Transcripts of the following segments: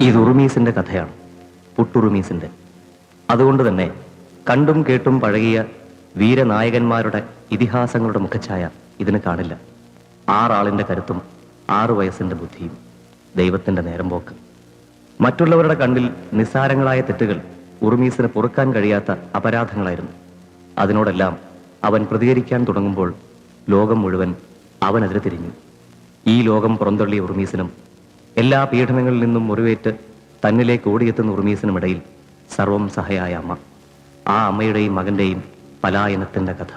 ഇത് ഉറുമീസിന്റെ കഥയാണ്, പുട്ടുറുമീസിന്റെ. അതുകൊണ്ട് തന്നെ കണ്ടും കേട്ടും പഴകിയ വീരനായകന്മാരുടെ ഇതിഹാസങ്ങളുടെ മുഖഛായ ഇതിന് കാണില്ല. 6 ആളിന്റെ കരുത്തും 6 വയസ്സിന്റെ ബുദ്ധിയും ദൈവത്തിന്റെ നേരം പോക്ക്. മറ്റുള്ളവരുടെ കണ്ണിൽ നിസ്സാരങ്ങളായ തെറ്റുകൾ ഉറുമീസിന് പൊറുക്കാൻ കഴിയാത്ത അപരാധങ്ങളായിരുന്നു. അതിനോടെല്ലാം അവൻ പ്രതികരിക്കാൻ തുടങ്ങുമ്പോൾ ലോകം മുഴുവൻ അവനെതിരെ തിരിഞ്ഞു. ഈ ലോകം പുറന്തള്ളിയ ഉറുമീസിനും എല്ലാ പീഡനങ്ങളിൽ നിന്നും മുറിവേറ്റ് തന്നിലേക്ക് ഓടിയെത്തുന്ന ഉറുമീസിനുമിടയിൽ സർവം സഹയായ അമ്മ, ആ അമ്മയുടെയും മകന്റെയും പലായനത്തിന്റെ കഥ.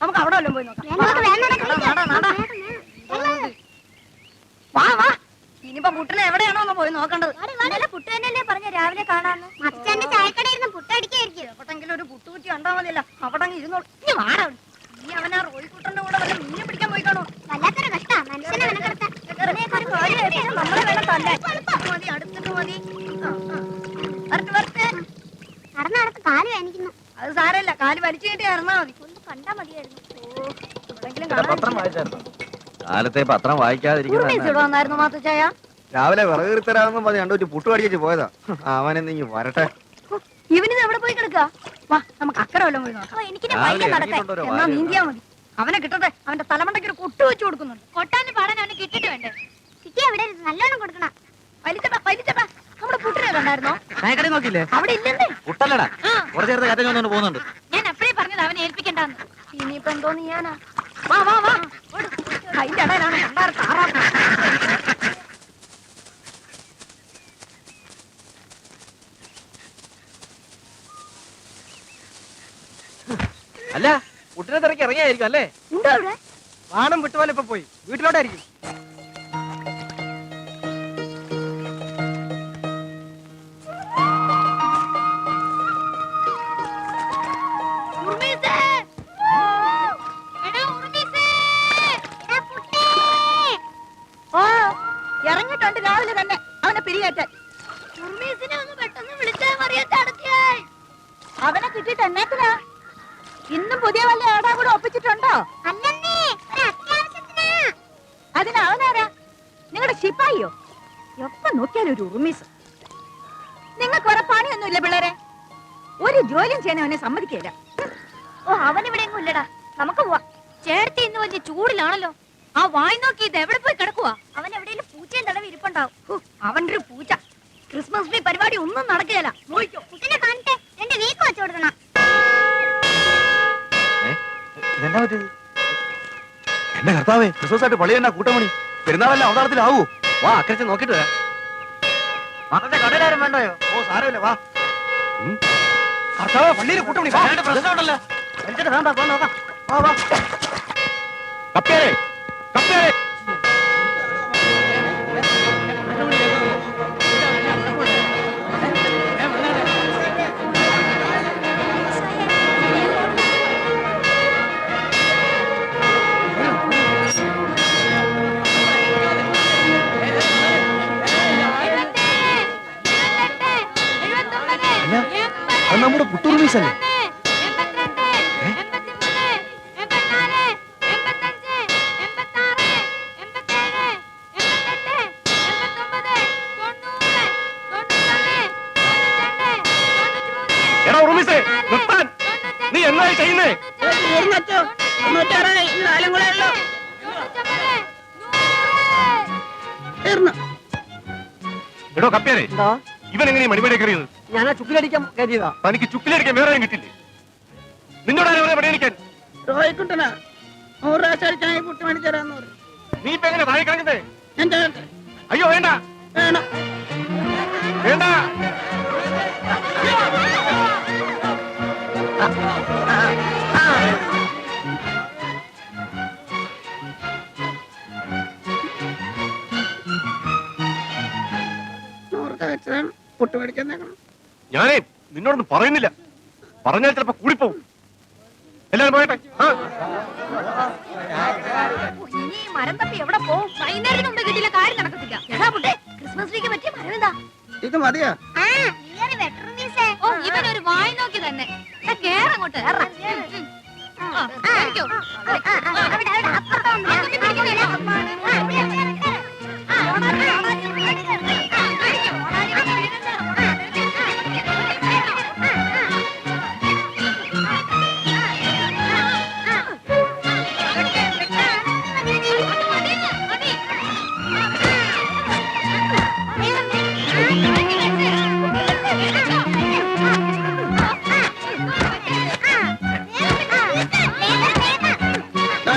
നമുക്ക് അവിടെ വല്ലതും പോയി നോക്കാം. വാ വാ, ഇനിയിപ്പോ പുട്ടിനെ എവിടെയാണോ ഒന്ന് പോയി നോക്കേണ്ടത്. പുട്ട് തന്നെയല്ലേ പറഞ്ഞ രാവിലെ കാണാന്ന്. അച്ഛന്റെ ചായക്കടയിരുന്ന് പുട്ടടിക്കായിരിക്കും. എപ്പോഴെങ്കിലും ഒരു പുട്ടുകുറ്റി കണ്ടാ മതിയല്ല, അവിടെ അങ്ങ് ഇരുന്നോളൂ. ഇനി വാടാ, നീ അവനാ റോയിക്കുട്ടന്റെ കൂടെ വല്ല മീനെ പിടിക്കാൻ പോയി കാണോ? വല്ലാത്തൊരു കഷ്ടാ മനുഷ്യനെ മെനക്കെടുത്താൻ. നമ്മളെ വേണം തല്ലാൻ. മതി, അടുത്തിട്ട് മതി. നടന്ന് കാല് വേനിക്കുന്നു. അത് സാരല്ല, കാല് വലിച്ചു കയറ്റി ഇറങ്ങാ മതി. ഒന്ന് കണ്ടാ മതിയായിരുന്നു. കാലത്തെ പത്രം വായിക്കാതിരിക്കുന്നു. മാത്തുച്ചായ രാവിലെ വിറകേറി തരാമെന്നും പറഞ്ഞ് രണ്ടു പുട്ട് കടിച്ചു പോയതാ. അവനെന്തെങ്കിലും വരട്ടെ. ഇവന് എവിടെ പോയി കിടക്കുക? വാ, നമുക്ക് അക്കരെ വല്ലതും പോയി നോക്കാം. എനിക്ക് നടക്കാൻ എന്നാ നീന്തിയാ മതി. അവനെ കിട്ടട്ടെ, അവന്റെ തലമണ്ടയ്ക്ക് ഒരു കൊട്ട് വെച്ച് കൊടുക്കുന്നുണ്ട്. കൊട്ടാന് പാടാൻ അവന് കിട്ടിട്ട് വേണ്ടേ? കിട്ടിയ അവിടെ നല്ലോണം കൊടുക്കണം. വലിച്ചപ്പാ നമ്മുടെ പുട്ടിനെ കണ്ടായിരുന്നോ? നോക്കില്ലേ? അവിടെ ഇല്ലെന്നേ. പുട്ടല്ലടാ, കുറച്ചേർത്ത് കറ്റഞ്ഞോണ്ട് പോകുന്നുണ്ട്. ഞാൻ അപ്പഴേ പറഞ്ഞത് അവനെ ഏൽപ്പിക്കണ്ടെന്ന്. ഇനിയിപ്പോ എന്തോ നീയാനാ? വാ വാ വാ, അതിന്റെ ഇടയിലാണ് കണ്ടാറ് താറാവ്. അല്ല, പുട്ടിനെ തിരക്കി ഇറങ്ങിയായിരിക്കും അല്ലേ? ഉണ്ടോ അവിടെ? വാണം വിട്ടുപോലെ ഇപ്പൊ പോയി വീട്ടിലോട്ടായിരിക്കും. ഓ ഇറങ്ങിട്ടുണ്ട് രാവിലെ തന്നെ അവനെ പിരികേറ്റാൻ. അവനെ കിട്ടിട്ട് എന്നാത്തിനാ? ഇന്നും പുതിയ വല്ല ഏടാ കൂടെ ഒപ്പിച്ചിട്ടുണ്ടോ? അതിന് അവനാരാ? നിങ്ങളുടെ ശിപ്പായിയോ? എപ്പ നോക്കിയാലും ഒരു ഉറുമീസ്. നിങ്ങൾക്ക് വേറെ പണിയൊന്നുമില്ല പിള്ളേരെ? ഒരു ജോലിയും ചെയ്യാൻ അവനെ സമ്മതിക്കില്ല. ഓ അവനിവിടെ എങ്ങും ഇല്ലടാ, നമുക്ക് പോവാ. ചേർത്തി ഇന്ന് വലിയ ചൂടിലാണല്ലോ. ആ വായി നോക്കി ഇത് എവിടെ പോയി കിടക്കുവാ? അവൻ എവിടെയെങ്കിലും പൂച്ചയും തടവി ഇരിപ്പുണ്ടാവും. അവന്റെ ഒരു പൂച്ച. ക്രിസ്മസ് ട്രീ പരിപാടി ഒന്നും നടക്കുകയല്ല. കുട്ടിനെ കാണട്ടെ, 2 വീക്ക് വെച്ചു കൊടുക്കണം. ഇതെന്നാ പറ്റിയത്? എന്റെ കർത്താവേ, ക്രിസ്മസ് ആയിട്ട് പള്ളി എന്നാ കൂട്ടമണി. പെരുന്നാളെല്ലാം അവതാരത്തിലാവൂ. വാ അക്കരച്ച് നോക്കിട്ട് വരാം. കടലാരും വേണ്ടയോ? ഓ സാരമില്ല, വാ. കർത്താവ് പള്ളിയിൽ കൂട്ടമണി. പ്രശ്നമുണ്ടല്ലോ. നോക്കാം. വാ, വാ. കപ്പ്യാരെ, കപ്പ്യാരെ. അത് നമ്മുടെ പുട്ടുറുമീസല്ലേ? എടാ ഉറുമീസേ, നിർത്താൻ. നീ എന്നായി ചെയ്യുന്നേ? എടോ കപ്പ്യാരെ, ഇവൻ എങ്ങനെ മണിമേടെ കയറിയത്? ഞാൻ ആ ചുക്കിലടിക്കാൻ കരുതിയതാ. തനിക്ക് ചുക്കിലടിക്കാൻ വേറെ ആരും കിട്ടില്ലേ? നിന്നോട് ആരും പണിയടിക്കാൻ? റോയിക്കുട്ടനാ 100 പ്രാവശ്യം അടിച്ചാൽ പുട്ടി മേടിച്ചരാന്ന് പറയും. നീ ഇപ്പൊ എങ്ങനെ താഴെ കളഞ്ഞതേ? ഞാൻ ചെയ്യട്ടെ? അയ്യോ വേണ്ട, വേണം. വേണ്ട. പുട്ട് മേടിക്കാൻ നേക്കണം. ഞാനേ നിന്നോടൊന്നും പറയുന്നില്ല. പറഞ്ഞാൽ ചിലപ്പോ കൂടിപ്പോവും. എല്ലാരും പോയട്ടെ. ഇനി ഈ മരം തപ്പി എവിടെ പോവും? വൈകുന്നേരത്തിന് മുമ്പ് കിട്ടിയില്ല, കാര്യം നടക്കത്തില്ല. എടാ പുട്ടേ, ക്രിസ്മസ് ട്രീക്ക് പറ്റിയ മരം എന്താ? ഇത് മതിയാ? ഓ ഇവനൊരു വായി നോക്കി തന്നെ. കേറങ്ങോട്ട്.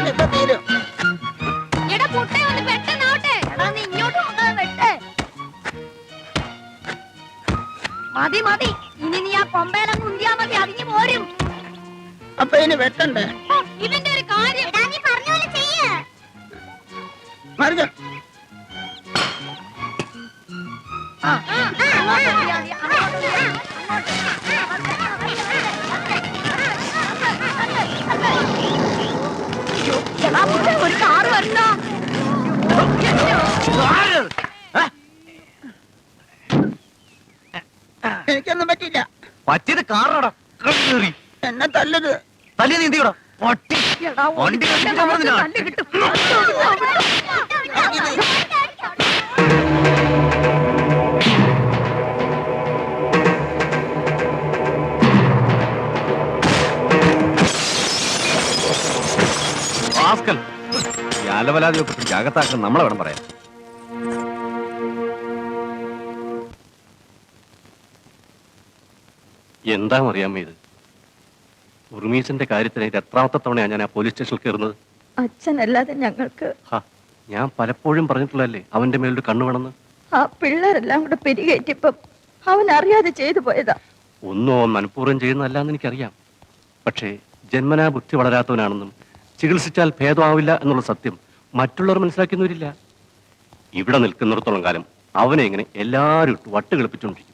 ഇപ്പൊ തീരും. എടാ പുട്ടേ ഒന്ന് പെട്ടെന്നാവട്ടെ. എടാ നീ ഇങ്ങോട്ട് വന്നാ വെട്ടേ. മതി മതി, ഇനി നീ ആ കൊമ്പേലങ്ങ് ഉന്തിയാ മതി, അതിന് പോരും. അപ്പൊ ഇനി വെട്ടണ്ടേ? ഇവന്റെ ഒരു കാര്യം മറിഞ്ഞ അങ്ങോട്ട് ഉന്തിയാ മതി, അങ്ങോട്ട്. എടാ പുട്ടേ, ഒരു കാറ് വരണോ? എനിക്കൊന്നും പറ്റില്ല. പറ്റിയത് കാറടാ. കയറി എന്നെ തല്ലരുത്. തല്ലി നീ എന്തിയടാ? പട്ടി എടാ, വണ്ടി കത്തിക്കാൻ പറഞ്ഞില്ല. തല്ല് കിട്ടും. അലവലാതിയൊക്കെ പിടിച്ച് അകത്താക്കാൻ നമ്മളെ വേണം പറയാം. എന്താ അറിയാമോ ഇത്? ഉറുമീസിന്റെ കാര്യത്തിന് ഇത് എത്രാമത്തെ തവണയാണ് ഞാൻ ആ പോലീസ് സ്റ്റേഷനിൽ കയറുന്നത്? അച്ഛനല്ലാതെ ഞങ്ങൾക്ക് ഞാൻ പലപ്പോഴും പറഞ്ഞിട്ടുള്ളതല്ലേ അവന്റെ മേലൊരു കണ്ണു വേണമെന്ന്. ആ പിള്ളേരെല്ലാം കൂടെ പെരുകയറ്റിപ്പം അവൻ അറിയാതെ ചെയ്തു പോയതാ. ഒന്നോ മനഃപൂർവ്വം ചെയ്യുന്നതല്ലാന്ന് എനിക്കറിയാം. പക്ഷേ ജന്മനാ ബുദ്ധി വളരാത്തവനാണെന്നും ചികിത്സിച്ചാൽ ഭേദമാവില്ല എന്നുള്ള സത്യം മറ്റുള്ളവർ മനസ്സിലാക്കുന്നവരില്ല. ഇവിടെ നിൽക്കുന്നിടത്തോളം കാലം അവനെ ഇങ്ങനെ എല്ലാവരും ഇട്ട് വട്ട് കളിപ്പിച്ചുകൊണ്ടിരിക്കും.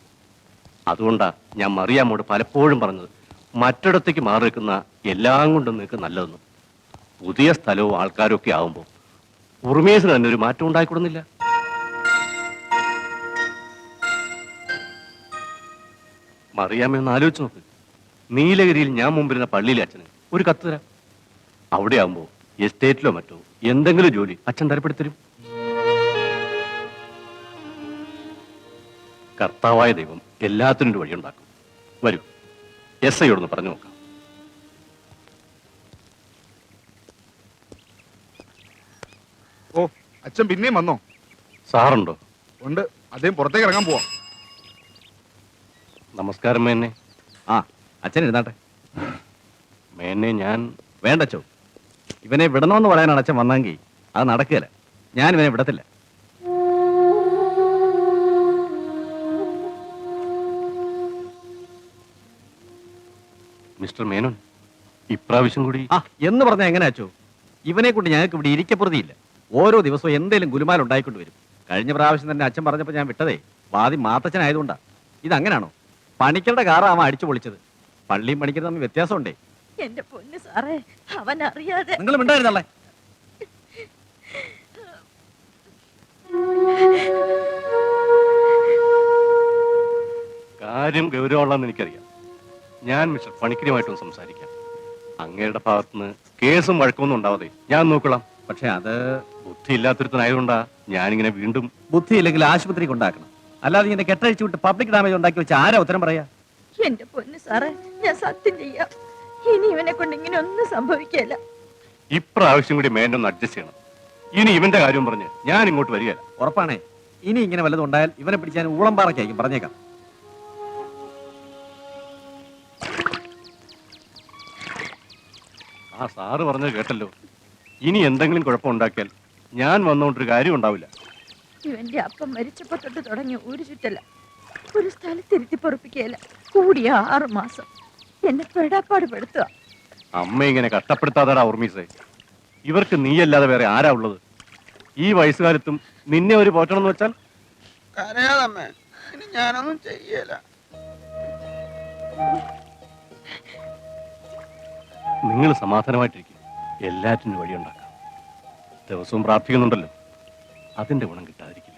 അതുകൊണ്ടാ ഞാൻ മറിയാമ്മോട് പലപ്പോഴും പറഞ്ഞത്, മറ്റിടത്തേക്ക് മാറി നിൽക്കുന്ന എല്ലാം കൊണ്ടും നിൽക്ക് നല്ലതെന്ന്. പുതിയ സ്ഥലവും ആൾക്കാരും ഒക്കെ ആവുമ്പോൾ ഉറുമേസിന് തന്നെ ഒരു മാറ്റം ഉണ്ടായിക്കൊടുന്നില്ല. മറിയാമ്മ ഒന്ന് ആലോചിച്ച് നോക്ക്. നീലഗിരിയിൽ ഞാൻ മുമ്പിരുന്ന പള്ളിയിലെ അച്ഛന് ഒരു കത്ത് തരാം. അവിടെ ആവുമ്പോ എസ്റ്റേറ്റിലോ മറ്റോ എന്തെങ്കിലും ജോലി അച്ഛൻ തരപ്പെടുത്തരും. കർത്താവായ ദൈവം എല്ലാത്തിനും ഒരു വഴിയുണ്ടാക്കും. വരൂ, എസ് ഐയോടൊന്ന് പറഞ്ഞു നോക്കാം. ഓ, അച്ഛൻ പിന്നെയും വന്നോ? സാറുണ്ടോ? ഉണ്ട്, അദ്ദേഹം പുറത്തേക്ക് ഇറങ്ങാൻ പോവാ. നമസ്കാരം മേന്നെ. ആ, അച്ഛൻ ഇരുന്നാട്ടെ. മേന്നെ, ഞാൻ വേണ്ടച്ചോ, ഇവനെ വിടണമെന്ന് പറയാനാണ് അച്ഛൻ വന്നെങ്കിൽ അത് നടക്കുകയില്ല. ഞാൻ ഇവനെ വിടത്തില്ല. മിസ്റ്റർ മേനോൻ, ഇപ്രാവശ്യം കൂടി ആ എന്ന് പറഞ്ഞാൽ എങ്ങനെ അച്ചോ? ഇവനെ കൊണ്ട് ഞങ്ങൾക്ക് ഇവിടെ ഇരിക്കപ്പുറതിയില്ല. ഓരോ ദിവസവും എന്തേലും ഗുലുമാൽ ഉണ്ടായിക്കൊണ്ട് വരും. കഴിഞ്ഞ പ്രാവശ്യം തന്നെ അച്ഛൻ പറഞ്ഞപ്പോൾ ഞാൻ വിട്ടതേ വാദി മാത്തച്ഛനായതുകൊണ്ടാ. ഇതങ്ങനാണോ? പണിക്കരുടെ കാറാവാൻ അടിച്ചു പൊളിച്ചത്. പള്ളിയും പണിക്കരും തമ്മിൽ വ്യത്യാസമുണ്ടേ. എന്റെ പൊന്ന് സാറേ, അവൻ അറിയാതെ. നിങ്ങൾ മിണ്ടായിരുന്നല്ലേ? കാര്യം ഗൗരവമുള്ളതെന്ന് എനിക്കറിയാം. ഞാൻ മിസ്റ്റർ പണിക്കരുമായിട്ടൊന്ന് സംസാരിക്കാം. അങ്ങയുടെ ഭാഗത്തുനിന്ന് കേസും വഴക്കമൊന്നും ഉണ്ടാവാതെ ഞാൻ നോക്കൊള്ളാം. പക്ഷെ അത് ബുദ്ധി ഇല്ലാത്തൊരുത്തനായതുകൊണ്ടാ ഞാനിങ്ങനെ വീണ്ടും. ബുദ്ധിയില്ലെങ്കിൽ ആശുപത്രി കൊണ്ടാക്കണം. അല്ലാതെ ഇങ്ങനെ കെട്ടഴിച്ചു വിട്ട് പബ്ലിക് ഡാമേജ് ഉണ്ടാക്കി വെച്ച് ആരാ ഉത്തരം പറയാ? എന്റെ പൊന്ന് സാറേ, ഞാൻ സത്യം ചെയ്യാം. ഇനി ഇവനെ കൊണ്ട് ഇങ്ങനെ ഒന്നും സംഭവിക്കല്ല. ഇപ്രാവശ്യം കൂടി മേനൊന്ന് അഡ്ജസ്റ്റ് ചെയ്യണം. ഇനി ഇവന്റെ കാര്യം പറഞ്ഞ് ഞാൻ ഇങ്ങോട്ട് വരികയല്ല. ഉറപ്പാണേ. ഇനി ഇങ്ങനെ വല്ലതും ഉണ്ടായാൽ ഇവനെ പിടിച്ചാൽ ഊളംപാറയ്ക്കായിരിക്കും, പറഞ്ഞേക്കാം. ആ സാറ് പറഞ്ഞത് കേട്ടല്ലോ. ഇനി എന്തെങ്കിലും കുഴപ്പമുണ്ടാക്കിയാൽ ഞാൻ വന്നുകൊണ്ടൊരു കാര്യം ഉണ്ടാവില്ല. ഇവന്റെ അപ്പം മരിച്ചപ്പോ തൊട്ട് തുടങ്ങിയ ഒരു ചുറ്റല. ഒരു സ്ഥലത്തിരുത്തി പൊറപ്പിക്കല. കൂടിയ 6 മാസം എന്നെ പെടാപ്പാട് പെടുത്തുക. അമ്മ ഇങ്ങനെ കഷ്ടപ്പെടുത്താതാടാ ഉർമീസേ. ഇവർക്ക് നീയല്ലാതെ വേറെ ആരാ ഉള്ളത്? ഈ വയസ്സുകാലത്തും നിന്നെ ഒരു പോറ്റണം എന്ന് വെച്ചാൽ? കരയാതമ്മേ, ഇനി ഞാനൊന്നും ചെയ്യല. നിങ്ങൾ സമാധാനമായിട്ടിരിക്കും. എല്ലാറ്റിനും വഴിയുണ്ടാക്കാം. ദിവസവും പ്രാർത്ഥിക്കുന്നുണ്ടല്ലോ, അതിന്റെ ഗുണം കിട്ടാതിരിക്കില്ല.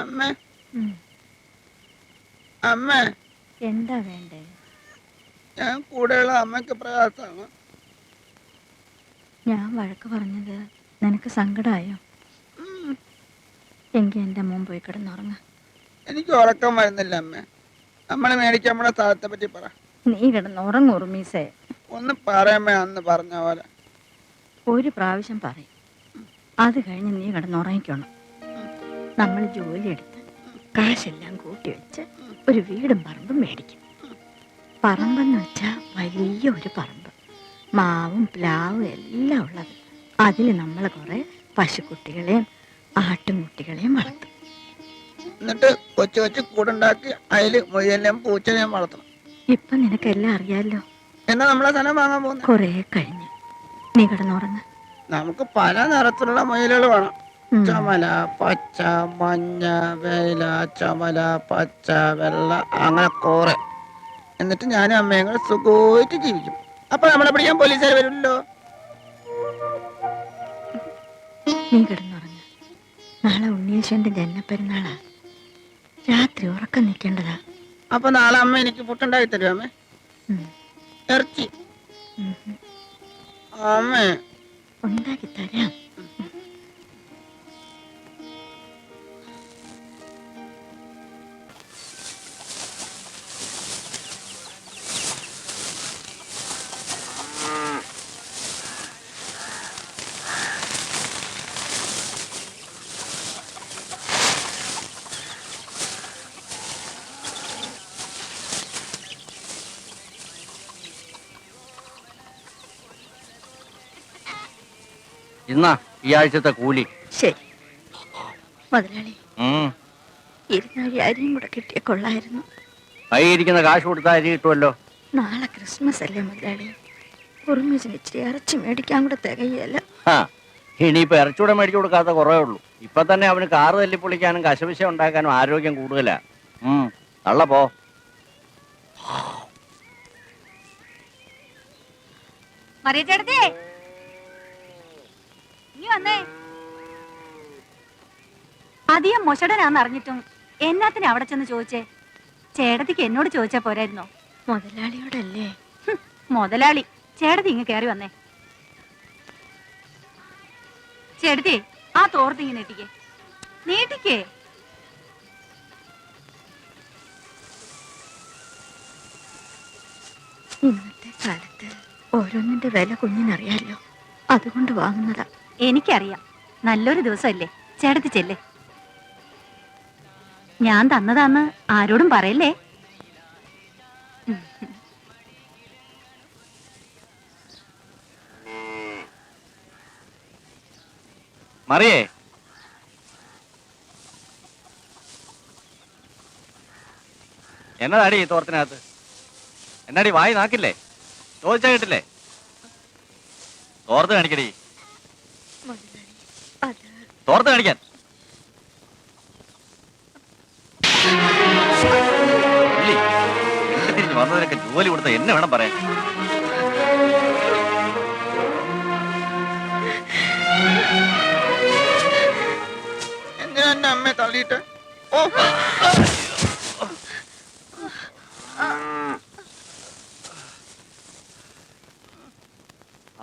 അമ്മേ, അമ്മേ, എന്താ വേണ്ടേ? ഞാൻ കൂടെയുള്ള അമ്മയ്ക്ക് പ്രയാസമാണ്. ഞാൻ വഴക്ക് പറഞ്ഞത് നിനക്ക് സങ്കടമായോ? എങ്കിൽ എന്റെ മോൻ പോയി കിടന്നുറങ്ങ. എനിക്ക് ഉറക്കം വരുന്നില്ല അമ്മേ. നമ്മളെ മേടിക്കാൻ നമ്മുടെ സ്ഥലത്തെ പറ്റി പറ. നീ കിടന്നുറങ്ങ ഉറുമീസേ. ഒന്ന് പറയാമേ, അന്ന് പറഞ്ഞ പോലെ. ഒരു പ്രാവശ്യം പറയും, അത് കഴിഞ്ഞ് നീ കിടന്നുറങ്ങിക്കണം. നമ്മൾ ജോലിയെടുത്ത് കാശെല്ലാം കൂട്ടി വെച്ച് ഒരു വീടും പറമ്പും മേടിക്കും. പറമ്പെന്ന് വെച്ചാൽ വലിയ ഒരു പറമ്പ്, മാവും പ്ലാവും എല്ലാം ഉള്ളത്. അതിൽ നമ്മൾ കുറെ പശുക്കുട്ടികളെയും ആട്ടുംകുട്ടികളെയും വളർത്തും. എന്നിട്ട് കൊച്ചു കൊച്ചു കൂടുണ്ടാക്കി അതില് മുയലിനെയും പൂച്ചനെയും വളർത്തണം. ഇപ്പൊ നിനക്കെല്ലാം അറിയാലോ. എന്നാ നമ്മളെ സ്ഥലം വാങ്ങാൻ പോകുന്നത്? കൊറേ കഴിഞ്ഞ് നീ കിടന്നുറങ്ങ. നമുക്ക് പല നിറത്തിലുള്ള മുയലുകൾ വേണം. ചുമല, പച്ച, മഞ്ഞ, വെയില, ചുമല, പച്ച, വെള്ള, അങ്ങനെ കുറെ. എന്നിട്ട് ഞാനും അമ്മയും കൂടെ സുഖമായിട്ട് ജീവിക്കും. അപ്പൊ നമ്മളെ പിടിക്കാൻ പോലീസുകാർ വരുമല്ലോ. നീ കിടന്നുറങ്ങ. നാളെ ഉണ്ണീശ്വരന്റെ ജന്മപ്പെരുന്നാളാ. രാത്രി ഉറക്കം നിൽക്കേണ്ടതാ. അപ്പൊ നാളെ അമ്മ എനിക്ക് പുട്ടുണ്ടാക്കി തരും അമ്മേ. ഇറച്ചി അമ്മേ ഉണ്ടാക്കി തരാം. ഇന്നാ ഈ ആഴ്ചത്തെ കൂലി. ശരി മുതലാളി, 200 അരിയും കൂടെ കിട്ടിയ കൊള്ളായിരുന്നു. കൈയിരിക്കുന്ന കാശ് കൊടുത്താൽ അരി കിട്ടുമല്ലോ. നാളെ ക്രിസ്മസ് അല്ലേ മുതലാളി, ഉറുമിച്ചിന് ഇച്ചിരി ഇറച്ചി മേടിക്കാൻ കൂടെ തികയല്ല. ഇനിയിപ്പോ ഇറച്ചൂടെ മേടിച്ചു കൊടുക്കാത്ത കുറേ ഉള്ളൂ. ഇപ്പൊ തന്നെ അവന് കാറ് തല്ലിപ്പൊളിക്കാനും കശവിശ ഉണ്ടാക്കാനും ആരോഗ്യം കൂടുതലാ. തള്ള പോ. മറിയ ചേട്ടത്തിയേ, നീ വന്നേ. അധികം മൊശടനാന്ന് അറിഞ്ഞിട്ടും എന്നാത്തിന് അവിടെ ചെന്ന് ചോദിച്ചേ? ചേട്ടത്തിക്ക് എന്നോട് ചോദിച്ചാ പോരായിരുന്നോ? മുതലാളിയോടല്ലേ? മുതലാളി, ചേട്ടത്തി ഇങ്ങ് കയറി വന്നേ. ചേട്ടത്തി, ആ തോർത്ത് ഇങ്ങനെ നീട്ടിക്കേ, നീട്ടിക്കേ. ഇന്നത്തെ കാലത്ത് ഓരോന്നിന്റെ വില കുഞ്ഞിനറിയാലോ, അതുകൊണ്ട് വാങ്ങുന്നതാ. എനിക്കറിയാം, നല്ലൊരു ദിവസമല്ലേ. ചേട്ടത്തി ചെല്ലേ. ഞാൻ തന്നതാന്ന് ആരോടും പറയല്ലേ. മറിയേ, എന്നതാടി ഈ തോർത്തിനകത്ത്? എന്നാടി വായി നാക്കില്ലേ? ചോദിച്ചാ കിട്ടില്ലേ? തോർത്ത് കാണിക്കടി, തോർത്ത് കാണിക്കാൻ. തിരിഞ്ഞ് വന്നതിനൊക്കെ ജോലി കൊടുത്ത എന്നെ വേണം പറയാൻ. എന്തിനാ എന്റെ അമ്മയെ തള്ളിയിട്ട്? ഓ,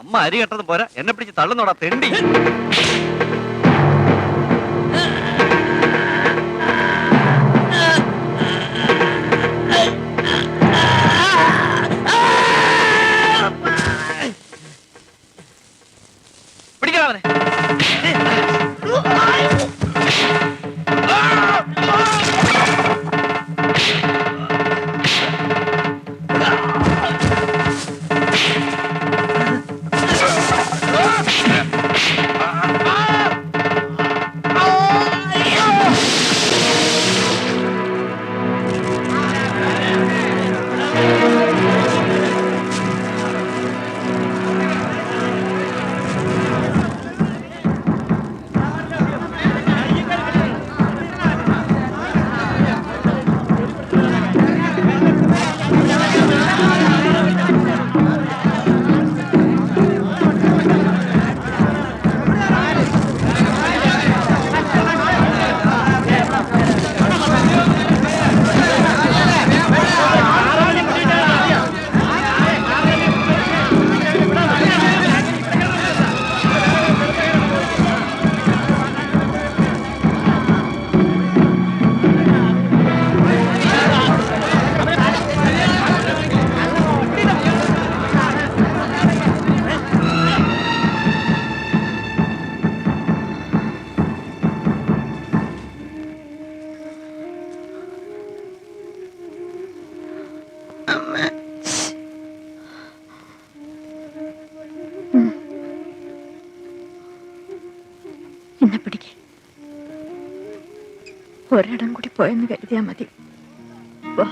അമ്മ അരി കെട്ടത് പോരാ, എന്നെ പിടിച്ച് തള്ളുന്നോടാ തെണ്ടി. പിടിക്കണവനെ. എന്നെ പിടിക്കേ. ഒരിടം കൂടി പോയെന്ന് കരുതിയാ മതി. വാ.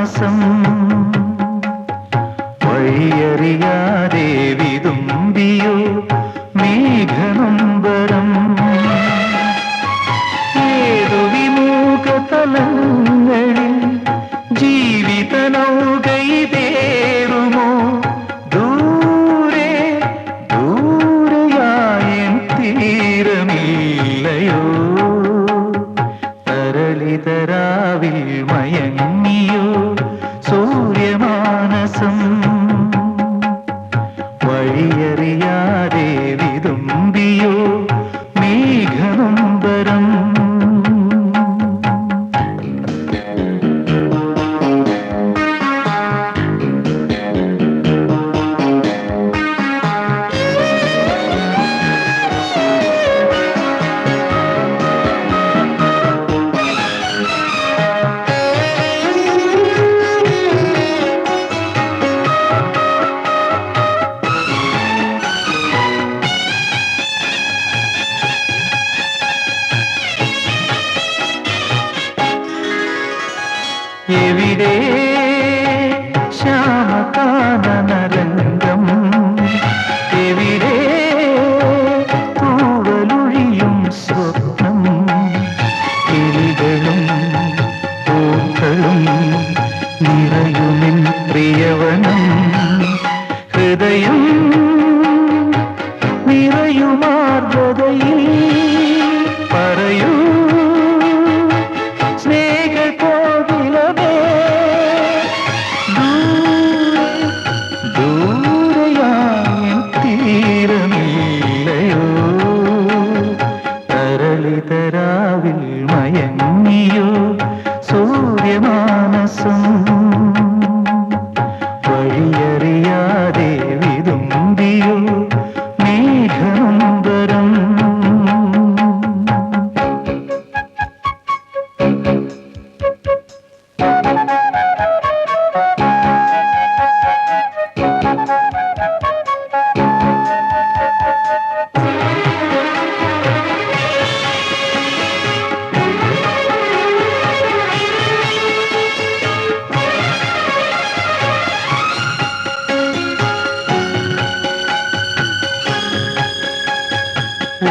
സൂര്യമാനസം വഴിയറിയാതെ വിതുമ്പിയോ മേഘനമ്പരം ഏതു വിമുഖ തലങ്ങളിൽ ജീവിത നൗകയിതേറുമോ ദൂരെ ദൂരെയായും തീരമില്ലയോ തരളിതരാവിൽ മയങ്ങിയോ സൂര്യമാനസം വഴിയറിയാതെ വിതുമ്പിയോ മേഘനമ്പരം എവിടെ ശ്യാമകാനനരംഗം എവിടെ തൂവലൊഴിയും സ്വപ്നം കിളികളും പൂക്കളും നിറയുമെൻ പ്രിയവനം ഹൃദയം നിറയുമാർദ്രതയിൽ പറയൂ തരളിതരാവിൽ മയങ്ങിയോ സൂര്യമാനസം വഴിയറിയാതെ വിതുമ്പിയോ മേഘനമ്പരം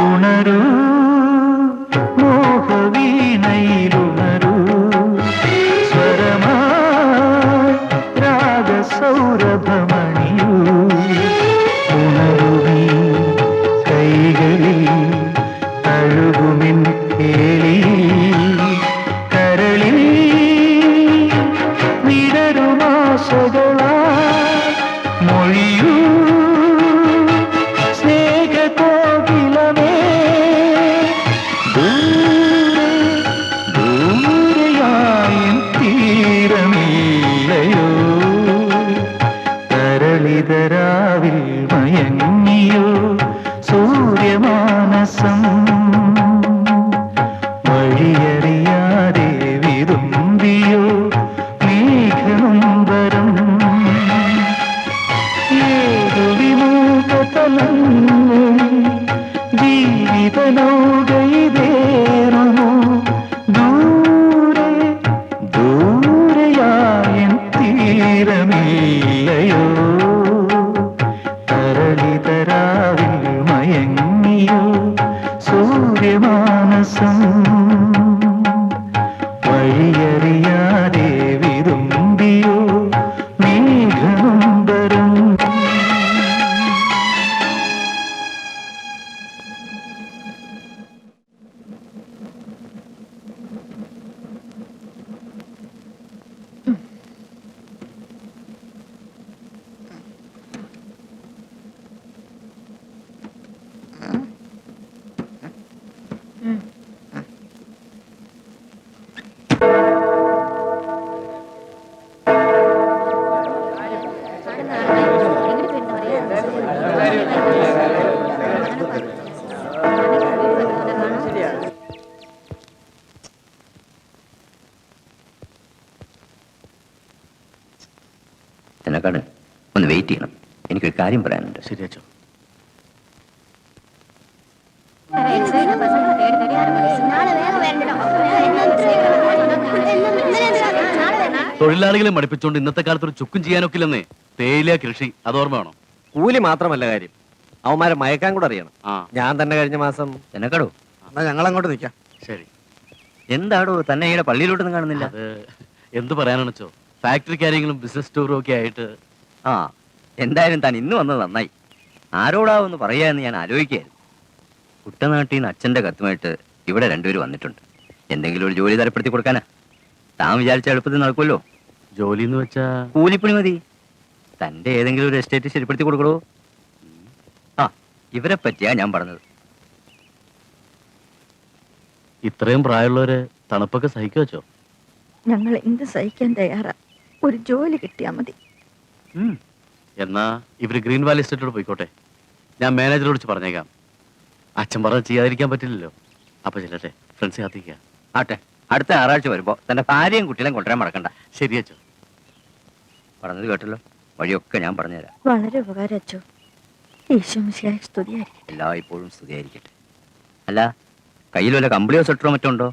ഉണരൂ മോഹവീണയിലുണരൂ സ്വരമായി രാഗസൗരഭമണിയൂ ഉണരുവീ കൈകളിൽ തഴുകുമിൻ കേളി കരളിൽ വിടരുമാശകളാ മൊഴിയൂ ദൂരെയായും തീരമില്ലയോ തരളിതരാവിൽ മയങ്ങിയോ സൂര്യമാനസം വഴിയറിയാതെ വിതുമ്പിയോ മേഘനമ്പരം ഏതു വിമുഖ തലങ്ങളിൽ ജീവിത നൗകയിതേറുമോ ദൂരെ ദൂരെയായും തീരമില്ലയോ തരളിതരാവിൽ മയങ്ങിയോ സൂര്യമാനസം വഴിയറിയാതെ വിതുമ്പിയോ മേഘനമ്പരം എന്നെക്കാട് ഒന്ന് വെയിറ്റ് ചെയ്യണം, എനിക്കൊരു കാര്യം പറയാനുണ്ട്. ശരി അച്ഛോ. തൊഴിലാളികളെ മടുപ്പിച്ചുകൊണ്ട് ഇന്നത്തെ കാലത്ത് ഒരു ചുക്കും ചെയ്യാനൊക്കില്ലെന്നേ. തേയില കൃഷി അതോർമ്മ വേണം. കൂലി മാത്രമല്ല കാര്യം, അവന്മാരെ മയക്കാൻ കൂടെ അറിയണം. ആ ഞാൻ തന്നെ കഴിഞ്ഞ മാസം എന്നക്കടോ എന്നാ ഞങ്ങൾ അങ്ങോട്ട് നിൽക്കാം. ശരി. എന്താടോ തന്നെ ഈടെ പള്ളിയിലോട്ടൊന്നും കാണുന്നില്ല? അത് എന്ത് പറയാനാണെച്ചോ, ഫാക്ടറി കാര്യങ്ങളും ബിസിനസ് ടൂറും ഒക്കെ ആയിട്ട്. ആ എന്തായാലും താൻ ഇന്ന് വന്നത് നന്നായി. ആരോടാവെന്ന് പറയാന്ന് ഞാൻ ആലോചിക്കായിരുന്നു. കുട്ടനാട്ടിൽ നിന്ന് അച്ഛന്റെ കത്തുമായിട്ട് ഇവിടെ രണ്ടുപേരും വന്നിട്ടുണ്ട്. എന്തെങ്കിലും ഒരു ജോലി തരപ്പെടുത്തി കൊടുക്കാനാ. താൻ വിചാരിച്ച എളുപ്പത്തിൽ നടക്കുമല്ലോ. ജോലി എന്ന് വെച്ചാ കൂലിപ്പണി മതി. തന്റെ ഏതെങ്കിലും ഒരു എസ്റ്റേറ്റ് ശരിപ്പെടുത്തി കൊടുക്കണോ? ആ ഇവരെ പറ്റിയാ ഞാൻ പറഞ്ഞത്. ഇത്രയും പ്രായമുള്ളവര് തണുപ്പൊക്കെ സഹിക്കു വെച്ചോ? ഞങ്ങൾ എന്ത് സഹിക്കാൻ തയ്യാറാ, ഒരു ജോലി കിട്ടിയാ മതി. എന്നാ ഇവര് ഗ്രീൻ വാലി എസ്റ്റേറ്റോട് പോയിക്കോട്ടെ. ഞാൻ മാനേജറെ വിളിച്ച് പറഞ്ഞേക്കാം. അച്ഛൻ പറഞ്ഞത് ചെയ്യാതിരിക്കാൻ പറ്റില്ലല്ലോ. അപ്പൊ ചെല്ലട്ടെ, ഫ്രണ്ട്സ് കാത്തിരിക്കുക. ആട്ടെ, അടുത്ത ഞായറാഴ്ച വരുമ്പോ തന്റെ ഭാര്യയും കുട്ടികളെയും കൊണ്ടുവരാൻ മറക്കണ്ട. ശരി അച്ഛോ. പറഞ്ഞത് കേട്ടല്ലോ, വഴിയൊക്കെ ഞാൻ പറഞ്ഞുതരാം. വളരെ ഉപകാരം അച്ചോ. ഈശോമിശിഹായെ സ്തുതിയായിരിക്കട്ടെ. എല്ലായ്പ്പോഴും സ്തുതിയായിരിക്കട്ടെ. അല്ല, കയ്യിൽ വല്ല കമ്പിളിയോ സ്വെറ്ററോ മറ്റോ ഉണ്ടോ?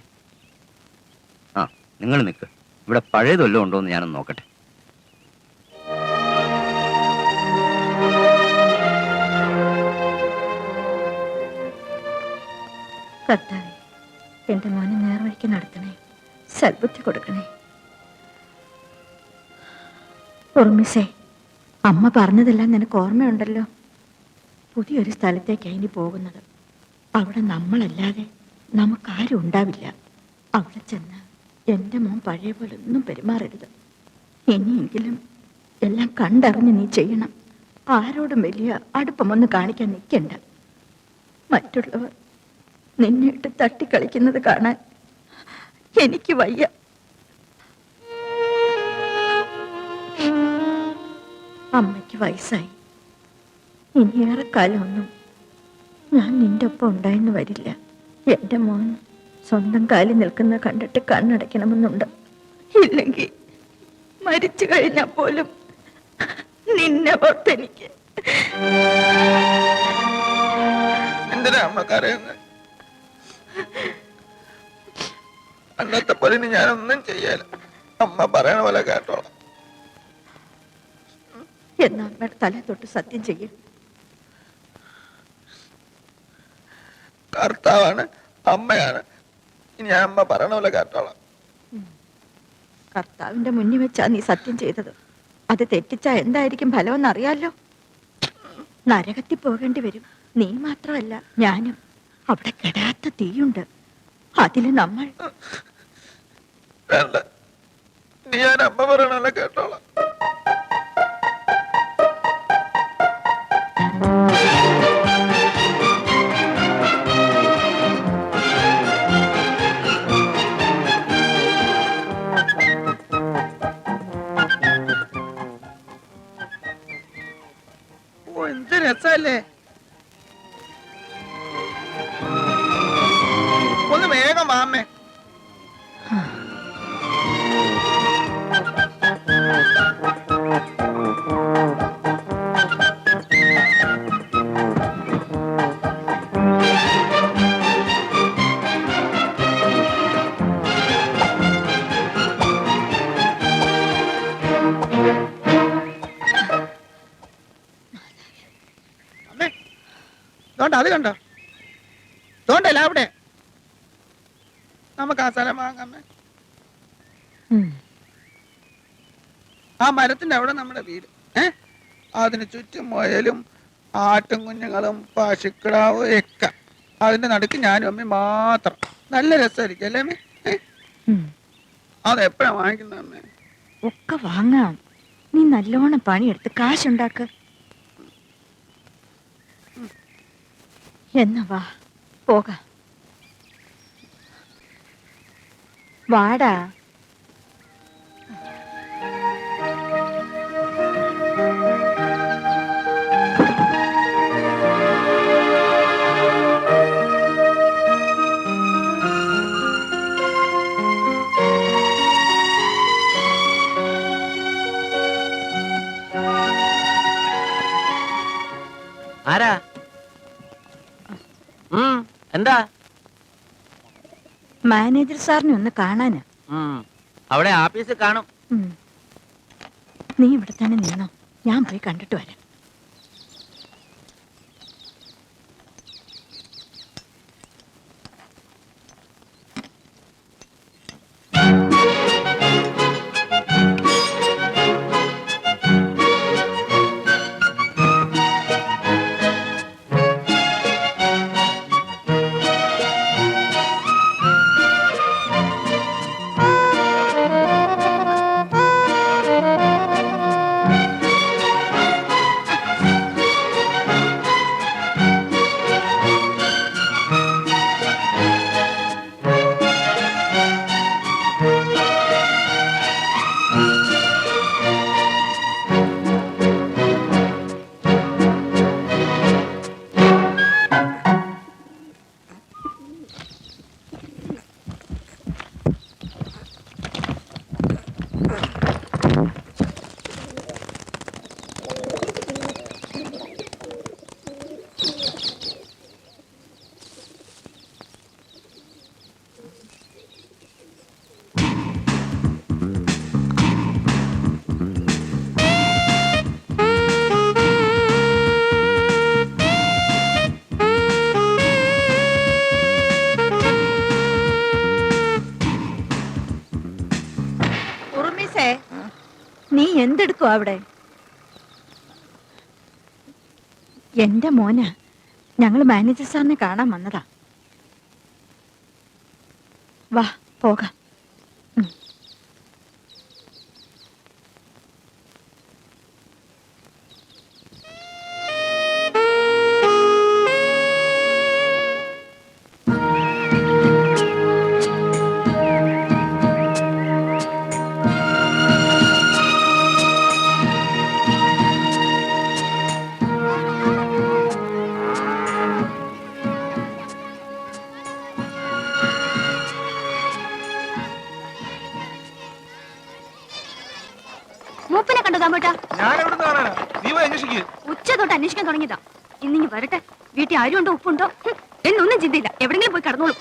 ആ നിങ്ങൾ നിൽക്ക്, ഇവിടെ പഴയതൊല്ലോ ഉണ്ടോ എന്ന് ഞാനൊന്ന് നോക്കട്ടെ. കർത്താവേ, എന്റെ മോനെ നേർവഴിക്ക് നടത്തണേ, സൽബുദ്ധി കൊടുക്കണേ. ഉറുമിസേ, അമ്മ പറഞ്ഞതെല്ലാം നിനക്ക് ഓർമ്മയുണ്ടല്ലോ. പുതിയൊരു സ്ഥലത്തേക്കാണ് ഇനി പോകുന്നത്. അവിടെ നമ്മളല്ലാതെ നമുക്കാരും ഉണ്ടാവില്ല. അവിടെ ചെന്ന് എൻ്റെ മോൻ പഴയ പോലെ ഒന്നും പെരുമാറരുത്. ഇനിയെങ്കിലും എല്ലാം കണ്ടറിഞ്ഞ് നീ ചെയ്യണം. ആരോടും വലിയ അടുപ്പമൊന്നും കാണിക്കാൻ നിൽക്കണ്ട. മറ്റുള്ളവർ നിന്നെ ഇട്ട് തട്ടിക്കളിക്കുന്നത് കാണാൻ എനിക്ക് വയ്യ. അമ്മയ്ക്ക് വയസ്സായി. ഇനി ഏറെക്കാലമൊന്നും ഞാൻ നിന്റെ ഒപ്പം ഉണ്ടായെന്ന് വരില്ല. എൻ്റെ മോൻ സ്വന്തം കാലിൽ നിൽക്കുന്ന കണ്ടിട്ട് കണ്ണടയ്ക്കണമെന്നുണ്ട്. ഇല്ലെങ്കിൽ മരിച്ചു കഴിഞ്ഞാൽ പോലും നിന്നെ ഓർത്തെനിക്ക്. എന്തിനാ അമ്മ കരയുന്നത്? അന്നത്തെ പോലെ ഇനി ഞാനൊന്നും ചെയ്യാല. അമ്മ പറയണ പോലെ കേട്ടോളാം. എന്നാ അമ്മയുടെ തല തൊട്ട് സത്യം ചെയ്യും. കർത്താവാണ്, അമ്മയാണ്. ഇനി അമ്മ പറയണ പോലെ കേട്ടോളാം. കർത്താവിന്റെ മുന്നിൽ വെച്ചാ നീ സത്യം ചെയ്തത്. അത് തെറ്റിച്ചാ എന്തായിരിക്കും ഫലമെന്ന് അറിയാലോ. നരകത്തിൽ പോകേണ്ടി വരും. നീ മാത്രമല്ല, ഞാനും. അവിടെ കെടാത്ത തീയുണ്ട്. അതില് നമ്മൾ. വേണ്ട, ഇനി ഞാൻ അമ്മ പറയണ പോലെ കേട്ടോളാം. എന്ത് രസല്ലേ! ഒന്ന് വേഗം വാമ്മേ. അത് കണ്ടോ? തോണ്ടല്ല അവിടെ. നമുക്ക് ആ സ്ഥലം വാങ്ങാമേ. ആ മരത്തിന്റെ അവിടെ നമ്മുടെ വീട്. അതിന് ചുറ്റും മുയലും ആട്ടും കുഞ്ഞുങ്ങളും പശുക്കിടാവും ഒക്കെ. അതിന്റെ നടുക്ക് ഞാനും അമ്മ മാത്രം. നല്ല രസമായിരിക്കും അല്ലേ അമ്മേ? അതെപ്പോഴാ വാങ്ങിക്കുന്ന അമ്മേ? ഒക്കെ വാങ്ങാം. നീ നല്ലോണം പണിയെടുത്ത് കാശുണ്ടാക്ക. എന്നാ വാ, പോകാം. വാടാ. ആരാ? എന്താ? മാനേജർ സാറിനെ ഒന്ന് കാണാനാ. അവിടെ ആഫീസിൽ കാണും. നീ ഇവിടെ തന്നെ നിന്നോ, ഞാൻ പോയി കണ്ടിട്ട് വരാം. നീ എന്തെടുക്കും അവിടെ? എന്റെ മോന, ഞങ്ങൾ മാനേജർ സാറിനെ കാണാൻ വന്നതാ. വാ പോകാം. മൂപ്പനെ കണ്ടോ താമ്പോട്ടാ? ഉച്ച തൊട്ട് അന്വേഷിക്കാൻ തുടങ്ങിയതാ. ഇന്നിങ്ങി വരട്ടെ. വീട്ടിൽ ആരുണ്ടോ ഉപ്പുണ്ടോ എന്നൊന്നും ചിന്തയില്ല. എവിടെങ്കിലും പോയി കടന്നോളൂ.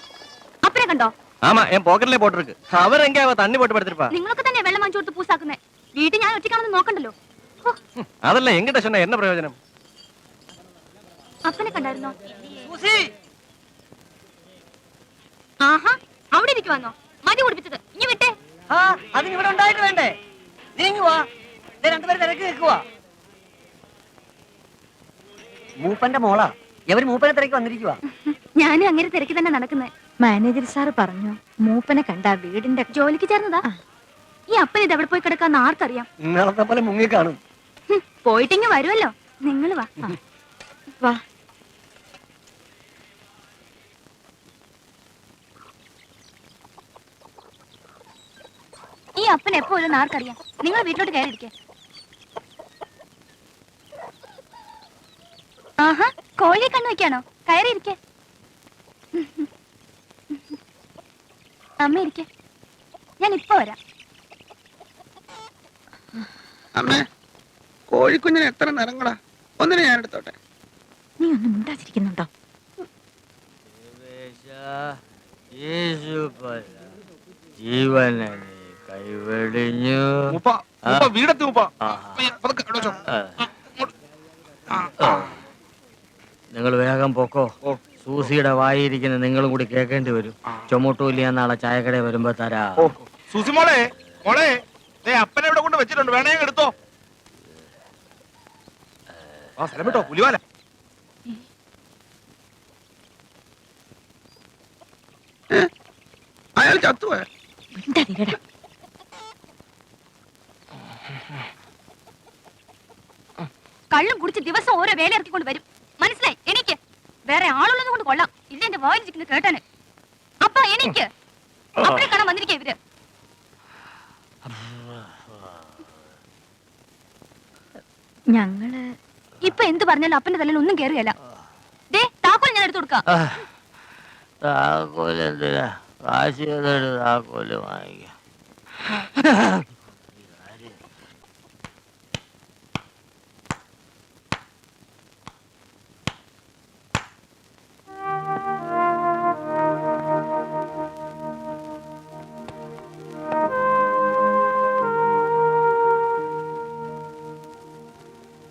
അപ്പനെ കണ്ടോ? ஆமா என் பாக்கெட்ல போட்டிருக்கு. அவர் எங்க தண்ணி போட்டு படுத்திருப்பா. നിങ്ങൾക്ക് തന്നെ വെള്ളം വാങ്ങിച്ചു കൊടുത്ത് പൂസാക്കുന്നേ. വീട്ടിൽ ഞാൻ ഒറ്റയ്ക്കാണെന്ന് നോക്കണ്ടല്ലോ. அதெல்லாம் எங்கிட்ட சொன்னா என்ன பிரயோஜனம்? അപ്പനെ കണ്ടായിരുന്നോ? ആഹാ, അവിടെ ഇരിക്കുവാന്നോ? മതി കുടിപ്പിച്ചത്. ഇനി വിട്ടേ. അതിന് ഇവിടെ ഉണ്ടായിട്ട് വേണ്ടേ? നീങ്ങുവാ. രണ്ടുപേരും തിരക്ക് നിൽക്കുവാ. മൂപ്പന്റെ മോളാ. എവര് മൂപ്പനെ തിരക്ക് വന്നിരിക്കുവാ. ഞാനും അങ്ങനെ തിരക്കി തന്നെ നടക്കുന്നേ. മാനേജർ സാറ് പറഞ്ഞു മൂപ്പനെ കണ്ട വീടിന്റെ ജോലിക്ക് ചേർന്നതാ. ഈ അപ്പൻ ഇത് എവിടെ പോയി കിടക്കാന്ന് ആർക്കറിയാം? ഇന്നലത്തെ പോലെ മുങ്ങി കാണും. പോയിട്ടിങ്ങ് വരുമല്ലോ. നിങ്ങൾ വാ. വാ. ഈ അപ്പൻ എപ്പോ ഒരു ആർക്കറിയാം? നിങ്ങൾ വീട്ടിലോട്ട് കയറിയിരിക്കേ. ആഹാ, കോഴിയെ കണ്ണു വെക്കാണോ? കയറിയിരിക്കേ. അമ്മ ഇരിക്കേ, ഞാൻ ഇപ്പൊ വരാം. അമ്മേ, കോഴിക്കുഞ്ഞിന് എത്ര നിറങ്ങളാ? ഒന്നിനെ ഞാൻ എടുത്തോട്ടെ. നീ ഒന്നും മിണ്ടാതിരിക്കുന്നുണ്ടോ? ജീവനെ കൈവെടിഞ്ഞു. വീടെത്തി നിങ്ങൾ വേഗം പൊക്കോ. സൂസിയുടെ വായിരിക്കുന്ന നിങ്ങളും കൂടി കേൾക്കേണ്ടി വരും. ചുമട്ടൂല്ല നാളെ ചായക്കടയിൽ വരുമ്പോ തരാ. സൂസി മോളെ, മോളെ, അപ്പനെ ഇവിടെ കൊണ്ട് വെച്ചിട്ടുണ്ട്, വേണേ എടുത്തോ. ആ സ്ഥലം വിട്ടോ, പുലിവാല. അയാൾ ചത്തുപോയ. മിണ്ടാതിരിക്കടാ. കള്ളും കുടിച്ച് ദിവസം ഓരോ വേല ഇറക്കിക്കൊണ്ട് വരും. മനസ്സിലായി? എനിക്ക് വേറെ ആളുള്ളത് കൊണ്ട് കൊള്ളാം. ഇല്ല എന്റെ വായിച്ചിരിക്കുന്നത് കേട്ടാന്. അപ്പ എനിക്ക് അപ്പനെ കാണാൻ വന്നിരിക്കേ ഇവര്. ഞങ്ങള് ഇപ്പൊ എന്ത് പറഞ്ഞാലും അപ്പന്റെ തലയിൽ ഒന്നും കേറുകയല്ല. ദേ താക്കോൽ ഞാൻ എടുത്തു കൊടുക്കാം. താക്കോല് എന്തിനാ? കാശ് താക്കോല് വാങ്ങിക്കാം.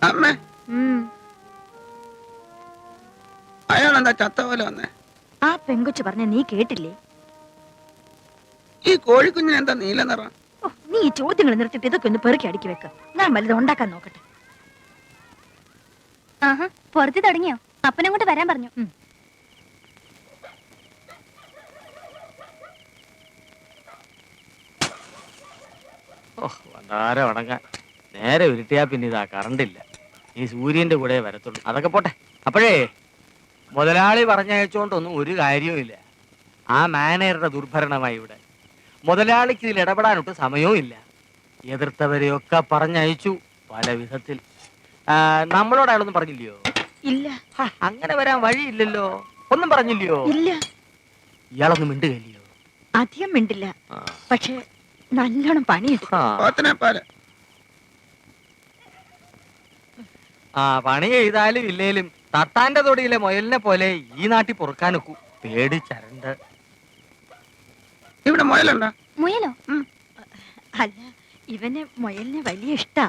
അമ്മേ ഉം. അയാളെന്താ ചത്ത പോലെ വന്നേ? ആ പെങ്കൊച്ചു പറഞ്ഞ നീ കേട്ടില്ലേ? ഈ കോഴിക്കുഞ്ഞിന് എന്താ നീല നിറം? ഓ, നീ ഈ ചോദ്യങ്ങൾ നിർത്തിയിട്ട് ഇതൊക്കെ ഒന്ന് പെറുക്കി അടുക്കി വെക്ക. ഞാൻ വലുത് ഉണ്ടാക്കാൻ നോക്കട്ടെ. ആഹാ പുറത്ത് തുടങ്ങിയോ? അപ്പനങ്ങോട്ട് വരാൻ പറഞ്ഞു. ഓ വണ്ടാരം അടങ്ങാൻ നേരെ ഉരുട്ടിയാ പിന്നെ ഇതാ കറണ്ടില്ല. ഈ സൂര്യന്റെ കൂടെ വരത്തുള്ളൂ. അതൊക്കെ പോട്ടെ. അപ്പോഴേ മുതലാളി പറഞ്ഞയച്ചോണ്ടൊന്നും ഒരു കാര്യവുമില്ല. ആ മാനേജറുടെ ദുർഭരണമായി ഇവിടെ. മുതലാളിക്ക് ഇതിൽ ഇടപെടാനൊട്ട് സമയവും ഇല്ല. എതിർത്തവരെയൊക്കെ പറഞ്ഞയച്ചു പല വിധത്തിൽ. നമ്മളോട് അയാളൊന്നും പറഞ്ഞില്ലയോ? ഇല്ല. അങ്ങനെ വരാൻ വഴിയില്ലല്ലോ. ഒന്നും പറഞ്ഞില്ലയോ? ഇല്ല. ഇയാളൊന്നും മിണ്ടുകയില്ലയോ? അധികം മിണ്ടില്ല, പക്ഷെ നല്ലോണം പണിയെടുക്കും. പോത്തിനെ പോലെ. ആ പണി ചെയ്താലും ഇല്ലേലും തട്ടാന്റെ തൊടിയിലെ മുയലിനെ പോലെ ഈ നാട്ടിൽ പൊറുക്കാനൊക്കൂ. പേടിച്ചരണ്ട്. ഇവിടെ മുയലുണ്ടോ? മുയലോ? അല്ല, ഇവന് മുയലിനെ വലിയ ഇഷ്ടാ.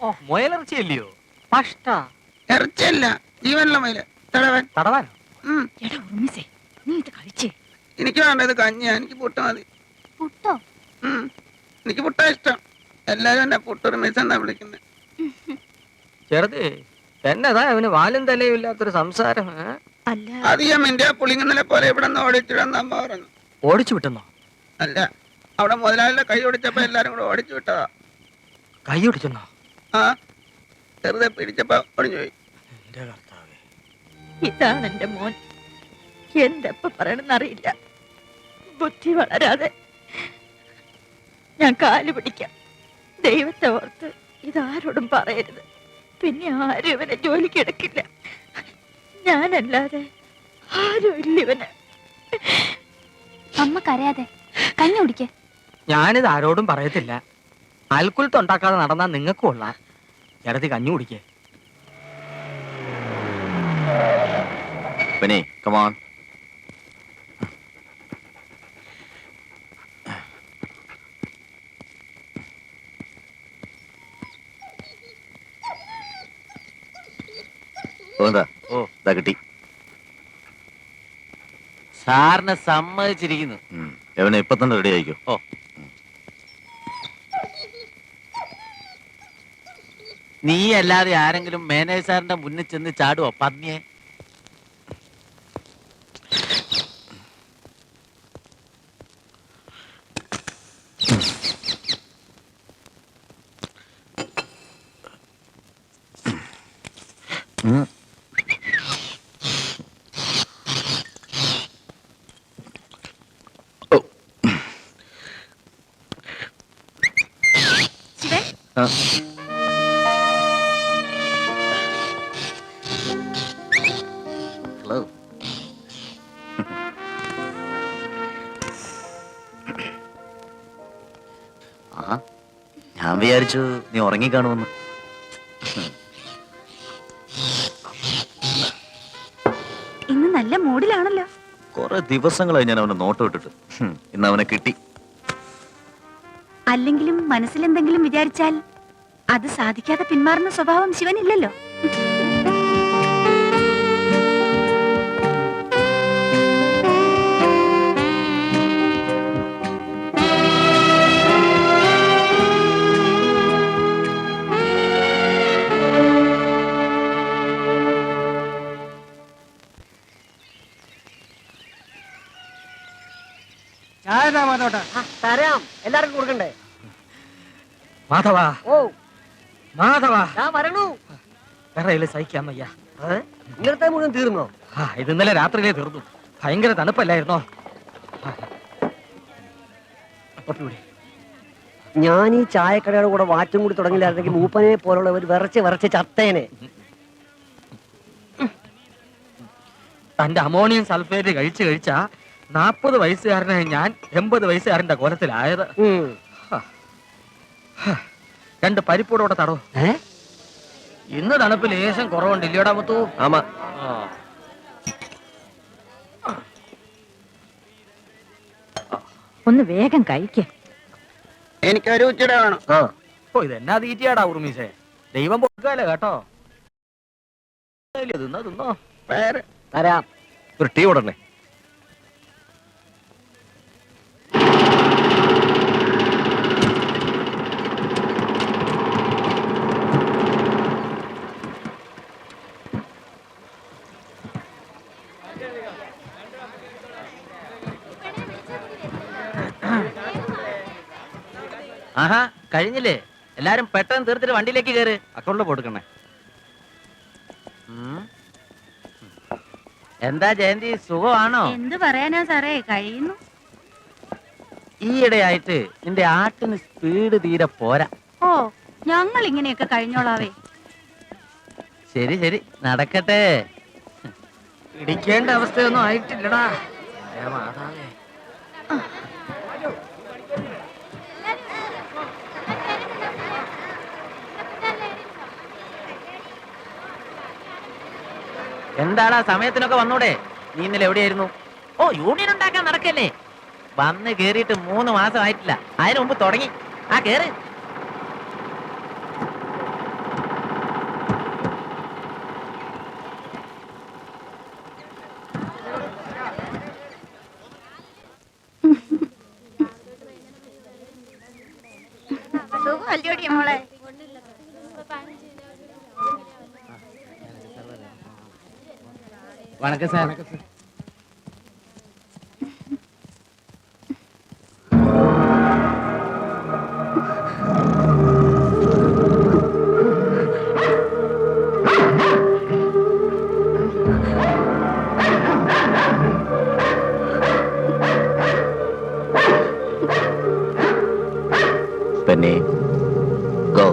ഓ മുയലിറച്ചിയല്ലയോ? പഷ്ട ഇറച്ചിയല്ല, ജീവനുള്ള മുയല്. തടവൻ. തടവാനോ? എടാ ഉറുമിസേ, നീ ഇത് കഴിച്ചേ. എനിക്ക് വേണ്ടത് കഞ്ഞിയാ. എനിക്ക് പുട്ട് മതി. പുട്ടോ? എനിക്ക് പുട്ടാ ഇഷ്ടം. എല്ലാരും എന്നെ പുട്ടുറുമീസ് എന്നാ വിളിക്കുന്നത്. ചെറുതേ എന്നതാ അവന് വാലും തലയും ഇല്ലാത്തൊരു സംസാരം. അല്ല, അധികം ഇന്ത്യ പുളിങ്ങുന്നതിനെ പോലെ ഇവിടെ നിന്ന് ഓടിച്ചിടാന്ന് അമ്മ പറഞ്ഞു. ഓടിച്ചു വിട്ടെന്നോ? അല്ല, അവിടെ മുതലാളിയുടെ കൈ ഓടിച്ചപ്പോ എല്ലാരും കൂടെ ഓടിച്ചു വിട്ടതാ. കൈ ഓടിച്ചെന്നോ? ആ, ചെറുതെ പിടിച്ചപ്പോ ഒടിഞ്ഞു പോയി. എന്റെ കർത്താവേ, ഇതാണ് എന്റെ മോൻ. എന്തെപ്പ പറയണമെന്നറിയില്ല. ബുദ്ധി വളരാതെ ഞാൻ കാല് പിടിക്കാം. ദൈവത്തെ ഓർത്ത് ഇതാരോടും പറയരുത്. പിന്നെ ആരും ഇവനെ ജോലിക്ക് എടുക്കില്ല. ഞാനല്ലാതെ ആരും ഇല്ല ഇവന്. അമ്മ കരയാതെ കഞ്ഞി കുടിക്കേ. ഞാനിത് ആരോടും പറയത്തില്ല. അൽക്കുലത്തുണ്ടാക്കാതെ നടന്നാ നിങ്ങൾക്കും കൊള്ളാം. ചേട്ടത്തി കഞ്ഞി കുടിക്കേ. Benny, come on. ഓ ദാ കിട്ടി. സാറിനെ സമ്മതിച്ചിരിക്കുന്നു. എവനെ ഇപ്പൊ തന്നെ റെഡി ആയിക്കോ. ഓ നീ അല്ലാതെ ആരെങ്കിലും മാനേജർ സാറിന്റെ മുന്നിൽ ചെന്ന് ചാടുവോ പന്നിയെ? ഹലോ. ആ, ഞാൻ വിചാരിച്ചു നീ ഉറങ്ങിക്കാണുമെന്ന്. ഇന്ന് നല്ല മൂഡിലാണല്ലോ. കുറെ ദിവസങ്ങളായി ഞാൻ അവനെ നോട്ട് വിട്ടിട്ട്. ഇന്ന് അവനെ കിട്ടി. അല്ലെങ്കിലും മനസ്സിലെന്തെങ്കിലും വിചാരിച്ചാൽ അത് സാധിക്കാതെ പിന്മാറുന്ന സ്വഭാവം ശിവനില്ലല്ലോ. തരാം, എല്ലാവർക്കും കൊടുക്കണ്ടേ? മാധവ, ഓ മാധവ, ഞാൻ വരണു. വേറെ സഹിക്കാൻ വയ്യ. ഇന്നലത്തെ മുഴുവൻ തീർന്നോ? ഇത് ഇന്നലെ രാത്രിയിലേ തീർന്നു. ഭയങ്കര തണുപ്പല്ലായിരുന്നോ? ഞാൻ ഈ ചായക്കടയുടെ കൂടെ വാറ്റും കൂടി തുടങ്ങില്ലായിരുന്നെങ്കിൽ മൂപ്പനെ പോലുള്ളവർ വിറച്ച് ചത്തേനെ. തന്റെ അമോണിയം സൾഫേറ്റ് കഴിച്ചാ 40 വയസ്സുകാരനായ ഞാൻ 80 വയസ്സുകാരന്റെ കോലത്തിലായത്. 2 പരിപ്പൂടെ തടോ. ഇന്ന് തണുപ്പ് ലേശം കുറവുണ്ട്, ഇല്ലയോടാ മുത്തു? ആമാ. ഒന്ന് വേഗം കഴിക്കേ. എനിക്കൊരു ഉച്ചട വേണം. ഓ ഇതെന്നാ തീറ്റിയാടാ ഉറുമീസേ. ദൈവം പൊക്കാലോ കേട്ടോ. തിന്നോ തിന്നോ. പേര് തരാം. ഒരു ടീ ഓടണേ. ആഹാ കഴിഞ്ഞില്ലേ? എല്ലാരും പെട്ടെന്ന് തീർത്തിട്ട് വണ്ടിയിലേക്ക് കയറ്. അക്കൗണ്ടിൽ കൊടുക്കണേ. എന്താ ജയന്തി, സുഖമാണോ? എന്ത് പറയാനാ സാറേ, കഴിയുന്നു. ഈയിടെയായിട്ട് നിന്റെ ആട്ടിന് സ്പീഡ് തീരെ പോരാ. ഓ, ഞങ്ങൾ ഇങ്ങനെയൊക്കെ കഴിഞ്ഞോളാവേ. ശരി ശരി, നടക്കട്ടെ. ഇടിക്കേണ്ട അവസ്ഥയൊന്നും ആയിട്ടില്ലടാ. മാതാവേ. എന്താടാ സമയത്തിനൊക്കെ വന്നൂടെ? നീ ഇന്നലെ എവിടെയായിരുന്നു? ഓ, യൂണിയൻ ഉണ്ടാക്കാൻ നടക്കല്ലേ? വന്ന് കേറിയിട്ട് 3 മാസം ആയിട്ടില്ല. അതിനു മുമ്പ് തുടങ്ങി. ആ കേറ്. സുഖമല്ലോടി മോളെ. വണക്കം സാർ. പെണ്ണേ, ഗോ.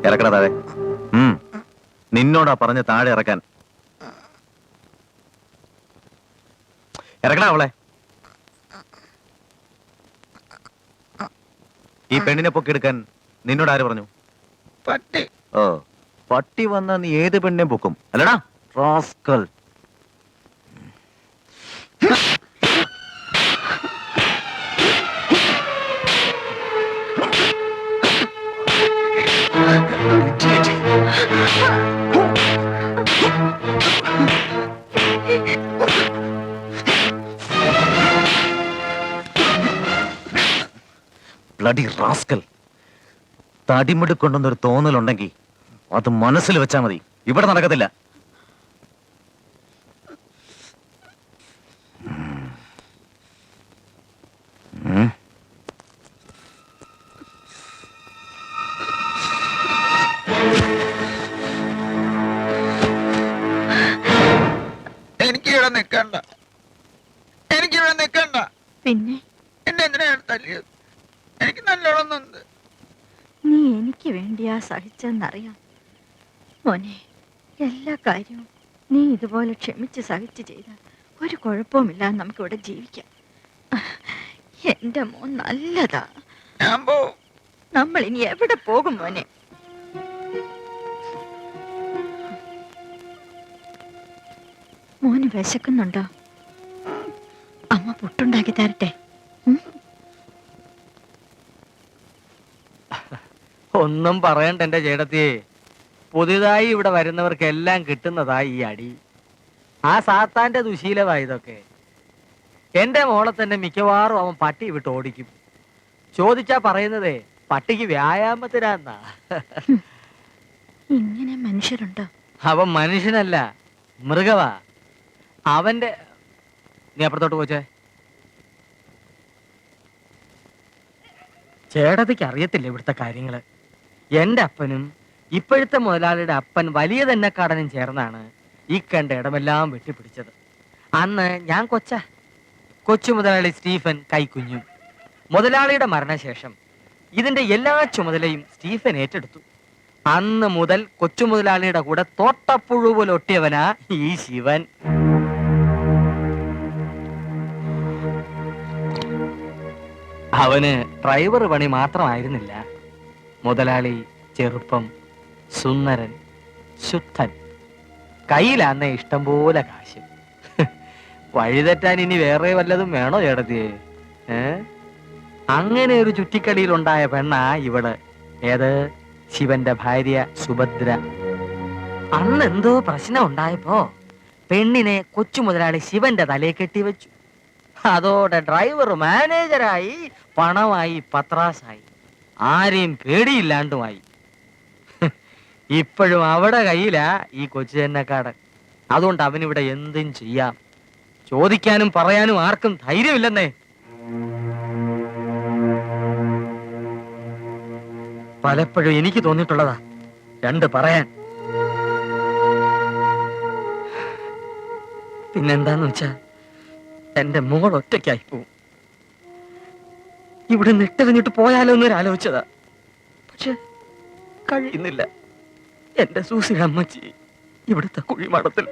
ഇറക്കണ താഴെ. നിന്നോടാ പറഞ്ഞ താഴെ ഇറക്കാൻ. ഇറക്കണ അവളെ. ഈ പെണ്ണിനെ പൊക്കിയെടുക്കാൻ നിന്നോട് ആര് പറഞ്ഞു? പട്ടി. ഓ, പട്ടി വന്നാ നീ ഏത് പെണ്ണിനെ പൊക്കും അല്ലടാ റാസ്കൽ. Bloody rascal. തടിമെടുക്കൊണ്ടെന്നൊരു തോന്നലുണ്ടെങ്കിൽ അത് മനസ്സിൽ വെച്ചാ മതി. ഇവിടെ നടക്കത്തില്ല. എനിക്കിവിടെ നിക്കണ്ട. എനിക്കിവിടെ നിക്കണ്ട. പിന്നെ എന്നെ എന്തിനാ തല്ലിയത്? എനിക്ക് നല്ലോണമെന്നുണ്ട്. നീ എനിക്ക് വേണ്ടിയാ സഹിച്ചെന്നറിയാം മോനെ. എല്ലാ കാര്യവും നീ ഇതുപോലെ ക്ഷമിച്ച് സഹിച്ച് ചെയ്താൽ ഒരു കുഴപ്പവുമില്ലാതെ നമുക്കിവിടെ ജീവിക്കാം. എന്റെ മോൻ നല്ലതാ. ഞാൻ പോവും. നമ്മൾ ഇനി എവിടെ പോകും മോനെ? മോന് വിശക്കുന്നുണ്ടോ? അമ്മ പുട്ടുണ്ടാക്കി തരട്ടെ? ഒന്നും പറയണ്ട എന്റെ ചേട്ടത്തിയെ. പുതിയതായി ഇവിടെ വരുന്നവർക്കെല്ലാം കിട്ടുന്നതാ ഈ അടി. ആ സാത്താന്റെ ദുശീലമാ ഇതൊക്കെ. എന്റെ മോളെ തന്നെ മിക്കവാറും അവൻ പട്ടി വിട്ട് ഓടിക്കും. ചോദിച്ചാ പറയുന്നതേ പട്ടിക്ക് വ്യായാമത്തിനാന്നാ. ഇങ്ങനെ മനുഷ്യരുണ്ടോ? അവൻ മനുഷ്യനല്ല, മൃഗവാ. അവന്റെ നീ അപ്പുറത്തോട്ട് പോച്ചേ. ചേട്ടത്തിക്ക് അറിയത്തില്ല ഇവിടുത്തെ കാര്യങ്ങള്. എന്റെ അപ്പനും ഇപ്പോഴത്തെ മുതലാളിയുടെ അപ്പൻ വലിയ തന്നെ കടനും ചേർന്നാണ് ഈ കണ്ട ഇടമെല്ലാം വെട്ടിപ്പിടിച്ചത്. അന്ന് ഞാൻ കൊച്ചു മുതലാളി സ്റ്റീഫൻ കൈക്കുഞ്ഞും. മുതലാളിയുടെ മരണശേഷം ഇതിന്റെ എല്ലാ ചുമതലയും സ്റ്റീഫൻ ഏറ്റെടുത്തു. അന്ന് മുതൽ കൊച്ചു മുതലാളിയുടെ കൂടെ തോട്ടപ്പുഴു പോലെ ഒട്ടിയവനാ ഈ ശിവൻ. അവന് ഡ്രൈവർ പണി മാത്രമായിരുന്നില്ല. മുതലാളി ചെറുപ്പം, സുന്ദരൻ, ശുദ്ധൻ, കയ്യിലാന്ന ഇഷ്ടം പോലെ കാശ്. വഴിതെറ്റാൻ ഇനി വേറെ വല്ലതും വേണോ ചേട്ടത്തിയെ? അങ്ങനെ ഒരു ചുറ്റിക്കളിയിലുണ്ടായ പെണ്ണാ ഇവള്. ഏത്? ശിവന്റെ ഭാര്യ സുഭദ്ര. അന്ന് എന്തോ പ്രശ്നം ഉണ്ടായപ്പോ പെണ്ണിനെ കൊച്ചു മുതലാളി ശിവന്റെ തലയെ കെട്ടിവെച്ചു. അതോടെ ഡ്രൈവർ മാനേജരായി, പണമായി, പത്രാസായി, ആരെയും പേടിയില്ലാണ്ടുമായി. ഇപ്പോഴും അവിടെ കയ്യിലാ ഈ കൊച്ചു ചെന്നക്കാടൻ. അതുകൊണ്ട് അവനിവിടെ എന്തും ചെയ്യാം. ചോദിക്കാനും പറയാനും ആർക്കും ധൈര്യമില്ലെന്നേ. പലപ്പോഴും എനിക്ക് തോന്നിയിട്ടുള്ളതാ രണ്ട് പറയാൻ. പിന്നെന്താന്ന് വെച്ചാ എന്റെ മോൾ ഒറ്റയ്ക്കായി പോവും. ഇവിടെ നിട്ടെറിഞ്ഞിട്ട് പോയാലോ എന്നൊരു ആലോചിച്ചതാ. പക്ഷെ കഴിയുന്നില്ല. എന്റെ സൂസി അമ്മച്ചി ഇവിടുത്തെ കുഴിമാടത്തിൽ.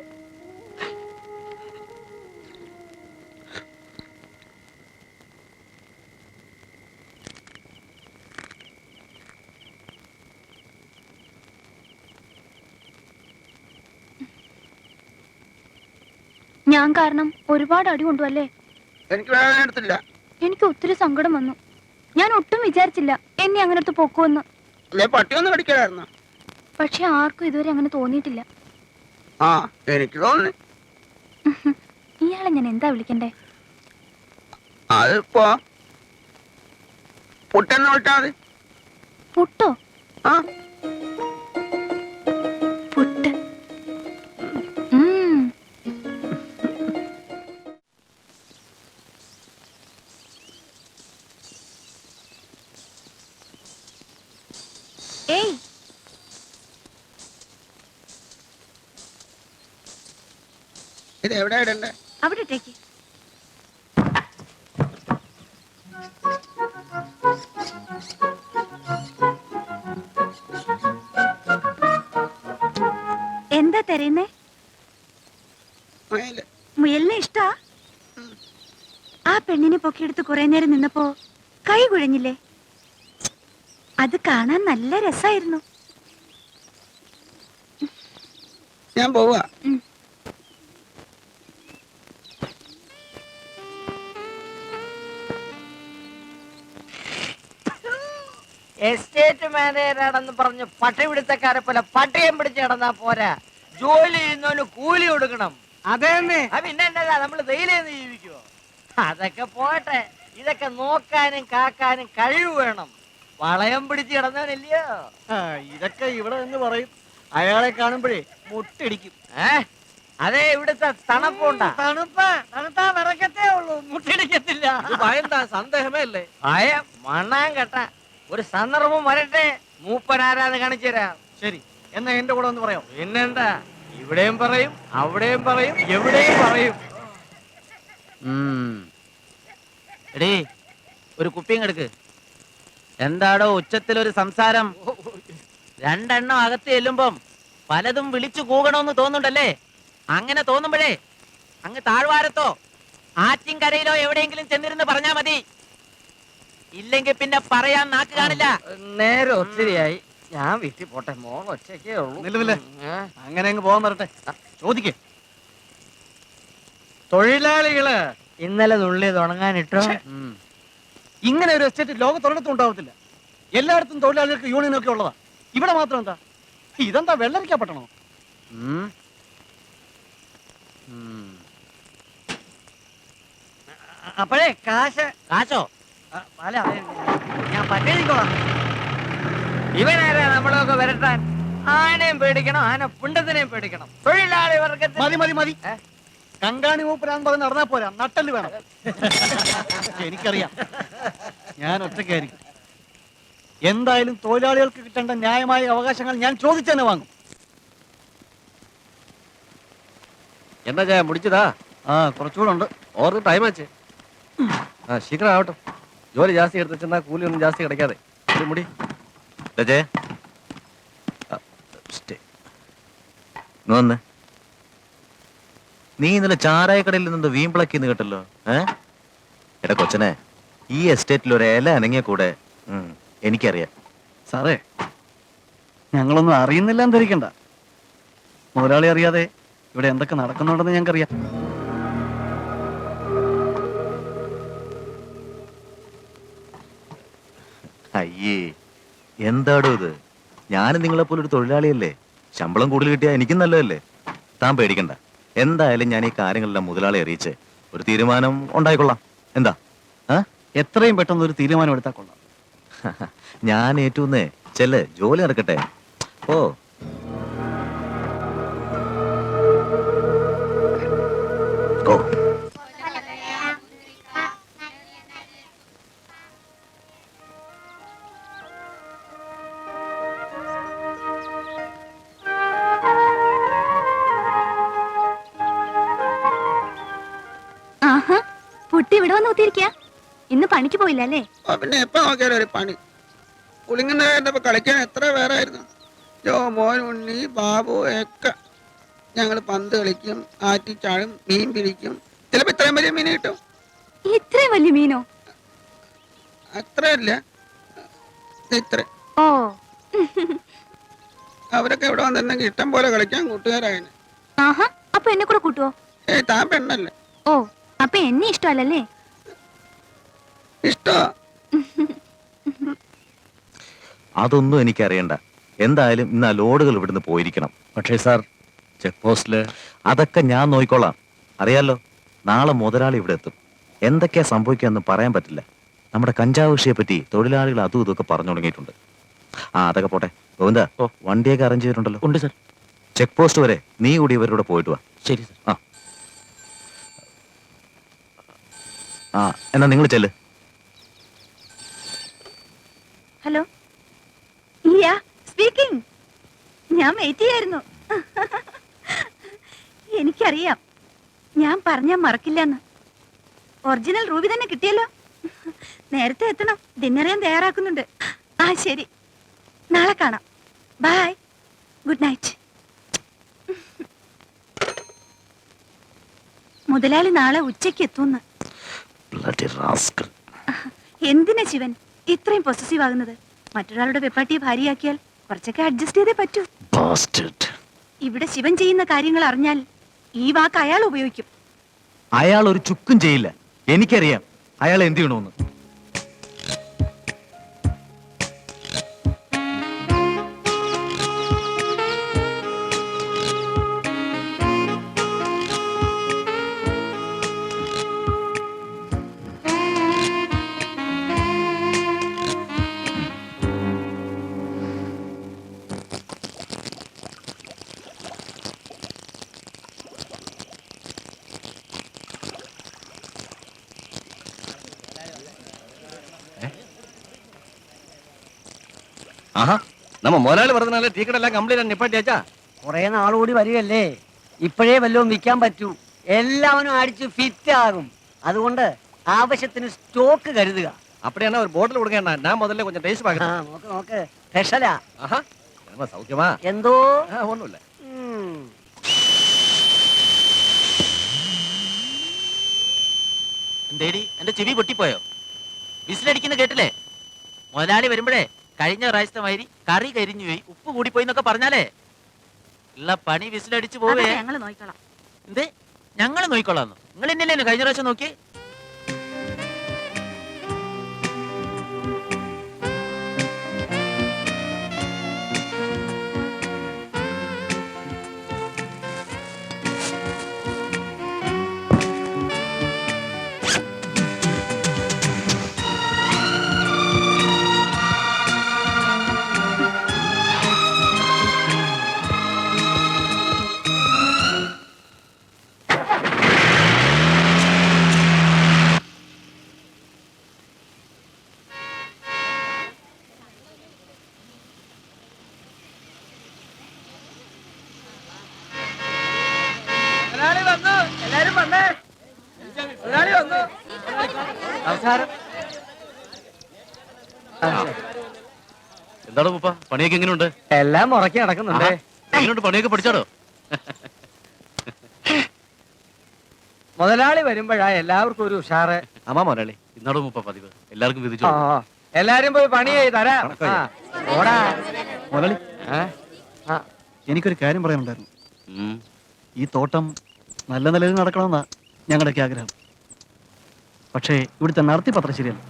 ഞാൻ കാരണം ഒരുപാട് അടി കൊണ്ടുവല്ലേ? എനിക്ക് വേദന എടുത്തില്ല. എനിക്ക് ഒത്തിരി സങ്കടം വന്നു. ഞാൻ ഒട്ടും വിചാരിച്ചില്ല എന്നെ അങ്ങനെ അടുത്ത് പൊക്കുമെന്ന്. അല്ലേ പട്ടിയൊന്നും കടിക്കലായിരുന്നു. പക്ഷെ ആർക്കും ഇതുവരെ അങ്ങനെ തോന്നിയിട്ടില്ല. ആ എനിക്ക് തോന്നി. ഇയാളെ ഞാൻ എന്താ വിളിക്കണ്ടേ? അതിപ്പോ പുട്ടെന്ന് വിളിച്ചാ മതി. പുട്ടോ? ആ പുട്ട്. ഏയ്, ഇത് എവിടെ ഇടണ്ടേ? അവിടെ ഇട്ടേക്ക്. എന്താ തരുന്നേ? മയില്. മുയലിനെ ഇഷ്ടാ? ആ പെണ്ണിനെ പൊക്കിയെടുത്ത് കുറെ നേരം നിന്നപ്പോ കൈ കുഴഞ്ഞില്ലേ? അത് കാണാൻ നല്ല രസായിരുന്നു. ഞാൻ പോവാ. എസ്റ്റേറ്റ് മാനേജറാണെന്ന് പറഞ്ഞ് പട്ടി പിടുത്തക്കാരെ പോലെ പട്ടിയം പിടിച്ച് കിടന്നാ പോരാ. ജോലി ചെയ്യുന്നവന് കൂലി കൊടുക്കണം. അതേന്നെ. പിന്നെ എന്നല്ല നമ്മള് വെയിലേന്ന് ജീവിക്കുവോ? അതൊക്കെ പോട്ടെ, ഇതൊക്കെ നോക്കാനും കാക്കാനും കഴിവ് വേണം. വളയം പിടിച്ച് കിടന്നവനല്ലയോ ഇതൊക്കെ ഇവിടെ എന്ന് പറയും. അയാളെ കാണുമ്പോഴേ മുട്ടിടിക്കും. അതെ, ഇവിടുത്തെ തണുപ്പുണ്ടാ? തണുപ്പാ വിറക്കത്തേ ഉള്ളൂ, മുട്ടിടിക്കത്തില്ല. ഭയന്താ? സന്ദേഹമേ അല്ലേ? ഭയം മണ്ണാൻ കേട്ട. ഒരു സന്ദർഭം വരട്ടെ, മൂപ്പനാരാന്ന് കാണിച്ചു തരാം. ശരി, എന്നാ എന്റെ കൂടെ ഒന്ന് പറയാം. പിന്നെന്താ, ഇവിടെയും പറയും, അവിടെയും പറയും, എവിടെയും പറയും. എടീ, ഒരു കുപ്പിയും എടുക്ക്. എന്താടോ ഉച്ചത്തിലൊരു സംസാരം? രണ്ടെണ്ണം അകത്ത് ചെല്ലുമ്പം പലതും വിളിച്ചു കൂകണമെന്ന് തോന്നുന്നുണ്ടല്ലേ? അങ്ങനെ തോന്നുമ്പോഴേ അങ്ങ് താഴ്വാരത്തോ ആറ്റിൻകരയിലോ എവിടെയെങ്കിലും ചെന്നിരുന്ന് പറഞ്ഞാ മതി. ഇല്ലെങ്കിൽ പിന്നെ പറയാൻ നാക്ക് കാണില്ല. നേരെ ഒത്തിരിയായി, ഞാൻ വീട്ടിൽ പോട്ടെ. മോൾ ഒച്ചയ്ക്കേ ഉള്ളൂ. നില്ലുമില്ലേ? അങ്ങനെ അങ്ങ് പോകാൻ വരട്ടെ. ചോദിക്കേ. തൊഴിലാളികള് ഇന്നലെ തുള്ളി തുടങ്ങാനിട്ടോ. ഇങ്ങനെ ഒരു എസ്റ്റേറ്റ് ലോകത്തൊരിടത്തും ഉണ്ടാവത്തില്ല. എല്ലായിടത്തും തൊഴിലാളികൾക്ക് യൂണിയനൊക്കെ ഉള്ളതാ. ഇവിടെ മാത്രം എന്താ? ഇതെന്താ വെള്ളരിക്കപ്പെട്ടണോ? അപ്പോഴേ കാശോ അല്ല, ഞാൻ പറ്റേക്കോളാം. ഇവനാരാ നമ്മളൊക്കെ വരട്ടാൻ? ആനയും പേടിക്കണം, ആന പുണ്ടത്തിനെയും പേടിക്കണം. തൊഴിലാളി വർഗത്തിൽ മതി മതി മതി. കങ്കാണി മൂപ്പരാന്ന് പറഞ്ഞ് നടന്നാ പോരാ, നട്ടല് വേണം. എനിക്കറിയാം, ഞാൻ ഒറ്റയ്ക്കായിരിക്കും. എന്തായാലും തൊഴിലാളികൾക്ക് കിട്ടേണ്ട ന്യായമായ അവകാശങ്ങൾ ഞാൻ ചോദിച്ചു തന്നെ വാങ്ങും. എന്താ ചായ മുടിച്ചതാ? കുറച്ചുകൂടെ ഉണ്ട്. ഓർക്ക് ടൈം ആച്ചേ. ശീഘ്രം ആവട്ടെ. ജോലി ജാസ്തി എടുത്ത് ചെന്നാ കൂലിയൊന്നും ജാസ്തി കിടക്കാതെ. മുടി വന്ന് നീ ഇന്നലെ ചാരായക്കടയിൽ നിന്ന് വീമ്പിളക്കിന്ന് കേട്ടല്ലോ. എടാ കൊച്ചനെ, ഈ എസ്റ്റേറ്റിൽ ഒരു ഇല അനങ്ങിയ കൂടെ എനിക്കറിയാം. സാറേ, ഞങ്ങളൊന്നും അറിയുന്നില്ല എന്ന് ധരിക്കണ്ട. മുതലാളി അറിയാതെ ഇവിടെ എന്തൊക്കെ നടക്കുന്നുണ്ടെന്ന് ഞങ്ങൾക്കറിയാം. അയ്യേ, എന്താടോ ഇത്? ഞാനും നിങ്ങളെപ്പോലെ ഒരു തൊഴിലാളിയല്ലേ. ശമ്പളം കൂടുതൽ കിട്ടിയാൽ എനിക്കും നല്ലതല്ലേ. താൻ പേടിക്കണ്ട. എന്തായാലും ഞാൻ ഈ കാര്യങ്ങളെല്ലാം മുതലാളി അറിയിച്ച് ഒരു തീരുമാനം ഉണ്ടായിക്കൊള്ളാം. എന്താ? എത്രയും പെട്ടെന്ന് ഒരു തീരുമാനം എടുത്താൽ കൊള്ളാം. ഞാൻ ഏറ്റൂന്നേ. ചെല്ല്, ജോലി നടക്കട്ടെ. ഓ ഓ ആഹാ, കുട്ടി ഇവിടെ വന്ന് ഒത്തിരിക്ക. ഇന്ന് പണിക്ക് പോയില്ല അല്ലേ? പിന്നെ എപ്പോ നോക്കിയാലും ഒരു പണി. പുളിങ്ങന്റെ കളിക്കാൻ എത്ര പേരായിരുന്നു. ജോ, മോൻ, ഉണ്ണി, ബാബു ഒക്കെ. ഞങ്ങൾ പന്ത് കളിക്കും, ആറ്റിച്ചാഴും, മീൻ പിടിക്കും. ചിലപ്പോ ഇത്രയും വലിയ മീൻ കിട്ടും. ഇത്രയും വലിയ മീനോ? അത്രയല്ല, ഇത്ര. ഓ, അവരൊക്കെ ഇവിടെ വന്നിരുന്നെങ്കിൽ ഇഷ്ടം പോലെ കളിക്കാൻ കൂട്ടുകാരായനെ. ആഹാ, അപ്പൊ എന്നെ കൂടെ കൂട്ടുവോ? താൻ പെണ്ണല്ലേ? ഓ, അപ്പൊ എന്നെ ഇഷ്ടമല്ലല്ലേ? ഇഷ്ടോ? അതൊന്നും എനിക്കറിയണ്ട. എന്തായാലും ഇന്ന് ആ ലോഡുകൾ ഇവിടുന്ന് പോയിരിക്കണം. പക്ഷേ സാർ, ചെക്ക് പോസ്റ്റില് അതൊക്കെ ഞാൻ നോക്കിക്കോളാം. അറിയാലോ, നാളെ മുതലാളി ഇവിടെ എത്തും. എന്തൊക്കെയാ സംഭവിക്കാന്ന് പറയാൻ പറ്റില്ല. നമ്മുടെ കഞ്ചാവ് കൃഷിയെ പറ്റി തൊഴിലാളികൾ അതും ഇതൊക്കെ പറഞ്ഞു തുടങ്ങിയിട്ടുണ്ട്. അതൊക്കെ പോട്ടെ. ഗോവിന്ദ, വണ്ടിയൊക്കെ അറേഞ്ച് ചെയ്തിട്ടുണ്ടല്ലോ? ഉണ്ട് സാർ. ചെക്ക് പോസ്റ്റ് വരെ നീ കൂടി ഇവരുടെ പോയിട്ട് വാ. ശരി സാർ. എന്നാ നിങ്ങൾ ചെല്ല്. Hello, speaking. ഞാൻ വെയിറ്റ് ചെയ്യായിരുന്നു. എനിക്കറിയാം, ഞാൻ പറഞ്ഞാൽ മറക്കില്ലെന്ന്. ഒറിജിനൽ റൂബി തന്നെ കിട്ടിയല്ലോ. നേരത്തെ എത്തണം, ഡിന്നർ ഞാൻ തയ്യാറാക്കുന്നുണ്ട്. ശരി, നാളെ കാണാം. Bye, good night. മുതലാളി നാളെ ഉച്ചയ്ക്ക് എത്തുന്നു. എന്തിനാ ശിവൻ ഇത്രയും പൊസസീവ് ആകുന്നത്? മറ്റൊരാളുടെ വെപ്പാട്ടിയെ ഭാര്യയാക്കിയാൽ കുറച്ചൊക്കെ അഡ്ജസ്റ്റ് ചെയ്തേ പറ്റൂ. ഇവിടെ ശിവൻ ചെയ്യുന്ന കാര്യങ്ങൾ അറിഞ്ഞാൽ ഈ വാക്ക് അയാൾ ഉപയോഗിക്കും. അയാൾ ഒരു ചുക്കും ചെയ്യില്ല. എനിക്കറിയാം അയാൾ എന്ത് ചെയ്യണമെന്ന്. നമ്മ മുതലാളി പറഞ്ഞാലേ ടീക്കടെല്ലാം കംപ്ലീറ്റ് നിപ്പാട്ടിയാച്ചാ. കുറെ നാളുകൂടി വരികയല്ലേ, ഇപ്പോഴേ വല്ലതും വിൽക്കാൻ പറ്റൂ. എല്ലാവരും അടിച്ച് ഫിറ്റ് ആകും. അതുകൊണ്ട് ആവശ്യത്തിന് സ്റ്റോക്ക് കരുതുക. அப்படியே ஒரு பாட்டில் கொடுங்க. நான் முதல்ல கொஞ்சம் டேஸ்ட் பார்க்கறேன். നോക്ക് നോക്ക്, സ്പെഷ്യലാ. ஆஹா, நம்ம சௌக்கியமா? എന്തോ ஒண்ணும் இல்ல. എന്തേടി, എന്റെ ചെവി പൊട്ടിപ്പോയോ? വിസിലടിക്കുന്ന കേട്ടില്ലേ? മുതലാളി വരുമ്പോഴേ കഴിഞ്ഞ പ്രാവശ്യത്തെ മാതിരി കറി കരിഞ്ഞു പോയി, ഉപ്പ് കൂടിപ്പോയി എന്നൊക്കെ പറഞ്ഞാലേ ഉള്ള പണി വിസിലടിച്ചു പോവേ. ഞങ്ങൾ നോക്കിക്കോളാം. എന്തേ ഞങ്ങൾ നോക്കിക്കൊള്ളാന്നോ? നിങ്ങൾ എന്നല്ലേ കഴിഞ്ഞ പ്രാവശ്യം നോക്കി? നമസ്കാരം. എന്താണ് മുപ്പ, പണിയൊക്കെ എങ്ങനെയുണ്ട്? എല്ലാം മുറക്കി നടക്കുന്നുണ്ട്. എങ്ങനെയുണ്ട്, പണിയൊക്കെ പഠിച്ചാടോ? മുതലാളി വരുമ്പോഴാ എല്ലാവർക്കും ഒരു ഉഷാറ്. ആമാ മുതലാളി, ഇന്നാടോ മുപ്പ പതിവ് എല്ലാവർക്കും വിധിച്ചു. എല്ലാരും പോയി പണി ചെയ്ത് തരാം. ഓടാ മുതലാളി, എനിക്കൊരു കാര്യം പറയാനുണ്ടായിരുന്നു. ഈ തോട്ടം നല്ല നിലയിൽ നടക്കണമെന്നാ ഞങ്ങളുടെയൊക്കെ ആഗ്രഹം. പക്ഷേ ഇവിടുത്തെ നടത്തിപ്പത്ര ശരിയല്ല.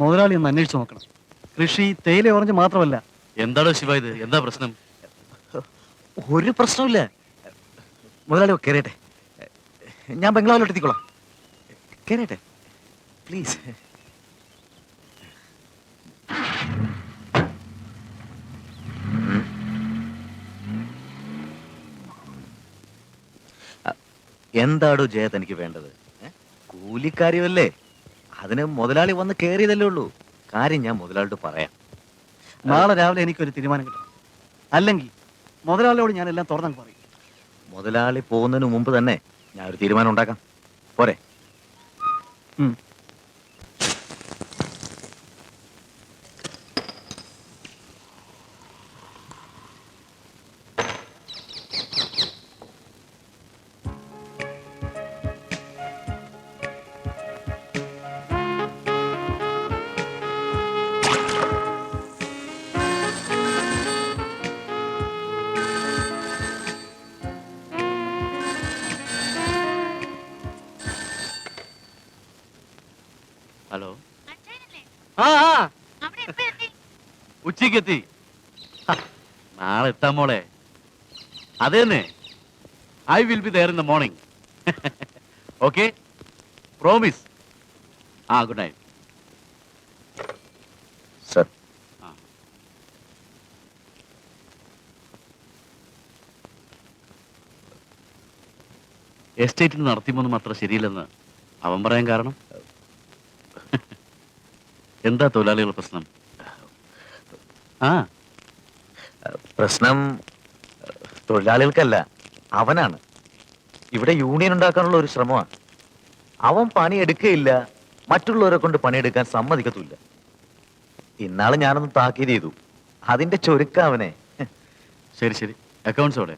മുതലാളി ഒന്ന് അന്വേഷിച്ചു നോക്കണം. കൃഷി തേയില ഓറഞ്ച് മാത്രമല്ല. എന്താണോ ശിവ ഇത്, എന്താ പ്രശ്നം? ഒരു പ്രശ്നമില്ല. മുതലാളി കയറിയട്ടെ, ഞാൻ ബംഗ്ലാവിലോട്ട് എത്തിക്കോളാം. കയറിയട്ടെ പ്ലീസ്. എന്താടോ ജയ തനിക്ക് വേണ്ടത്? കൂലിക്കാര്യമല്ലേ, അതിന് മുതലാളി വന്ന് കയറിയതല്ലേ ഉള്ളൂ. കാര്യം ഞാൻ മുതലാളിയോട് പറയാം. നാളെ രാവിലെ എനിക്കൊരു തീരുമാനം കിട്ടണം. അല്ലെങ്കിൽ മുതലാളിയോട് ഞാൻ എല്ലാം തുറന്നു പറയും. മുതലാളി പോകുന്നതിന് മുമ്പ് തന്നെ ഞാൻ ഒരു തീരുമാനം ഉണ്ടാക്കാം. പോരെ? ഹലോ, അവിടെ എപ്പോ എത്തി? ഉച്ചയ്ക്ക് എത്തി. നാളെ എത്താം മോളെ. അതേന്നെ, I will be there in the morning. Okay, promise. Good night sir. എസ്റ്റേറ്റിന് നടത്തിമൊന്നും അത്ര ശരിയില്ലെന്ന് അവൻ പറയാൻ കാരണം എന്താ തൊഴിലാളികളുടെ പ്രശ്നം? പ്രശ്നം തൊഴിലാളികൾക്കല്ല, അവനാണ്. ഇവിടെ യൂണിയൻ ഉണ്ടാക്കാനുള്ള ഒരു ശ്രമമാണ്. അവൻ പണിയെടുക്കുകയില്ല, മറ്റുള്ളവരെ കൊണ്ട് പണിയെടുക്കാൻ സമ്മതിക്കത്തുമില്ല. ഇന്നാള് ഞാനൊന്ന് താക്കീത് ചെയ്തു, അതിന്റെ ചൊരുക്ക അവനെ. ശരി ശരി, അക്കൗണ്ട്സ് അവിടെ.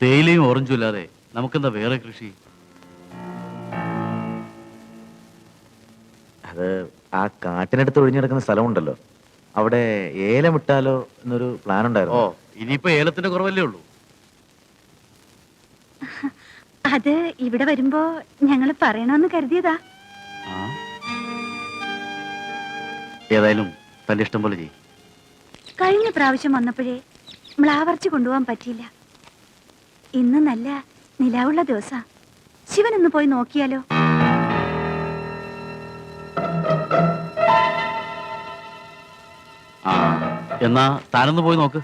തേയിലയും ഓറഞ്ചും ഇല്ലാതെ നമുക്കെന്താ വേറെ കൃഷി? അത് ആ കാട്ടിനടുത്ത് ഒഴിഞ്ഞു കിടക്കുന്ന സ്ഥലമുണ്ടല്ലോ, അവിടെ ഏലം ഇട്ടാലോ എന്നൊരു പ്ലാൻ ഉണ്ടായിരുന്നു. ഇനിയിപ്പോ ഏലത്തിന്റെ കുറവല്ലേ ഉള്ളൂ. അത് ഇവിടെ വരുമ്പോ ഞങ്ങൾ പറയണമെന്ന് കരുതിയതാ. ഏതായാലും തന്റെ ഇഷ്ടം പോലെ ചെയ്യും. കഴിഞ്ഞ പ്രാവശ്യം വന്നപ്പോഴേ മ്ലാവർച്ചി കൊണ്ടുപോകാൻ പറ്റിയില്ല. ഇന്ന് നല്ല നിലാവുള്ള ദിവസാ. ശിവനൊന്ന് പോയി നോക്കിയാലോ? എന്നാ താനൊന്ന് പോയി നോക്ക്.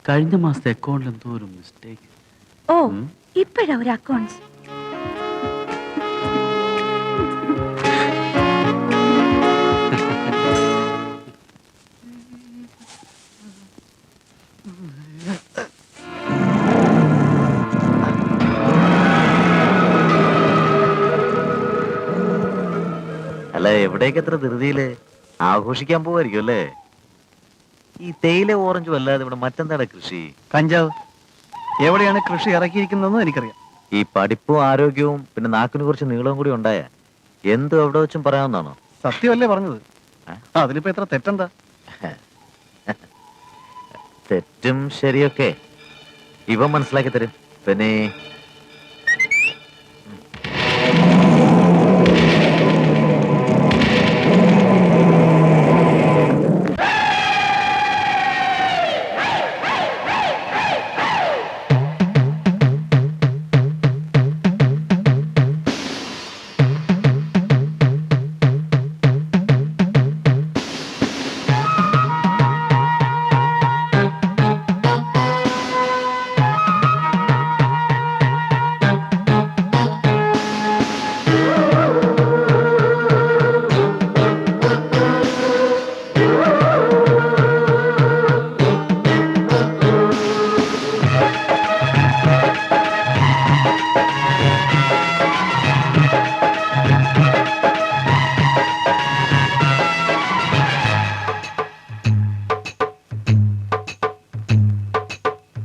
കഴിഞ്ഞ മാസത്തെ അക്കൗണ്ടിൽ എന്തോ ഒരു മിസ്റ്റേക്ക്. ഓ, ഇപ്പോഴാ ഒരു അക്കൗണ്ട്സ്. എവിടേക്ക് എത്ര ധൃതിയില് ആഘോഷിക്കാൻ പോവായിരിക്കും അല്ലേ? ഈ തേയില ഓറഞ്ചും അല്ലാതെ ഇവിടെ മറ്റെന്താണ് കൃഷി? കഞ്ചാവ് എവിടെയാണ് കൃഷി ഇറക്കിയിരിക്കുന്നതെന്ന് എനിക്കറിയാം. ഈ പഠിപ്പും ആരോഗ്യവും പിന്നെ നാക്കിന് കുറച്ച് നീളവും കൂടി ഉണ്ടായ എന്തും എവിടെ വെച്ചും പറയാവുന്നതാണോ? സത്യമല്ലേ പറഞ്ഞത്? അതിലിപ്പോ എത്ര തെറ്റെന്താ? തെറ്റും ശരിയൊക്കെ ഇവ മനസ്സിലാക്കി തരും. പിന്നെ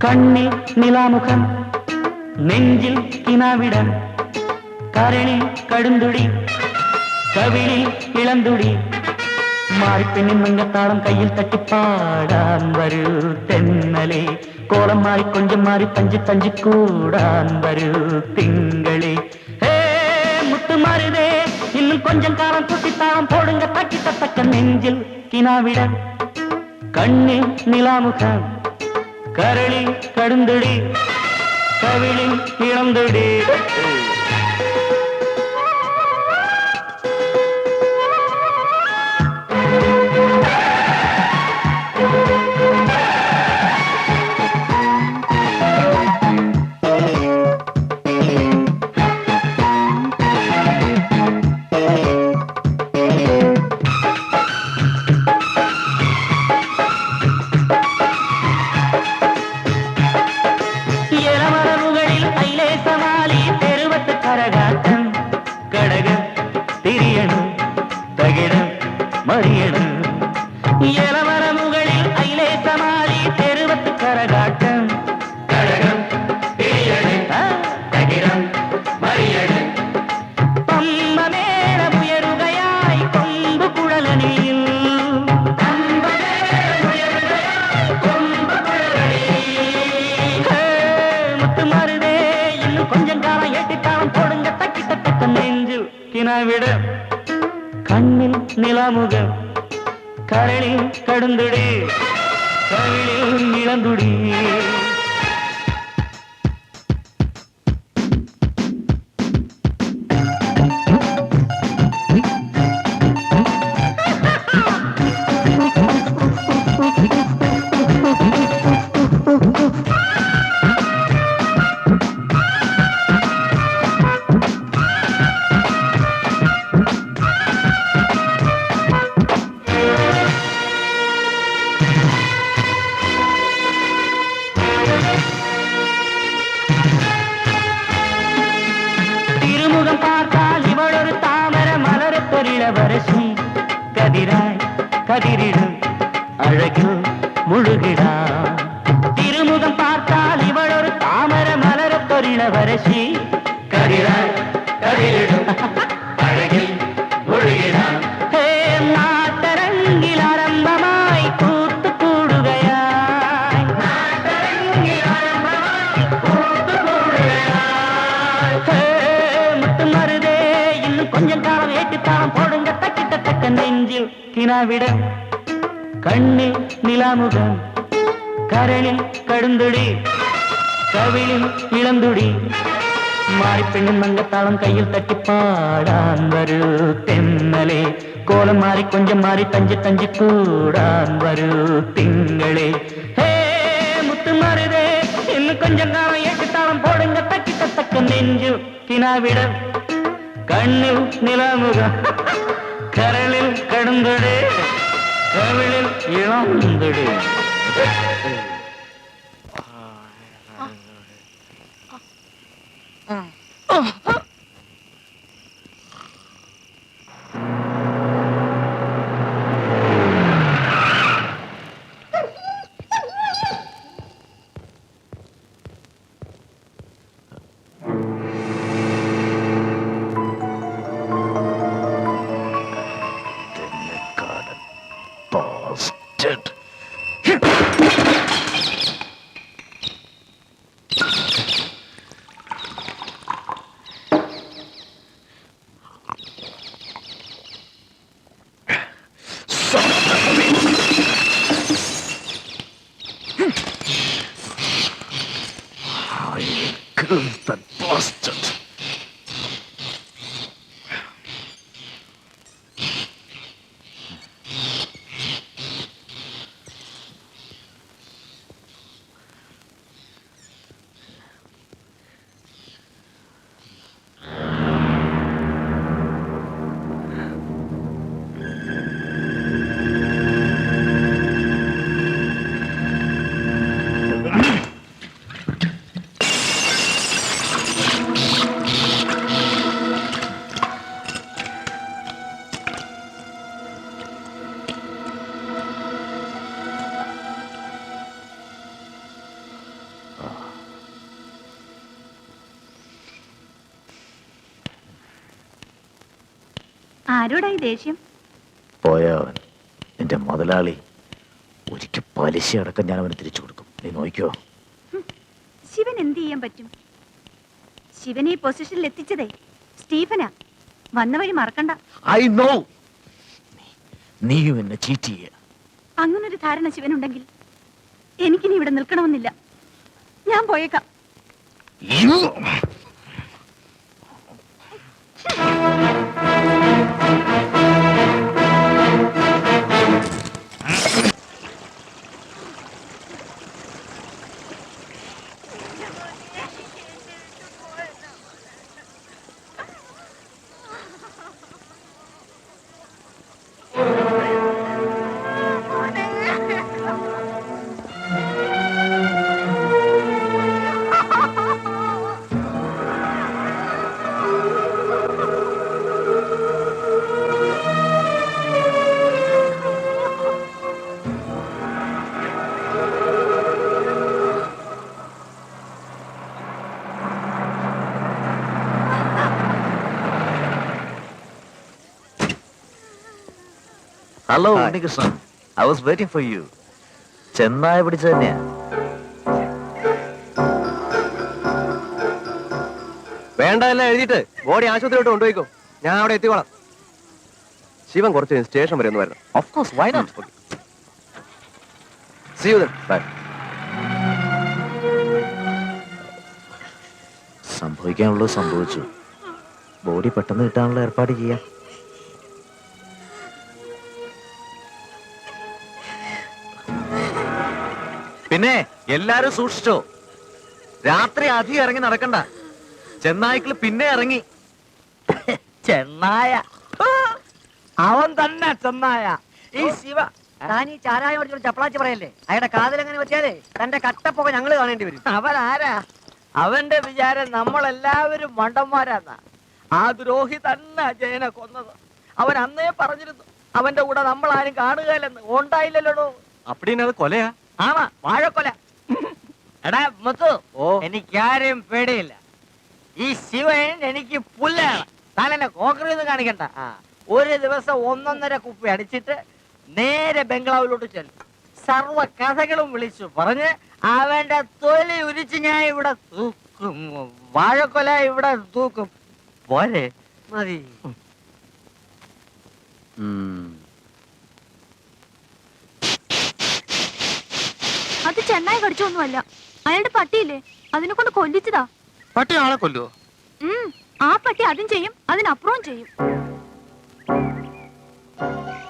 കണ്ണിൽ നിലാമുഖം, നെഞ്ചിൽ കിനാവിടം, കരളിൽ കടുന്തുടി, കവിളിൽ ഇളന്തുടി, മാറിപ്പെണ്ണിൻ മങ്ങത്താളം കയ്യിൽ തട്ടിപ്പാടാൻ വരൂ തെന്നലെ, കോളം മാറി കൊഞ്ചം മാറി തഞ്ചി തഞ്ചി കൂടാൻ വരൂ തിങ്കളെ. മുത്തുമാരുതേ ഇന്നും കൊഞ്ചം കാലം കുട്ടിത്താളം പോടുങ്ക തക്കിത്തക്ക നെഞ്ചിൽ കിനാവിടം, കണ്ണിൽ നിലാമുഖം, കരളിൽ കടുന്തുടി, കവിളിൽ ഇളന്തുടി. കണ്ണിൽ നിലാമുഖം, കരളിൽ കടുന്തുടി, കവിളിൽ ഇളന്തുടി. വരശി കതിരായി കതിരിടും അഴകിൽ മുഴുകിടാ. തിരുമുഖം പാർത്താൽ ഇവളൊരു താമര മലരത്തൊരിള വരശി കതിരായി കതിരിടും അഴകിൽ മുഴുകിടാ. നാട്ടരങ്കിൽ ആരംഭമായി കൂത്തുകൂടുകയായി, മുട്ടുമരുതേ ഇന്ന് കൊഞ്ചം കാലം ഏറ്റിത്താളം പോടുങ്ക തക്കിത്തക്ക നെഞ്ചിൽ കിനാവിടം, കണ്ണിൽ നിലാമുഖം, കരളിൽ കടുന്തുടി, കവിളിൽ ഇളന്തുടി, മാറിപ്പെണ്ണും മങ്കത്താളം കയ്യിൽ തട്ടിപ്പാടാൻ വരൂ തെന്നലെ, കോലം മാറി കൊഞ്ചം മാറി തഞ്ചി തഞ്ചി കൂടാൻ വരൂ തിങ്കളെ. ഹേ മുത്തുമാരുതേ ഇന്ന് കൊഞ്ചം കാലം ഏറ്റിത്താളം പോടുങ്ക തക്കിത്തക്ക നെഞ്ചു കിനാവിടം, കണ്ണിൽ നിലാമുഖം, കരളിൽ കടുന്തുടി, കവിളിൽ ഇളന്തുടി. Kill that bastard. ആരോടായി ദേഷ്യം? പോയവൻ എന്റെ മുതലാളി. ഒരിക്കൽ പലിശ അടക്കം ഞാൻ അവന് തിരിച്ചു കൊടുക്കും. നീ നോക്കിയോ? ശിവൻ എന്ത് ചെയ്യാൻ പറ്റും? ശിവനെ ഈ പൊസിഷനിൽ എത്തിച്ചതേ സ്റ്റീഫനാ. വന്ന വഴി മറക്കണ്ട. I know. നീയും എന്നെ ചീറ്റ് ചെയ്യ. അങ്ങനൊരു ധാരണ ശിവനുണ്ടെങ്കിൽ എനിക്കിനി ഇവിടെ നിൽക്കണമെന്നില്ല. ഞാൻ പോയേക്കാം. Hello Unnikrishnan, I was waiting for you. ചെന്നായ പിടിച്ചു തന്നെയാ. വേണ്ട എല്ലാം എഴുതിയിട്ട് ബോഡി ആശുപത്രിയിലോട്ട് കൊണ്ടുപോയിക്കോ. ഞാൻ അവിടെ എത്തിക്കോളാം. ശിവൻ കുറച്ച് സ്റ്റേഷൻ വരെ ഒന്ന് വരണം. Of course, why not? See you then. Bye. സംഭവിക്കാനുള്ളത് സംഭവിച്ചു. ബോഡി പെട്ടെന്ന് കിട്ടാനുള്ള ഏർപ്പാട് ചെയ്യാം. പിന്നെ എല്ലാരും സൂക്ഷിച്ചോ. രാത്രി അധികം ഇറങ്ങി നടക്കണ്ട. ചെന്നായ്ക്കള് പിന്നെ ഇറങ്ങി. ചെന്നായ അവൻ തന്നെ ചെന്നായ. ഈ ശിവ താൻ ഈ ചാരായ പഠിച്ചോട് ചപ്പളാച്ച് പറയല്ലേ? അയാളുടെ കാതിലെങ്ങനെ വെച്ചാലേ തന്റെ കട്ടപ്പൊക്കെ ഞങ്ങള് കാണേണ്ടി വരും. അവൻ ആരാ? അവന്റെ വിചാരം നമ്മളെല്ലാവരും മണ്ടന്മാരാന്നാ. ആ ദ്രോഹി തന്നെ ജയനെ കൊന്നത്. അവൻ അന്നേ പറഞ്ഞിരുന്നു അവന്റെ കൂടെ നമ്മൾ ആരും കാണുകയില്ലെന്ന്. ഉണ്ടായില്ലല്ലോ. അപ്പടിന്നത് കൊലയാ? ആമാ, വാഴക്കൊല. എടാ മുത്തു, എനിക്കാരെയും പേടിയില്ല. ഈ ശിവൻ എനിക്ക് പുല്ലാണ്. താനെന്നെ കോൺക്രീറ്റ് കാണിക്കണ്ട. ഒരു ദിവസം 1.5 കുപ്പി അടിച്ചിട്ട് നേരെ ബംഗ്ലാവിലോട്ട് ചെല്ലും. സർവ കഥകളും വിളിച്ചു പറഞ്ഞ് അവന്റെ തൊലി ഉരിച്ച് ഞാൻ ഇവിടെ തൂക്കും. വാഴക്കൊല ഇവിടെ തൂക്കും. പോരെ? മതി. അത് ചെന്നായി കടിച്ചൊന്നുമല്ല. അയാളുടെ പട്ടിയില്ലേ, അതിനെ കൊണ്ട് കൊല്ലിച്ചതാ. പട്ടി ആളെ കൊല്ലുവോ? ആ പട്ടി അതും ചെയ്യും, അതിനപ്പുറവും ചെയ്യും.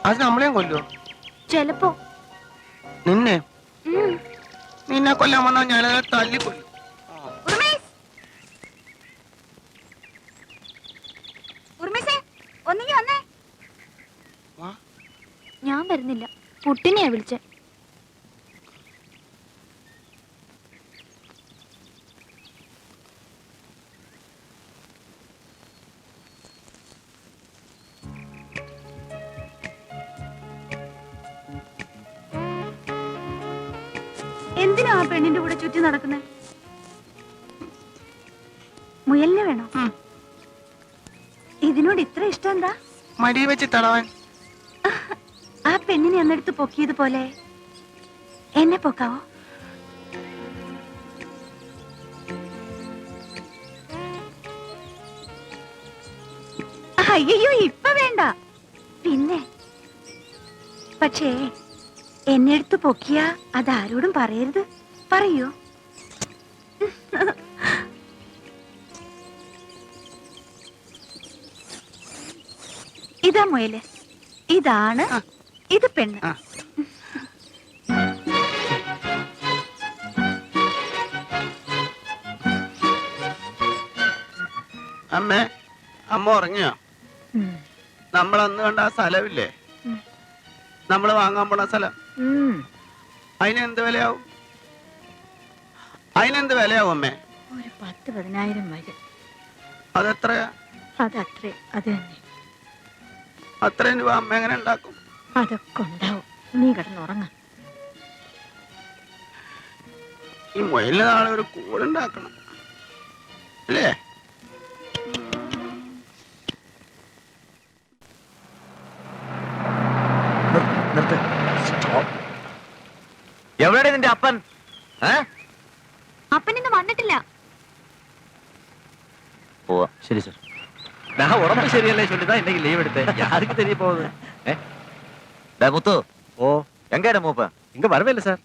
അത് നമ്മളെയും കൊല്ലുവോ? ചെലപ്പോ. നിന്നെ നിന്നെ കൊല്ലാൻ വന്നാൽ ഞാനത് തല്ലിക്കൊല്ലും. ഒന്നിങ്ങി വന്നേ. ഞാൻ വരുന്നില്ല, പുട്ടിനെയാ വിളിച്ചേ. എന്തിനാ ആ പെണ്ണിന്റെ കൂടെ ചുറ്റി നടക്കുന്നേ? മുയലിനെ വേണോ? ഇതിനോട് ഇത്ര ഇഷ്ടം എന്താ? മടി വെച്ച് തടവാൻ. ആ പെണ്ണിനെ അന്നെടുത്ത് പൊക്കിയതുപോലെ എന്നെ പൊക്കാവോ? അയ്യോ, ഇപ്പൊ വേണ്ട, പിന്നെ. പക്ഷേ എന്നെ എടുത്ത് പൊക്കിയ അതാരോടും പറയരുത്. പറയോ? ഇതാ മുയല്, ഇതാണ്, ഇത് പെണ്ണ്. അമ്മ ഉറങ്ങിയോ? നമ്മളന്ന് കണ്ട ആ സ്ഥലമില്ലേ, നമ്മള് വാങ്ങാൻ പോണ സ്ഥലം, അതിനെന്ത് വിലയാവും? അമ്മേ? ഒരു 10-15 വരും. അതെത്രയാ? അതത്രേ, അത് തന്നെ. അത്രയും രൂപ അമ്മ എങ്ങനെ ഉണ്ടാക്കും? അതൊക്കെ ഉണ്ടാവും, നീ കിടന്നുറങ്ങ. ഈ മുയലിന് നാളെ ഒരു കൂടുണ്ടാക്കണം അല്ലേ? എവിടെ നിന്റെ അപ്പൻ? അപ്പൻ ഇന്ന് വന്നിട്ടില്ല. പോവാ. ശരി സർ. ഉറപ്പ് ശരിയല്ലേ ചൊല്ലിതാ എന്തെങ്കിലും ലീവ് എടുത്തേ. யாருக்கு தெரிய போகுது? മുത്തു, ഓ എങ്കേടെ മൂപ്പ? ഇങ്ങ വരവില്ല സാർ.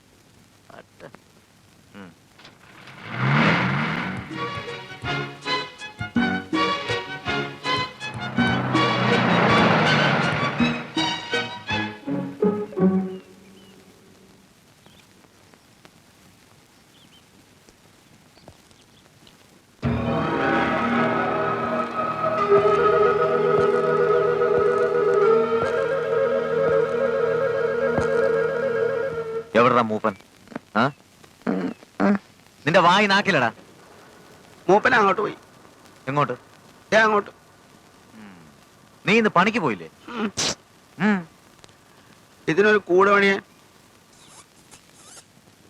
എവിടാ മൂപ്പൻ? നിന്റെ വായി നാക്കിലടാ. മൂപ്പൻ അങ്ങോട്ട് പോയി. എങ്ങോട്ട്? അങ്ങോട്ട്. നീ ഇന്ന് പണിക്ക് പോയില്ലേ? ഇതിനൊരു കൂട് പണിയാൻ.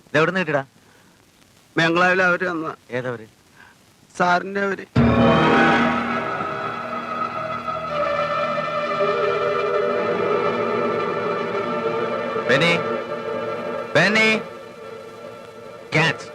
ഇതെവിടുന്ന് കിട്ടിടാ? ബംഗ്ലാവിൽ അവര് വന്ന. ഏതവര്? സാറിന്റെ അവര്. ബെന്നി, ബെന്നി, ക്യാച്ച്.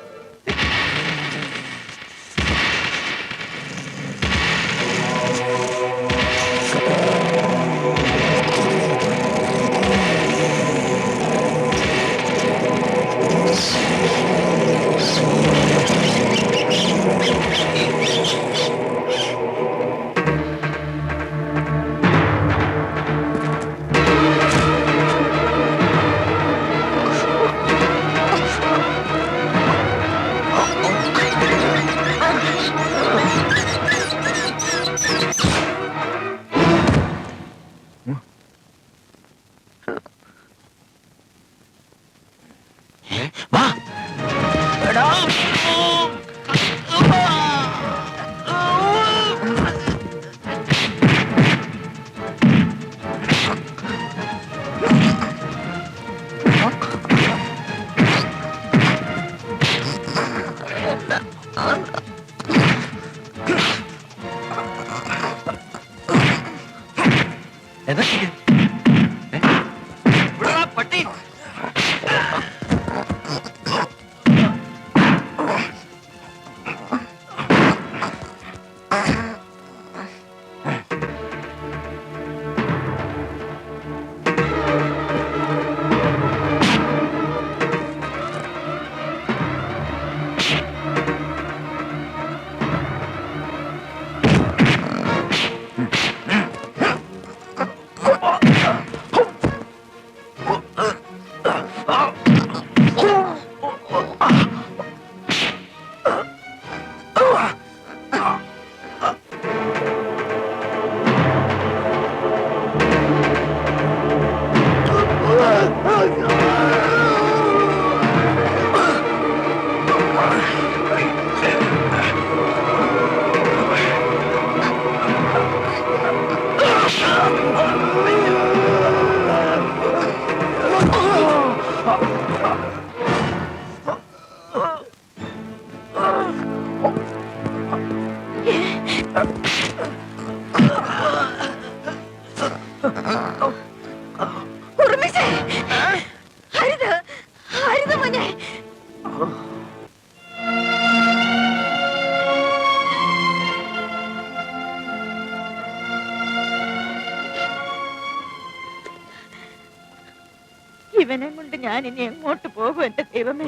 ഇവനെ കൊണ്ട് ഞാൻ ഇനി എങ്ങോട്ട് പോകും എന്റെ ദൈവമേ?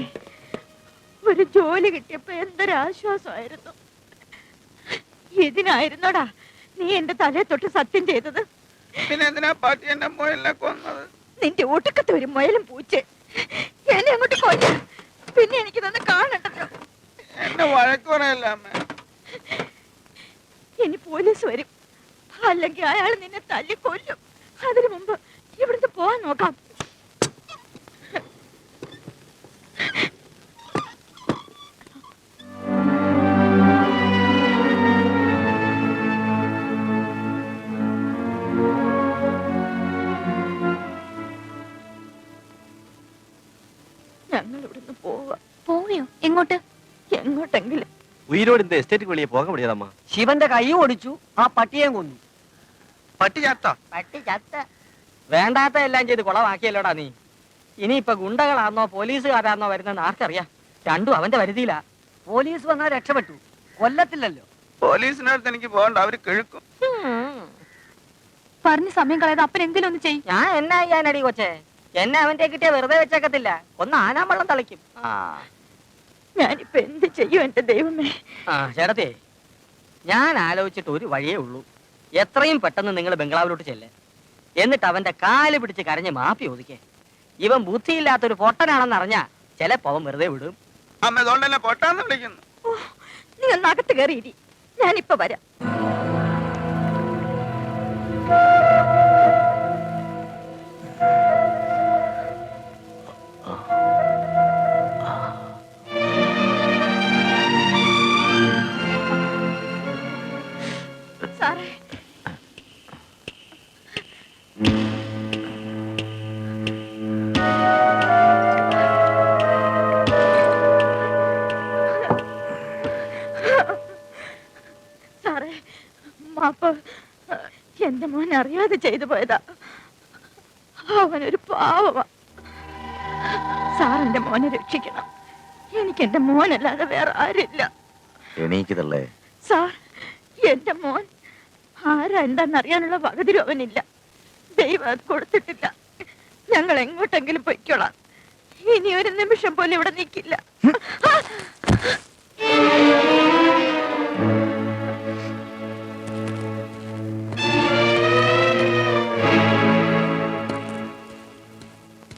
ഒരു ജോലി കിട്ടിയപ്പോ എന്തൊരാശ്വാസമായിരുന്നു. ഇതിനായിരുന്നോടാ നീ എന്റെ തലയെ തൊട്ട് സത്യം ചെയ്തത്? പിന്നെ എന്തിനാ പാട്ടി എന്നെ മുയലിനെ കൊന്നത്? നിന്റെ ഒടുക്കത്തെ ഒരു മുയലും പൂച്ച എന്നെ അങ്ങോട്ട് കൊല്ല. പിന്നെ എനിക്ക് തന്നെ കാണണ്ടല്ലോ. എന്നെ വഴക്ക് പറയല്ല അമ്മ. ഇനി പോലീസ് വരും, അല്ലെങ്കിൽ അയാൾ നിന്നെ തല്ലിക്കൊല്ലും. അതിനു മുമ്പ് ഇവിടുന്ന് പോവാൻ നോക്കാം. ഞങ്ങൾ ഇവിടുന്ന് പോവാ. പോയോ? എങ്ങോട്ട്? എങ്ങോട്ടെങ്കിലും. ഉയരോടിന്റെ എസ്റ്റേറ്റ് വെളിയെ പോകാൻ പറ്റിയതമ്മ. ശിവന്റെ കൈയും ഒടിച്ചു, ആ പട്ടിയെ കൊന്നു. പട്ടി ചത്ത? പട്ടി ചത്ത. വേണ്ടാത്ത എല്ലാം ചെയ്ത് കുളമാക്കിയല്ലോടാ നീ. ഇനിയിപ്പൊ ഗുണ്ടകളാന്നോ പോലീസുകാരാന്നോ വരുന്നെന്ന് ആർക്കറിയാം? രണ്ടും അവന്റെ വരുതിയില്ല. പോലീസ് വന്നാൽ രക്ഷപ്പെട്ടു, കൊല്ലത്തില്ലല്ലോ. പോലീസിനടുത്ത് എനിക്ക് പോകണ്ട, അവര് കിഴക്കും. പറഞ്ഞ സമയം കളയാതെ അപ്പൻ എന്തെങ്കിലും ഒന്ന് ചെയ്യും. ഞാൻ എന്നാ ചെയ്യാനടി കൊച്ചേ? എന്നെ അവന്റെ കിട്ടിയ വെറുതെ വെച്ചേക്കത്തില്ല, ഒന്ന് ആനാൻ വെള്ളം തളിക്കും. ഞാനിപ്പോ എന്ത് ചെയ്യും എന്റെ ദൈവമേ? ചേട്ടത്തെ, ഞാൻ ആലോചിച്ചിട്ട് ഒരു വഴിയേ ഉള്ളൂ. എത്രയും പെട്ടെന്ന് നിങ്ങൾ ബംഗ്ലാവിലോട്ട് ചെല്ലേ, എന്നിട്ട് അവന്റെ കാല് പിടിച്ച് കരഞ്ഞ് മാപ്പി ഒതുക്കേ. ഇവൻ ബുദ്ധിയില്ലാത്തൊരു പൊട്ടനാണെന്ന് അറിഞ്ഞാ ചിലപ്പോ അവൻ വെറുതെ വിടും. അമ്മ ഇതുകൊണ്ടല്ലേ പൊട്ടാന്ന് വിളിക്കുന്നു. നീ ഒന്ന് അകത്ത് കയറിയിരി, ഞാനിപ്പോ വരാം. സാറേ, സാറേ മാപ്പ്. എന്റെ മോൻ അറിയാതെ ചെയ്തു പോയതാ. അവനൊരു പാവമാ. സാർ എന്റെ മോനെ രക്ഷിക്കണം. എനിക്ക് എന്റെ മോനല്ലാതെ വേറെ ആരില്ല. എണീക്കതല്ലേ സാർ, എന്റെ മോൻ ആരാ എന്താന്ന് അറിയാനുള്ള വകതിരും അവനില്ല. ദൈവം അത് കൊടുത്തിട്ടില്ല. ഞങ്ങൾ എങ്ങോട്ടെങ്കിലും പൊയ്ക്കോളാം. ഇനി ഒരു നിമിഷം പോലും ഇവിടെ നിൽക്കില്ല.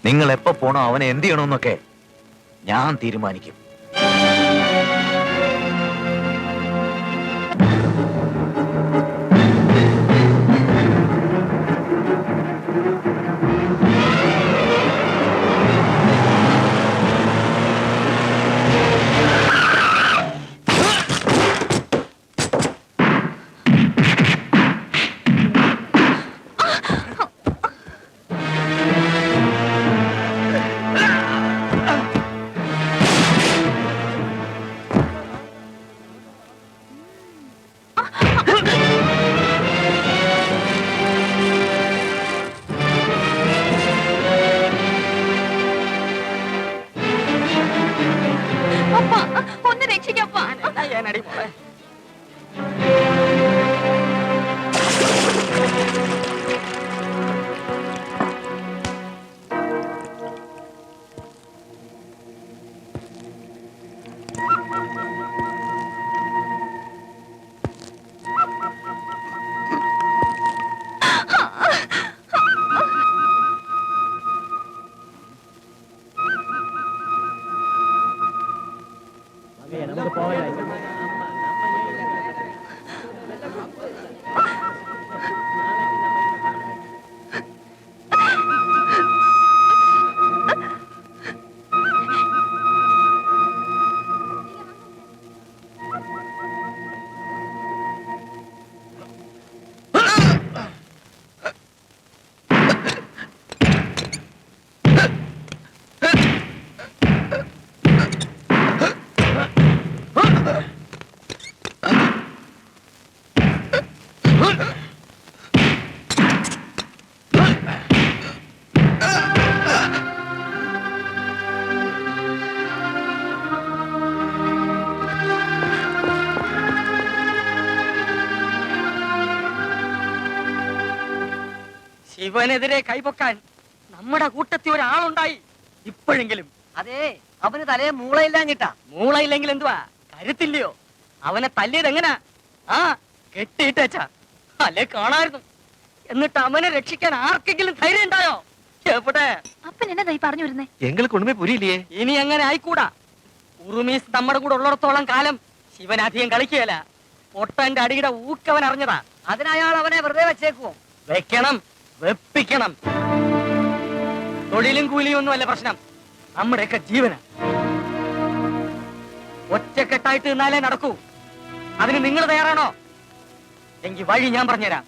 നിങ്ങൾ എപ്പോ പോണോ, അവനെ എന്ത് ചെയ്യണമെന്നൊക്കെ ഞാൻ തീരുമാനിക്കും. ഒന്ന് രക്ഷിക്കപ്പാ. ഞാനടി മോളെ. ശിവനെതിരെ കൈപൊക്കാൻ നമ്മുടെ കൂട്ടത്തിൽ ഒരാളുണ്ടായി. ഇപ്പോഴെങ്കിലും. അതെ, അവന് തലേ മൂളയില്ലാഞ്ഞിട്ടാ. മൂളയില്ലെങ്കിൽ എന്തുവാ, കരുത്തില്ലയോ? അവനെ തല്ലിയത് എങ്ങനാ? ആ, കെട്ടിയിട്ടേച്ചാ, അല്ലേ കാണായിരുന്നു. എന്നിട്ട് അവനെ രക്ഷിക്കാൻ ആർക്കെങ്കിലും ധൈര്യം ഉണ്ടായോ? എവിടെ? അപ്പൻ എന്നതായി പറഞ്ഞു വരുന്നേ? എங்களுக்கு ഒന്നുമേ പുരിയില്ലേ? ഇനി അങ്ങനെ ആയിക്കൂടാ. ഉറുമീസ് നമ്മുടെ കൂടെ ഉള്ളിടത്തോളം കാലം ശിവൻ അധികം കളിക്കുകയല്ല. പൊട്ടന്റെ അടിയുടെ ഊക്കവൻ അറിഞ്ഞതാ. അതിനയാൾ അവനെ വെറുതെ വെച്ചേക്കുവോ? വെക്കണം, വെപ്പിക്കണം. തൊഴിലും കൂലിയും ഒന്നുമല്ല പ്രശ്നം, നമ്മുടെയൊക്കെ ജീവന. ഒറ്റക്കെട്ടായിട്ട് നിന്നാലേ നടക്കൂ. അതിന് നിങ്ങൾ തയ്യാറാണോ? എങ്കിൽ വഴി ഞാൻ പറഞ്ഞുതരാം.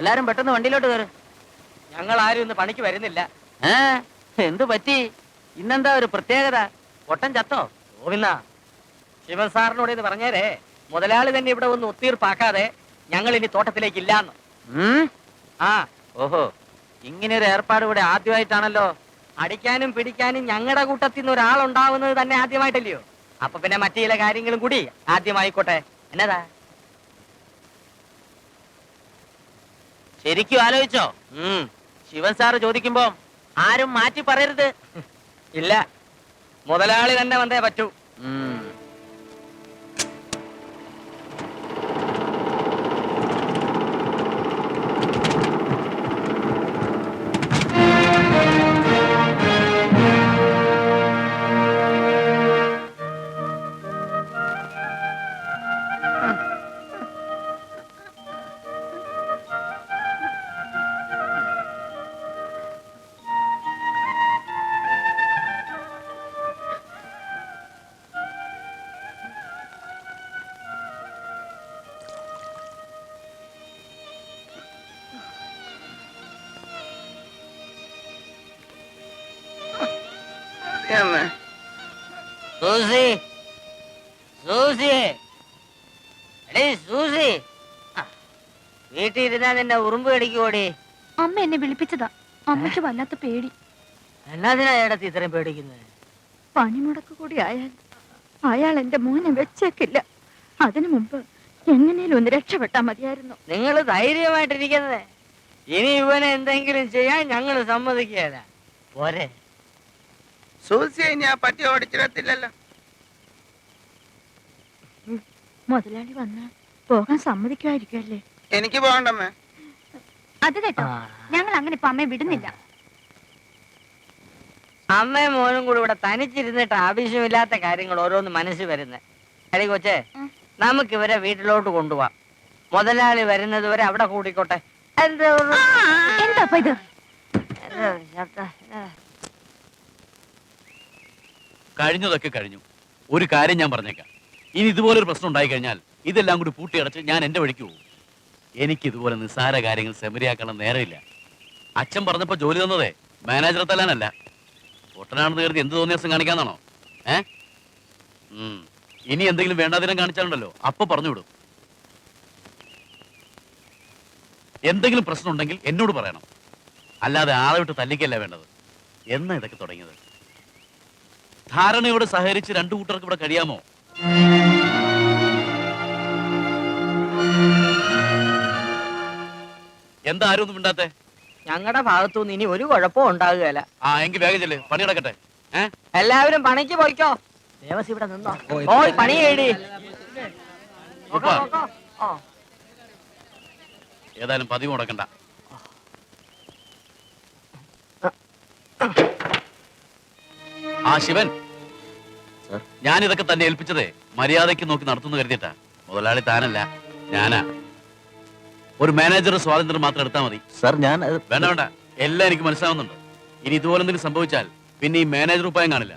എല്ലാരും പെട്ടെന്ന് വണ്ടിയിലോട്ട് കയറ്. ഞങ്ങൾ ആരും ഇന്ന് പണിക്ക് വരുന്നില്ല. എന്തു പറ്റി? ഇന്നെന്താ ഒരു പ്രത്യേകത? പൊട്ടൻ ചത്തോ? ഗോവിന്ദ, ശിവൻ സാറിനോട് ഇത് പറഞ്ഞേരേ. മുതലാളി തന്നെ ഇവിടെ ഒന്ന് ഒത്തീർപ്പാക്കാതെ ഞങ്ങൾ ഇനി തോട്ടത്തിലേക്ക് ഇല്ലാന്ന്. ആ, ഓഹോ, ഇങ്ങനെ ഒരു ഏർപ്പാട് ഇവിടെ ആദ്യമായിട്ടാണല്ലോ. അടിക്കാനും പിടിക്കാനും ഞങ്ങളുടെ കൂട്ടത്തിൽ നിന്ന് ഒരാളുണ്ടാവുന്നത് തന്നെ ആദ്യമായിട്ടല്ലയോ? അപ്പൊ പിന്നെ മറ്റു ചില കാര്യങ്ങളും കൂടി ആദ്യമായിക്കോട്ടെ. എന്നതാ? ശരിക്കും ആലോചിച്ചോ? ശിവൻ സാറ് ചോദിക്കുമ്പോ ആരും മാറ്റി പറയരുത്. ഇല്ല, മുതലാളി തന്നെ വന്നേ പറ്റൂ. സൂസി, സൂസി, എടീ സൂസി, വീട്ടിൽ ഇരുന്നാ നിന്നെ ഉറുമ്പ് കടിക്കുവോടി? അമ്മ എന്നെ വിളിപ്പിച്ചതാ. അമ്മയ്ക്ക് വല്ലാത്ത പേടി. എന്നാതിനാ ഏടത്തി ഇത്രയും പേടിക്കുന്നത്? പണിമുടക്ക് കൂടി ആയാൽ അയാൾ എന്റെ മോനെ വെച്ചേക്കില്ല. അതിനു മുമ്പ് എങ്ങനെയും ഒന്ന് രക്ഷപ്പെട്ടാ മതിയായിരുന്നു. നിങ്ങൾ ധൈര്യമായിട്ടിരിക്കുന്നത്. ഇനി ഇവനെ എന്തെങ്കിലും ചെയ്യാൻ ഞങ്ങൾ സമ്മതിക്കുകയല്ല. പോരെ? സൂസി ഇനി ആ പട്ടി ഓടിച്ചിടത്തില്ലല്ലോ. മുതലാളി വന്നാ പോകാൻ സമ്മതിക്കുമായിരിക്കുമല്ലേ? എനിക്ക് പോകണ്ടമ്മേ. അത് കേട്ടോ, ഞങ്ങൾ അങ്ങനെ ഇപ്പൊ അമ്മയെ വിടുന്നില്ല. അമ്മയും മോനും കൂടി ഇവിടെ തനിച്ചിരുന്നിട്ട് ആവശ്യമില്ലാത്ത കാര്യങ്ങൾ ഓരോന്ന് മനസ്സിൽ വരുന്നത്. അടി കൊച്ചേ, നമുക്ക് ഇവരെ വീട്ടിലോട്ട് കൊണ്ടുപോവാം. മുതലാളി വരുന്നത് വരെ അവിടെ കൂടിക്കോട്ടെ. എന്താ ഇത്? കഴിഞ്ഞതൊക്കെ കഴിഞ്ഞു. ഒരു കാര്യം ഞാൻ പറഞ്ഞേക്കാം, ഇനി ഇതുപോലൊരു പ്രശ്നം ഉണ്ടായി കഴിഞ്ഞാൽ ഇതെല്ലാം കൂടി പൂട്ടിയടച്ച് ഞാൻ എന്റെ വഴിക്ക് പോകും. എനിക്ക് ഇതുപോലെ നിസ്സാര കാര്യങ്ങൾ സെമരിയാക്കണം നേരമില്ല. അച്ഛൻ പറഞ്ഞപ്പോ ജോലി തന്നതേ മാനേജറെ തല്ലാനല്ല, പൊട്ടനാണെന്ന് കരുതി എന്ത് തോന്നിയ ദിവസം കാണിക്കാന്നാണോ? ഇനി എന്തെങ്കിലും വേണ്ടാതിനം കാണിച്ചാലുണ്ടല്ലോ അപ്പൊ പറഞ്ഞു വിടും. എന്തെങ്കിലും പ്രശ്നം ഉണ്ടെങ്കിൽ എന്നോട് പറയണം, അല്ലാതെ ആളെ വിട്ട് തല്ലിക്കല്ല വേണ്ടത്. എന്നാ ഇതൊക്കെ തുടങ്ങിയത്? ധാരണയോട് സഹകരിച്ച് രണ്ടു കൂട്ടർക്ക് ഇവിടെ കഴിയാമോ? എന്താ ആരും ഒന്നും മിണ്ടാത്തെ? ഞങ്ങളുടെ ഭാഗത്തുനിന്ന് ഇനി ഒരു കുഴപ്പവും ഉണ്ടാകുകയല്ല. എങ്കിൽ വേഗം ചെല്ല്, പണി നടക്കട്ടെ. എല്ലാവരും പണിക്ക് പോയിക്കോ. ദേവസ് ഇവിടെ നിന്നോ? പോയി പണി ചെയ്യടി. ഏതായാലും പതിവ് മുടക്കണ്ട. ശിവൻ, ഞാൻ ഇതൊക്കെ തന്നെ ഏൽപ്പിച്ചതേ മര്യാദയ്ക്ക് നോക്കി നടത്തുന്നു കരുതിയിട്ടാ. മുതലാളി താനല്ല, ഞാനാ. ഒരു മാനേജർ സ്വാതന്ത്ര്യം മാത്രം എടുത്താൽ മതി. സാർ ഞാൻ വേണ്ട വേണ്ട, എല്ലാം എനിക്ക് മനസ്സിലാവുന്നുണ്ട്. ഇനി ഇതുപോലെ എന്തെങ്കിലും സംഭവിച്ചാൽ പിന്നെ ഈ മാനേജർ ഉപ്പായം കാണില്ല.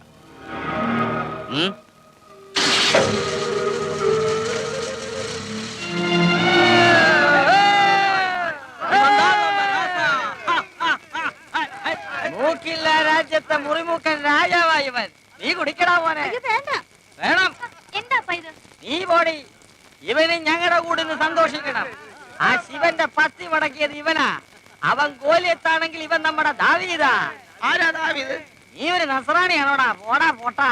മൂക്കില്ല രാജ്യത്തെ മുറിമൂക്കൻ രാജാവായവൻ. നീ കുടിക്കടാ മോനെ. വേണം. എന്താ ഇത്? നീ പോടി. ഇവന് ഞങ്ങളുടെ കൂടെ നിന്ന് സന്തോഷിക്കണം. ആ ശിവന്റെ പത്തി മടക്കിയത് ഇവനാ. അവൻ ഗോലിയത്താണെങ്കിൽ ഇവൻ നമ്മുടെ ദാവീദാ. ആരാ ദാവീദ്? നീ ഒരു നസ്രാണിയാണോടാ? പോടാ പോട്ടാ.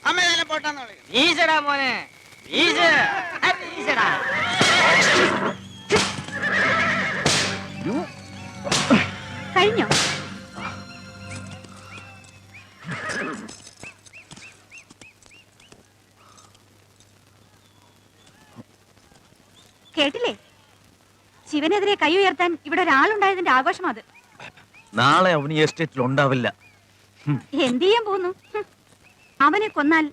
അമ്മ തന്നെ പോട്ടാന്ന് വിളിക്കും. ഈശടാ മോനെ, ഈശടാ. കഴിഞ്ഞോ? ശിവനെതിരെ കൈ ഉയർത്താൻ ഇവിടെ ഒരാളുണ്ടായതിന്റെ ആഘോഷം അത്. നാളെ അവന് ഈ എസ്റ്റേറ്റിൽ ഉണ്ടാവില്ല. എന്ത് ചെയ്യാൻ പോകുന്നു? അവനെ കൊന്നാൽ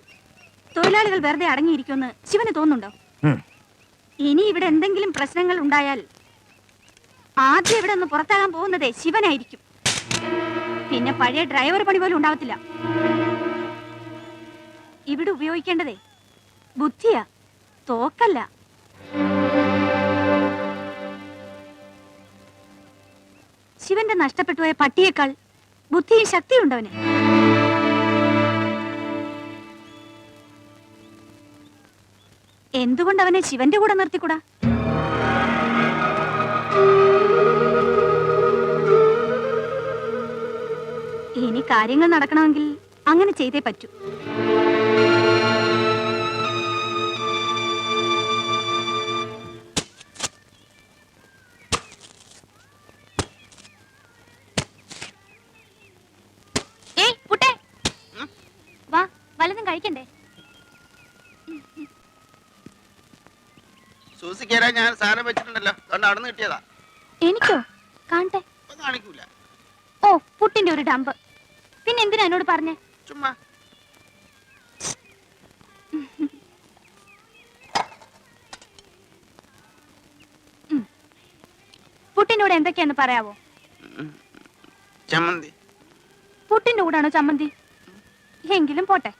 തൊഴിലാളികൾ വെറുതെ അടങ്ങിയിരിക്കുമെന്ന് ശിവന് തോന്നുന്നുണ്ടോ? ഇനി ഇവിടെ എന്തെങ്കിലും പ്രശ്നങ്ങൾ ഉണ്ടായാൽ ആദ്യം ഇവിടെ നിന്ന് പുറത്താകാൻ പോകുന്നതേ ശിവനായിരിക്കും. പിന്നെ പഴയ ഡ്രൈവർ പണി പോലും ഉണ്ടാവത്തില്ല. ഇവിടെ ഉപയോഗിക്കേണ്ടതേ ബുദ്ധിയാ, തോക്കല്ല. ശിവന്റെ നഷ്ടപ്പെട്ടുപോയ പട്ടിയേക്കാൾ ബുദ്ധിയും ശക്തിയും ഉണ്ടവന്. എന്തുകൊണ്ട് അവനെ ശിവന്റെ കൂടെ നിർത്തിക്കൂടാ? ഇനി കാര്യങ്ങൾ നടക്കണമെങ്കിൽ അങ്ങനെ ചെയ്തേ പറ്റൂ. വാ, വല്ലതും കഴിക്കണ്ടേ? സൂസിക്കേരാ ഞാൻ സാധനം വെച്ചിട്ടുണ്ടല്ലോ, അതുകൊണ്ട് അവിടെ നിന്ന് കിട്ടിയതാ. എനിക്കോ? കാണട്ടെ. കാണിക്കൂല. ഓ, പുട്ടിന്റെ ഒരു ഡമ്പ്. പിന്നെ എന്തിനാ എന്നോട് പറഞ്ഞേ? ചുമ്മാ. പുട്ടിന്റെ കൂടെ എന്തൊക്കെയാന്ന് പറയാവോ? ചമ്മന്തി. പുട്ടിന്റെ കൂടാണോ ചമ്മന്തി? എങ്കിലും പോട്ടെ.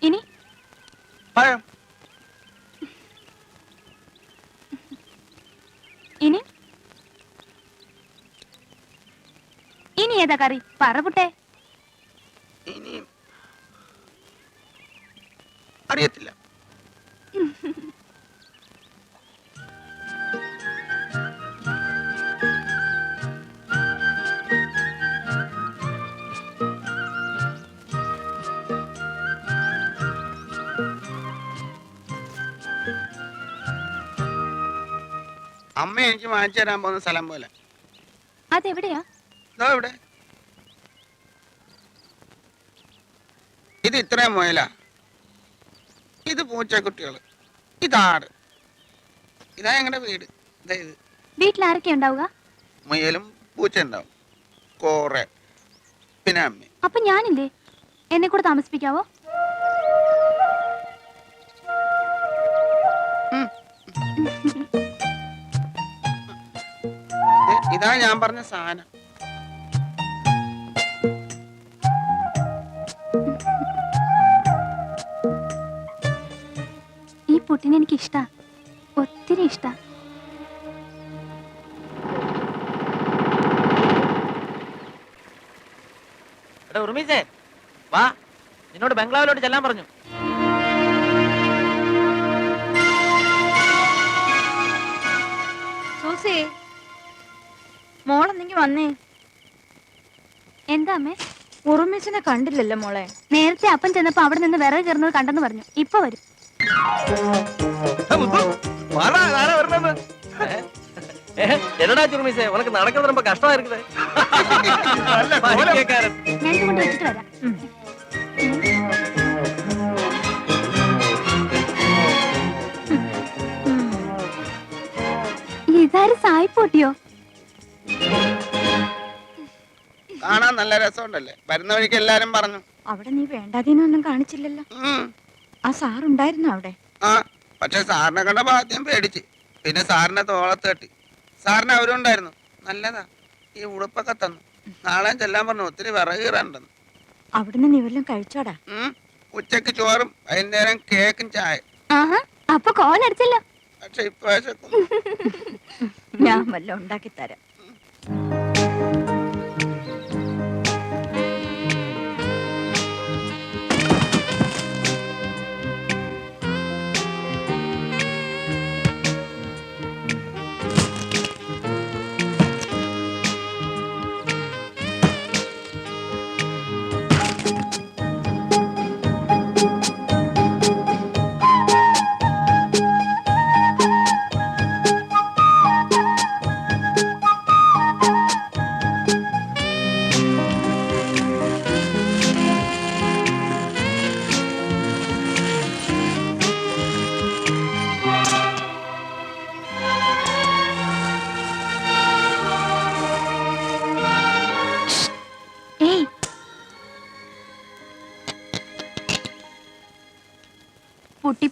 ഇനി പഴം. ഇനി ഇനി ഏതാ കറി? പറ പുട്ടേ. ഇനി അറിയത്തില്ല. അമ്മ എനിക്ക് വാങ്ങിച്ചു തരാൻ പോകുന്ന സ്ഥലം പോലെ. അതെവിടെയാ? ഇതോ ഇവിടെ. ഇത് ഇത്രയും മുയല, ഇത് പൂച്ചക്കുട്ടികള്, ഇതാട്, ഇതാ ഞങ്ങളുടെ വീട്. ഇതാ ഇത്. വീട്ടിൽ ആരൊക്കെ ഉണ്ടാവുക? മുയലും പൂച്ച ഉണ്ടാവും, കോറെ, പിന്നെ അമ്മ. അപ്പൊ ഞാനില്ലേ? എന്നെ കൂടെ താമസിപ്പിക്കാവോ? ഇതാ ഞാൻ പറഞ്ഞ സാധനം. ഈ പുട്ടിന് എനിക്ക് ഇഷ്ടാ, ഒത്തിരി ഇഷ്ടാ. എടാ ഉർമീസേ, വാ, നിന്നോട് ബംഗ്ലാവിലോട്ട് ചെല്ലാൻ പറഞ്ഞു. സൂസി, മോളെന്നെങ്കി വന്നേ. എന്താ അമ്മേ? ഉറുമീസിനെ കണ്ടില്ലല്ലോ മോളെ. നേരത്തെ അപ്പൻ ചെന്നപ്പോ അവിടെ നിന്ന് വിറക് കയറുന്നത് കണ്ടെന്ന് പറഞ്ഞു. ഇപ്പൊ വരും. என்னடா சுருமிசே, உனக்கு நடக்கிறது ரொம்ப கஷ்டமா இருக்குது. ഞാൻ ഇത് കൊണ്ട് വെച്ചിട്ട് വരാം. ഇതാര് സായിപ്പോട്ടിയോ? കാണാൻ നല്ല രസമുണ്ടല്ലേ? വരുന്ന വഴിക്ക് എല്ലാരും പറഞ്ഞു. അവിടെ നീ വേണ്ടാതീനൊന്നും കാണിച്ചില്ലല്ലോ. ആ സാറുണ്ടായിരുന്നോ അവിടെ? ആ, പക്ഷെ സാറിനെ കണ്ടപ്പോ ആദ്യം പേടിച്ച്, പിന്നെ സാറിനെ തോളത്ത് തട്ടി. സാറിന് അവരുണ്ടായിരുന്നു. നല്ലതാ, ഈ ഉടുപ്പൊക്കെ തന്നു. നാളെ ചെല്ലാൻ പറഞ്ഞു, ഒത്തിരി വിറക് കീറാണ്ടെന്ന്. അവിടുന്ന് നീ വല്ലതും കഴിച്ചോടാ? ഉച്ചക്ക് ചോറും വൈകുന്നേരം കേക്കും ചായ. അപ്പൊ കോലടിച്ചല്ലോ. പക്ഷെ ഇപ്പൊ ഞാൻ വല്ലതും ഉണ്ടാക്കി തരാം.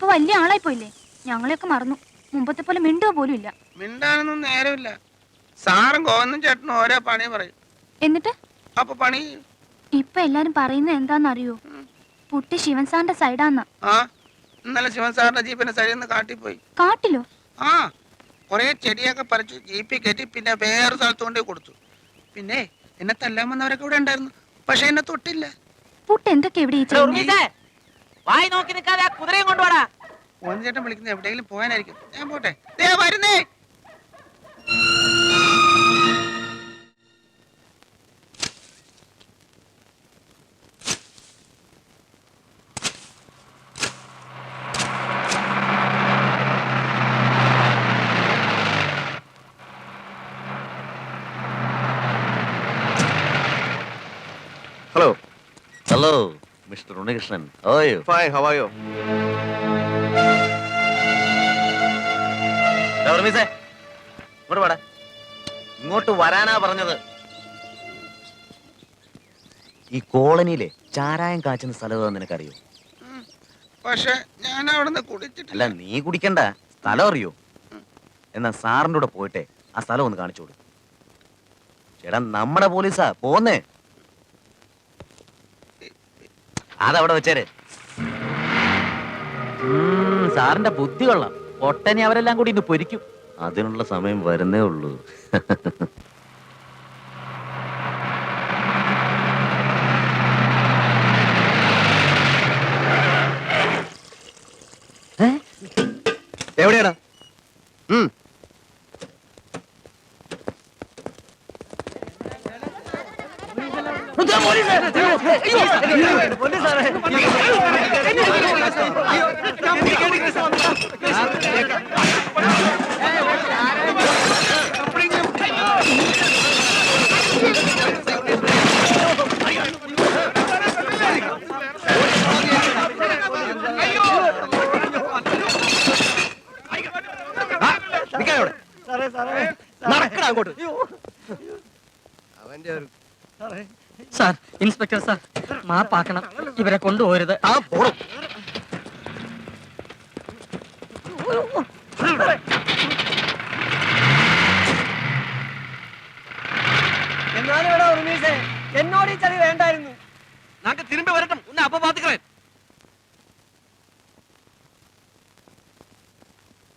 ഇപ്പൊ വലിയ ആളായി പോയില്ലേ? ഞങ്ങളെയൊക്കെ മറന്നു. മുമ്പത്തെ പോലെ മിണ്ടുക പോലും ഇല്ല. മിണ്ടാനൊന്നും നേരമില്ല. സാറും ഗോവന്നും ചേട്ടനും ഓരോ പണി പറയും. എന്നിട്ട് അപ്പൊ പണി ഇപ്പൊ എല്ലാരും പറയുന്നത് എന്താന്നറിയോ? പുട്ടി ശിവൻ സാറിന്റെ സൈഡാന്ന്. ആ ഇന്നലെ ശിവൻ സാറിന്റെ ജീപ്പിന്റെ സൈഡിൽ നിന്ന് കാട്ടിപ്പോയി. കാട്ടിലോ? ആ കൊറേ ചെടിയൊക്കെ പറിച്ചു ജീപ്പിൽ കയറ്റി പിന്നെ വേറെ സ്ഥലത്ത് കൊണ്ടേ കൊടുത്തു. പിന്നെ എന്നെ തല്ലാൻ വന്നവരൊക്കെ ഇവിടെ ഉണ്ടായിരുന്നു. പക്ഷെ എന്നെ തൊട്ടില്ല. പുട്ട് എന്തൊക്കെ എവിടെ വായി നോക്കി നിൽക്കാതെ ആ കുതിരയും കൊണ്ടുപോടാ. ചേട്ടൻ വിളിക്കുന്നത് എവിടെയെങ്കിലും പോകാനായിരിക്കും. ഞാൻ പോട്ടെ. ദേ വരുന്നേ. Hello hello mister Unnikrishnan. OYO Fine, how are you? ഇങ്ങോട്ട് വാടാ. ഇങ്ങോട്ട് വരാനാ പറഞ്ഞത്. ഈ കോളനിയിലെ ചാരായം കാച്ചുന്ന സ്ഥലം നിനക്കറിയോ? പക്ഷെ ഞാൻ അവിടെ നിന്ന് കുടിച്ചിട്ടില്ല. അല്ല നീ കുടിക്കണ്ട, സ്ഥലം അറിയോ? എന്നാ സാറിന്റെ കൂടെ പോയിട്ടെ ആ സ്ഥലം ഒന്ന് കാണിച്ചോളൂ. ചേട്ടാ നമ്മുടെ പോലീസാ പോന്നേ. അതവിടെ വെച്ചേര്. സാറിന്റെ ബുദ്ധി കൊള്ളാം. ഒട്ടനെ അവരെല്ലാം കൂടി ഇന്ന് പൊരിക്കും. അതിനുള്ള സമയം വരുന്നേ ഉള്ളൂ. എവിടെയാടാ? സാർ, ഇൻസ്പെക്ടർ സാർ, മാപ്പാക്കണം. ഇവരെ കൊണ്ടുപോരുത്. എന്നോട് ഈ ചളി വേണ്ടായിരുന്നു. തിരുമ്പി വരട്ടും ഒന്ന് അപ്പൊ പാത്തുക്കളെ.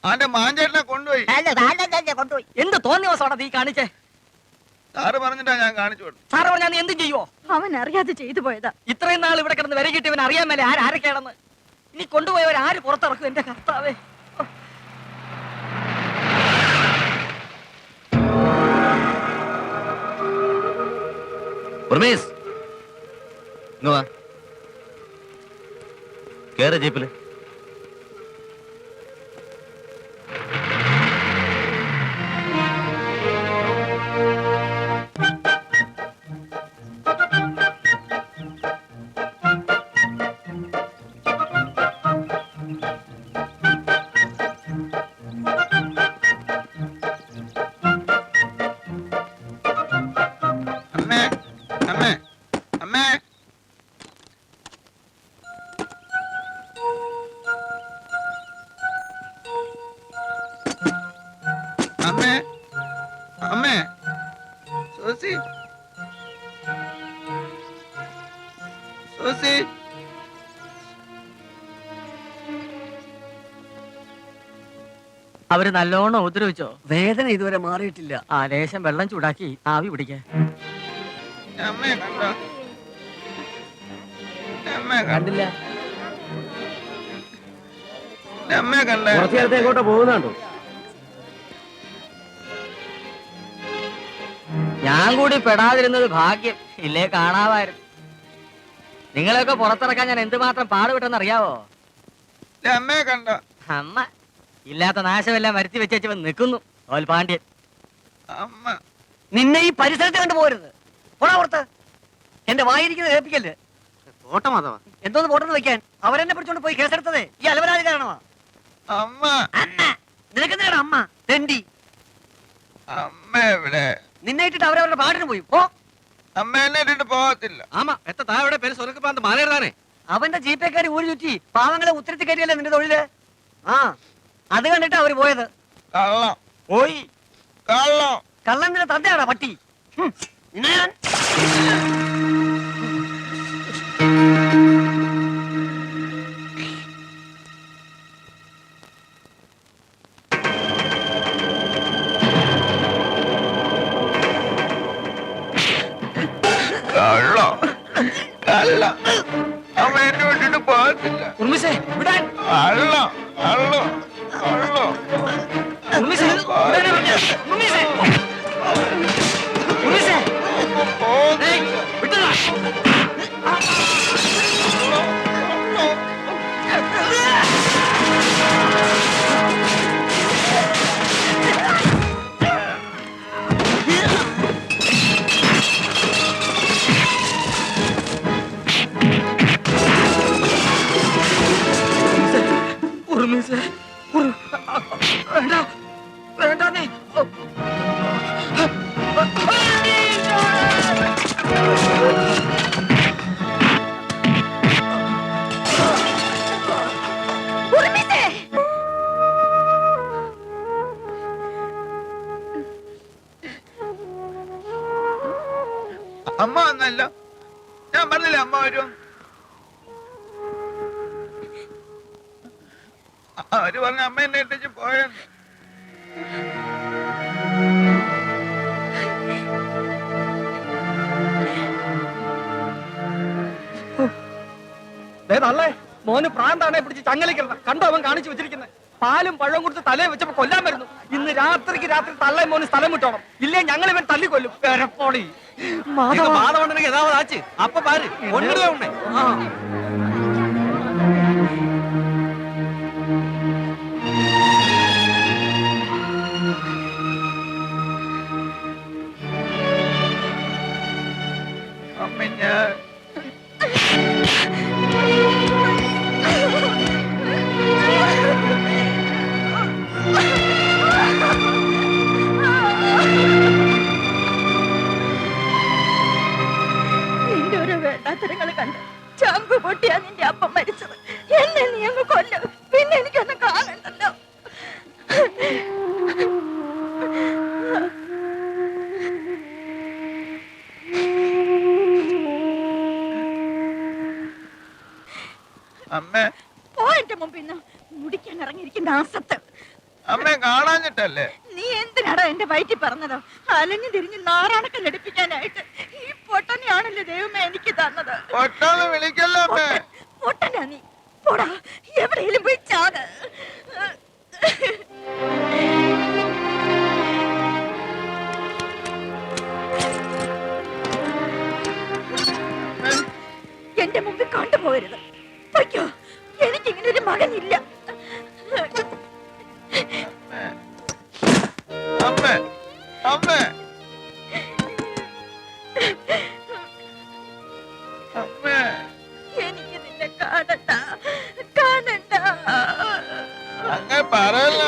അവന്റെ മാഞ്ചേട്ടനെ കൊണ്ടുപോയി. എന്ത് തോന്നിയ ദിവസമാണ് നീ കാണിച്ചേ? സാറ് പറഞ്ഞിട്ടാ ഞാൻ കാണിച്ചു കൊടുത്തു. സാറ് പറഞ്ഞാൽ നീ എന്തും ചെയ്യുവോ? അവൻ അറിയാതെ ചെയ്തു പോയതാ. ഇത്രയും നാൾ ഇവിടെ കിടന്ന് വരെ കിട്ടിയവൻ അറിയാൻ മേലെ ആരൊക്കെയാണെന്ന്. ഇനി കൊണ്ടുപോയവർ ആര് പുറത്തിറക്കും? എന്റെ കർത്താവേ. ഉർമീസ്, ഇങ്ങ് വാ. കേറ് ജീപ്പില്. അമ്മേ അമ്മേ അമ്മേ അമ്മേ അമ്മേ സോസി സോസി അവര് നല്ലോണം ഉപദ്രവിച്ചോ? വേദന ഇതുവരെ മാറിയിട്ടില്ല. ആ ലേശം വെള്ളം ചൂടാക്കി ആവി പിടിക്കാൻ. അമ്മേ കണ്ടോ? അമ്മേ കണ്ടില്ല. അമ്മേ കണ്ടേ? കുറച്ചു നേരത്തെ എങ്ങോട്ടാ പോകുന്നുണ്ടോ? ഞാൻ കൂടി പെടാതിരുന്നത് ഭാഗ്യം. ഇല്ലേ കാണാമായിരുന്നു. നിങ്ങളെയൊക്കെ പുറത്തിറക്കാൻ ഞാൻ എന്തുമാത്രം പാടുപെട്ടെന്ന് അറിയാവോ? അമ്മേ കണ്ടോ? അമ്മ ഇല്ലാത്ത നാശമെല്ലാം വരുത്തി വെച്ചു നിൽക്കുന്നു പാണ്ഡ്യൻ. അമ്മ നിന്നെ ഈ പരിസരത്ത് കണ്ടുപോരുത്. പോടാ പുറത്ത്. എന്റെ വായിരിക്കുന്നത് കേൾപ്പിക്കല്ലേ. എന്തോന്ന് പോട്ടെന്ന് വെക്കാൻ അവരെന്നെ പിടിച്ചോണ്ട് പോയി കേസെടുത്തതേ ഈ അലവരാജ് കാരണമാ. അമ്മ അമ്മ നിനക്കെന്തിനാണ് അമ്മ തെണ്ടി? അമ്മ എവിടെ? നിന്നെ ഇട്ടിട്ട് അവരവരുടെ പാടിന് പോയി. പോ. അമ്മ എന്നെ ഇട്ടിട്ട് പോകത്തില്ല. ആമാ എത്ര താഴെ പേര് സ്വർഗപ്പാന്ത് മാലേറാനേ. അവന്റെ ജീപ്പേക്കാരി ഊരി ചുറ്റി പാവങ്ങളെ ഉത്തരത്തി കയറ്റിയല്ലേ നിന്റെ തൊഴില്. ആ അത് കണ്ടിട്ട് അവര് പോയത്. കള്ളം പോയി. കള്ളം. കള്ളന്റെ തന്തയാടാ പട്ടി. നിന്നെ ഞാൻ കള്ളം. കള്ളം. അവൻ എന്നെ വിട്ടിട്ട് പോകത്തില്ല. ഉർമിസേ വിടാൻ. കള്ളം. കള്ളം. കള്ളം. ഉർമിസേ വിടാനാ പറഞ്ഞത്. ഉർമിസേ. ഉർമിസേ. ഏയ്, വിട്ടതാ. ഉർമിസേ. വേണ്ട വേണ്ടേ. അമ്മ വന്നല്ലോ. ഞാൻ പറഞ്ഞില്ലേ അമ്മ വരും. അവര് പറഞ്ഞ അമ്മ എന്നെ ഇട്ടിച്ച് പോയെന്ന്. നല്ലേ മോന് പ്രാന്താണെ പിടിച്ച് ചങ്ങലിക്കണം. കണ്ടോ അവൻ കാണിച്ചു വെച്ചിരിക്കുന്നത്? പാലും പഴവും കൊടുത്ത് തലയെ വെച്ചപ്പോ കൊല്ലാൻ വരുന്നു. ഇന്ന് രാത്രിക്ക് രാത്രി തള്ളേ മോന് സ്ഥലം വിട്ടോണം, ഇല്ലേ ഞങ്ങൾ ഇവൻ തല്ലിക്കൊല്ലും. പെരപ്പോടി മാധവണ്ണനെങ്കിൽ ഏതാവത് ആച്ച് അപ്പൊ പാര് ഒന്നിടേ ഉണ്ടേ. അമ്മ ഞാൻ നിന്റെ ഓരോ വേണ്ടാത്തരങ്ങൾ കണ്ട് ചാമ്പ് പൊട്ടിയാ നിന്റെ അപ്പം മരിച്ചത്. എന്നെ നീ അങ്ങ് കൊല്ലും, പിന്നെ എനിക്കൊന്നും കാണണ്ടല്ലോ. അമ്മ പോ എന്റെ മുമ്പിന്ന്. മുടിക്കാൻ ഇറങ്ങിയിരിക്കുന്ന ആസത്ത്. അമ്മ കാണാഞ്ഞിട്ടല്ലേ? നീ എന്തിനാടാ എന്റെ വയറ്റിൽ പറഞ്ഞത്? അലഞ്ഞു തിരിഞ്ഞ് നാറാണക്കം ലടിപ്പിക്കാനായിട്ട് ഈ പൊട്ടനെയാണല്ലോ ദൈവമേ എനിക്ക് തന്നത്. പൊട്ടാന്ന് വിളിക്കല്ലോ അമ്മ. പൊട്ടനാ നീ. പോടാ, എവിടെയെങ്കിലും പോയി ചാട്. എന്റെ മുമ്പിൽ കണ്ടുപോകരുത്. പൊയ്ക്കോ, എനിക്കിങ്ങനെ ഒരു മകനില്ല. അമ്മ അമ്മ അമ്മ എനിക്ക് നിന്നെ കാണണ്ട, കാണണ്ട. അങ്ങനെ പറയല്ല.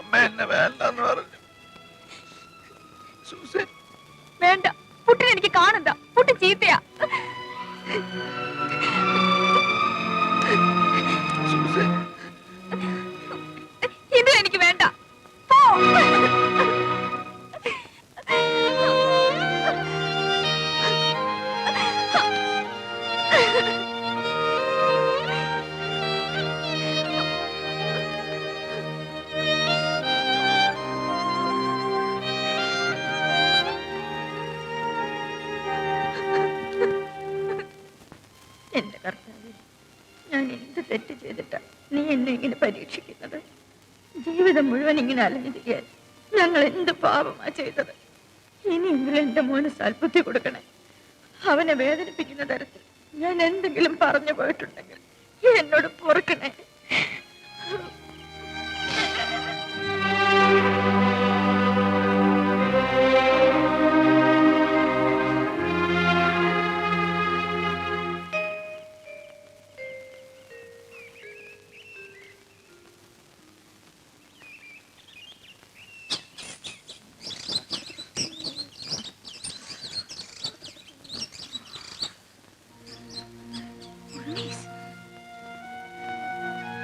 അമ്മ എന്നെ വേണ്ടെന്ന് പറഞ്ഞു. വേണ്ട, പുട്ടിനെ എനിക്ക് കാണണ്ട. പുട്ട് ചീത്തയാ. എന്ത് തെറ്റ് ചെയ്തിട്ടാ നീ എന്നെ ഇങ്ങനെ പരീക്ഷിക്കുന്നത്? ജീവിതം മുഴുവൻ ഇങ്ങനെ അലഞ്ഞു ചെയ്യാൻ ഞങ്ങൾ എന്ത് പാപമാ ചെയ്തത്? ഇനിയെങ്കിലും എന്റെ മോന് സൽബുദ്ധി കൊടുക്കണേ. അവനെ വേദനിപ്പിക്കുന്ന തരത്തിൽ ഞാൻ എന്തെങ്കിലും പറഞ്ഞു പോയിട്ടുണ്ടെങ്കിൽ എന്നോട് പൊറുക്കണേ.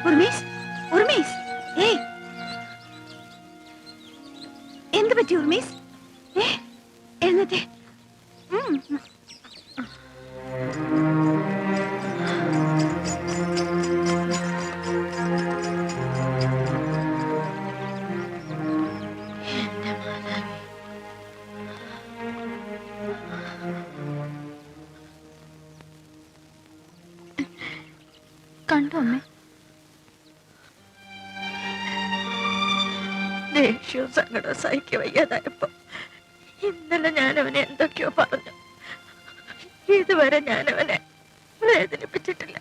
ഉർമീസ്, ഉർമീസ്, ഏയ് എന്ത് പറ്റി ഉർമീസ്? എന്നിട്ട് കണ്ടോ അമ്മേ? ദേഷ്യവും സങ്കടവും സഹിക്ക വയ്യാതായപ്പോ ഇന്നലെ ഞാൻ അവനെ എന്തൊക്കെയോ പറഞ്ഞു. ഇതുവരെ ഞാൻ അവനെ വേദനിപ്പിച്ചിട്ടില്ല.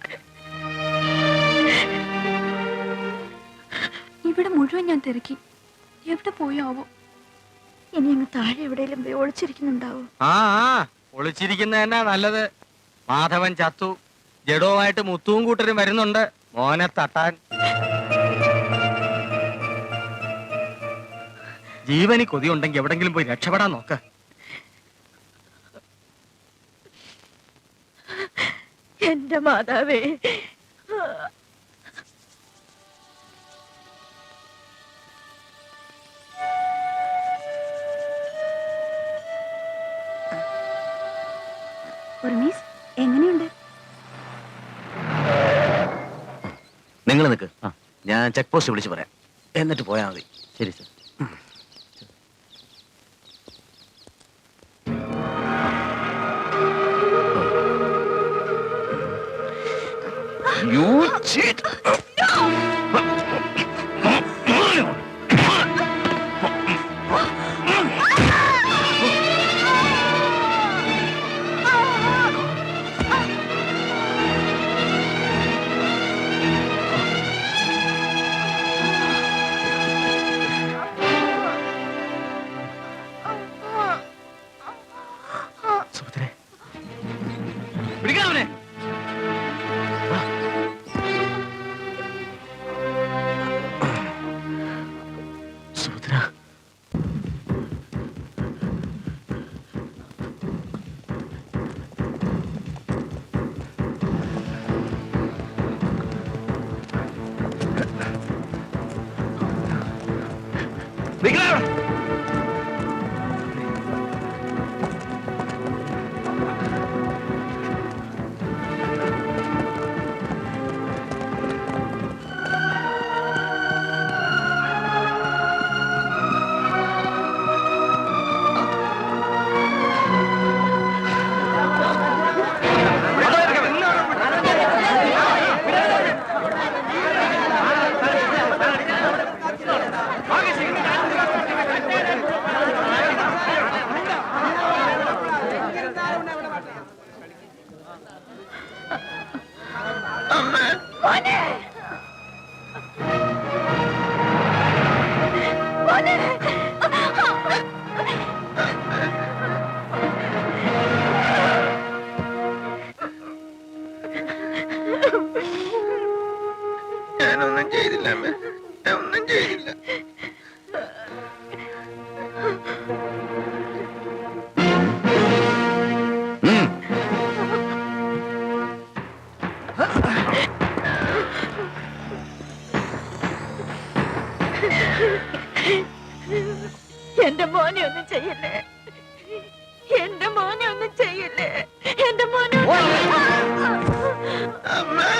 ഇവിടെ മുഴുവൻ ഞാൻ തിരക്കി, എവിടെ പോയാവോ? ഇനി അങ്ങ് താഴെ എവിടെയെങ്കിലും പോയി ഒളിച്ചിരിക്കുന്നുണ്ടാവോ? ഒളിച്ചിരിക്കുന്ന തന്നെ നല്ലത്. മാധവൻ ചത്തു, ജഡവുമായിട്ട് മുത്തുവും കൂട്ടരും വരുന്നുണ്ട് മോനെ തട്ടാൻ. ജീവനി കൊതിയുണ്ടെങ്കിൽ എവിടെങ്കിലും പോയി രക്ഷപ്പെടാൻ നോക്ക്. എന്റെ മാതാവേ, ഉർമീസ് എങ്ങനെയുണ്ട്? നിങ്ങൾ നിൽക്ക്, ഞാൻ ചെക്ക് പോസ്റ്റ് വിളിച്ച് പറയാം, എന്നിട്ട് പോയാൽ മതി. ശരി സർ. You cheat! സുഭദ്രേ, പിടിക്കാവനെ. സുഭദ്ര, ഞാനൊന്നും ചെയ്തില്ല അമ്മേ, ഞാൻ ഒന്നും ചെയ്തില്ല. എന്റെ മോനെ ഒന്നും ചെയ്യില്ലേ, എന്റെ മോനെ ഒന്നും ചെയ്യില്ലേ, എന്റെ മോനെ അമ്മേ, അമ്മേ, അമ്മേ.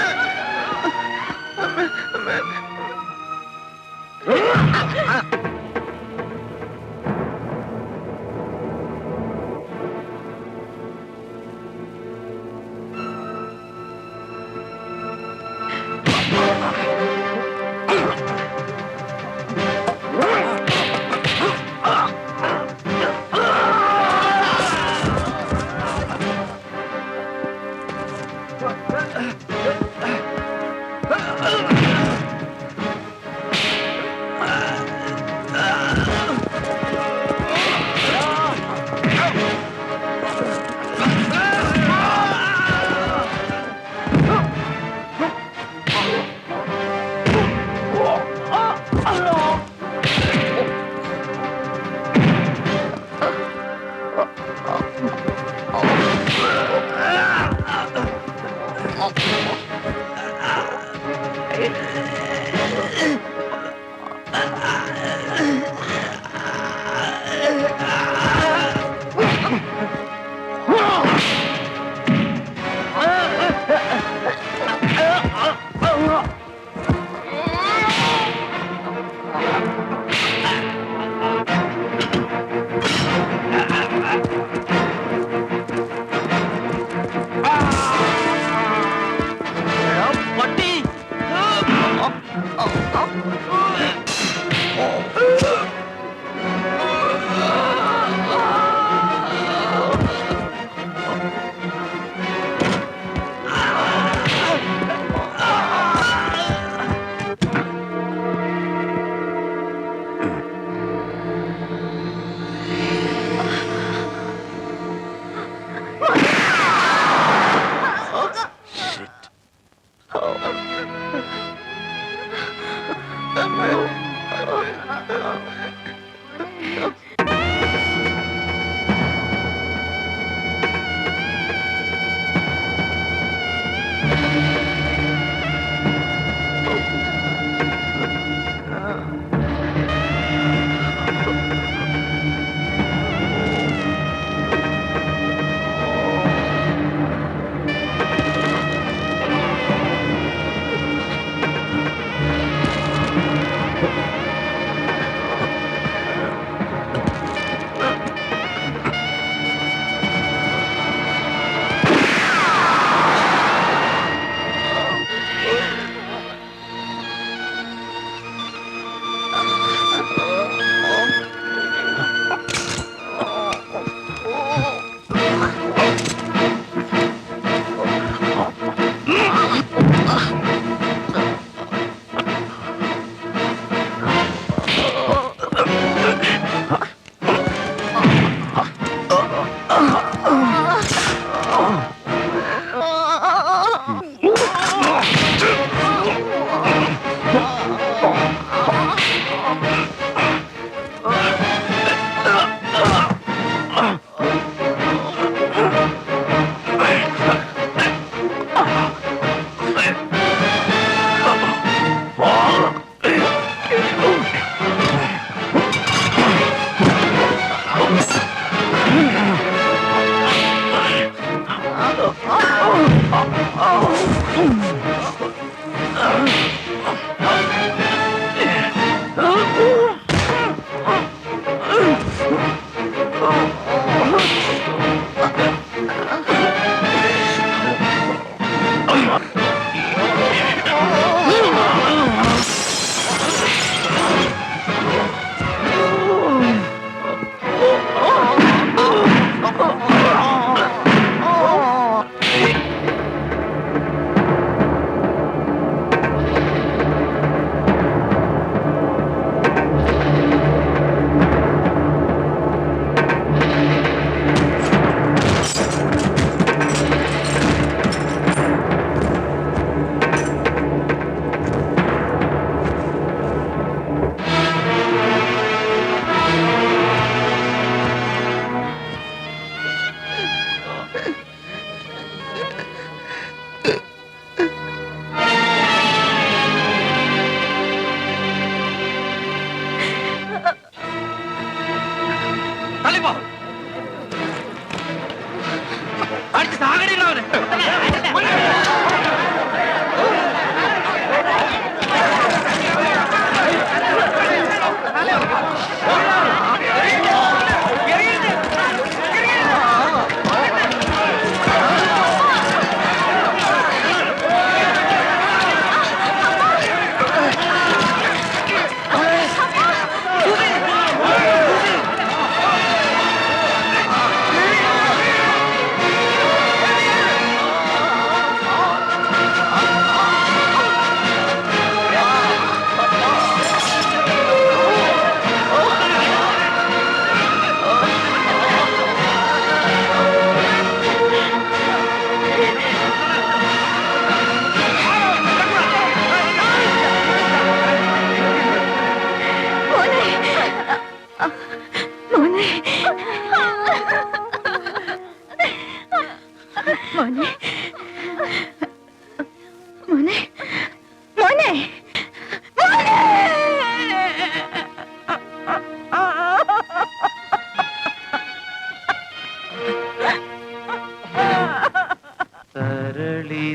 പട്ടി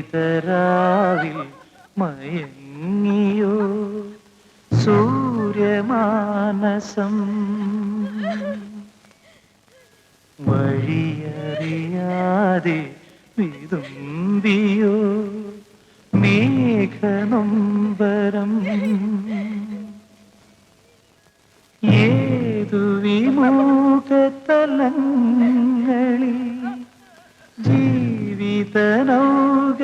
തരളിതരാവിൽ മയങ്ങിയോ സൂര്യമാനസം വഴിയറിയാതെ വിതുമ്പിയോ മേഘനൊമ്പരം ഏതു വിമുഖതലങ്ങളിൽ ജീവിത നൗകയിതേറും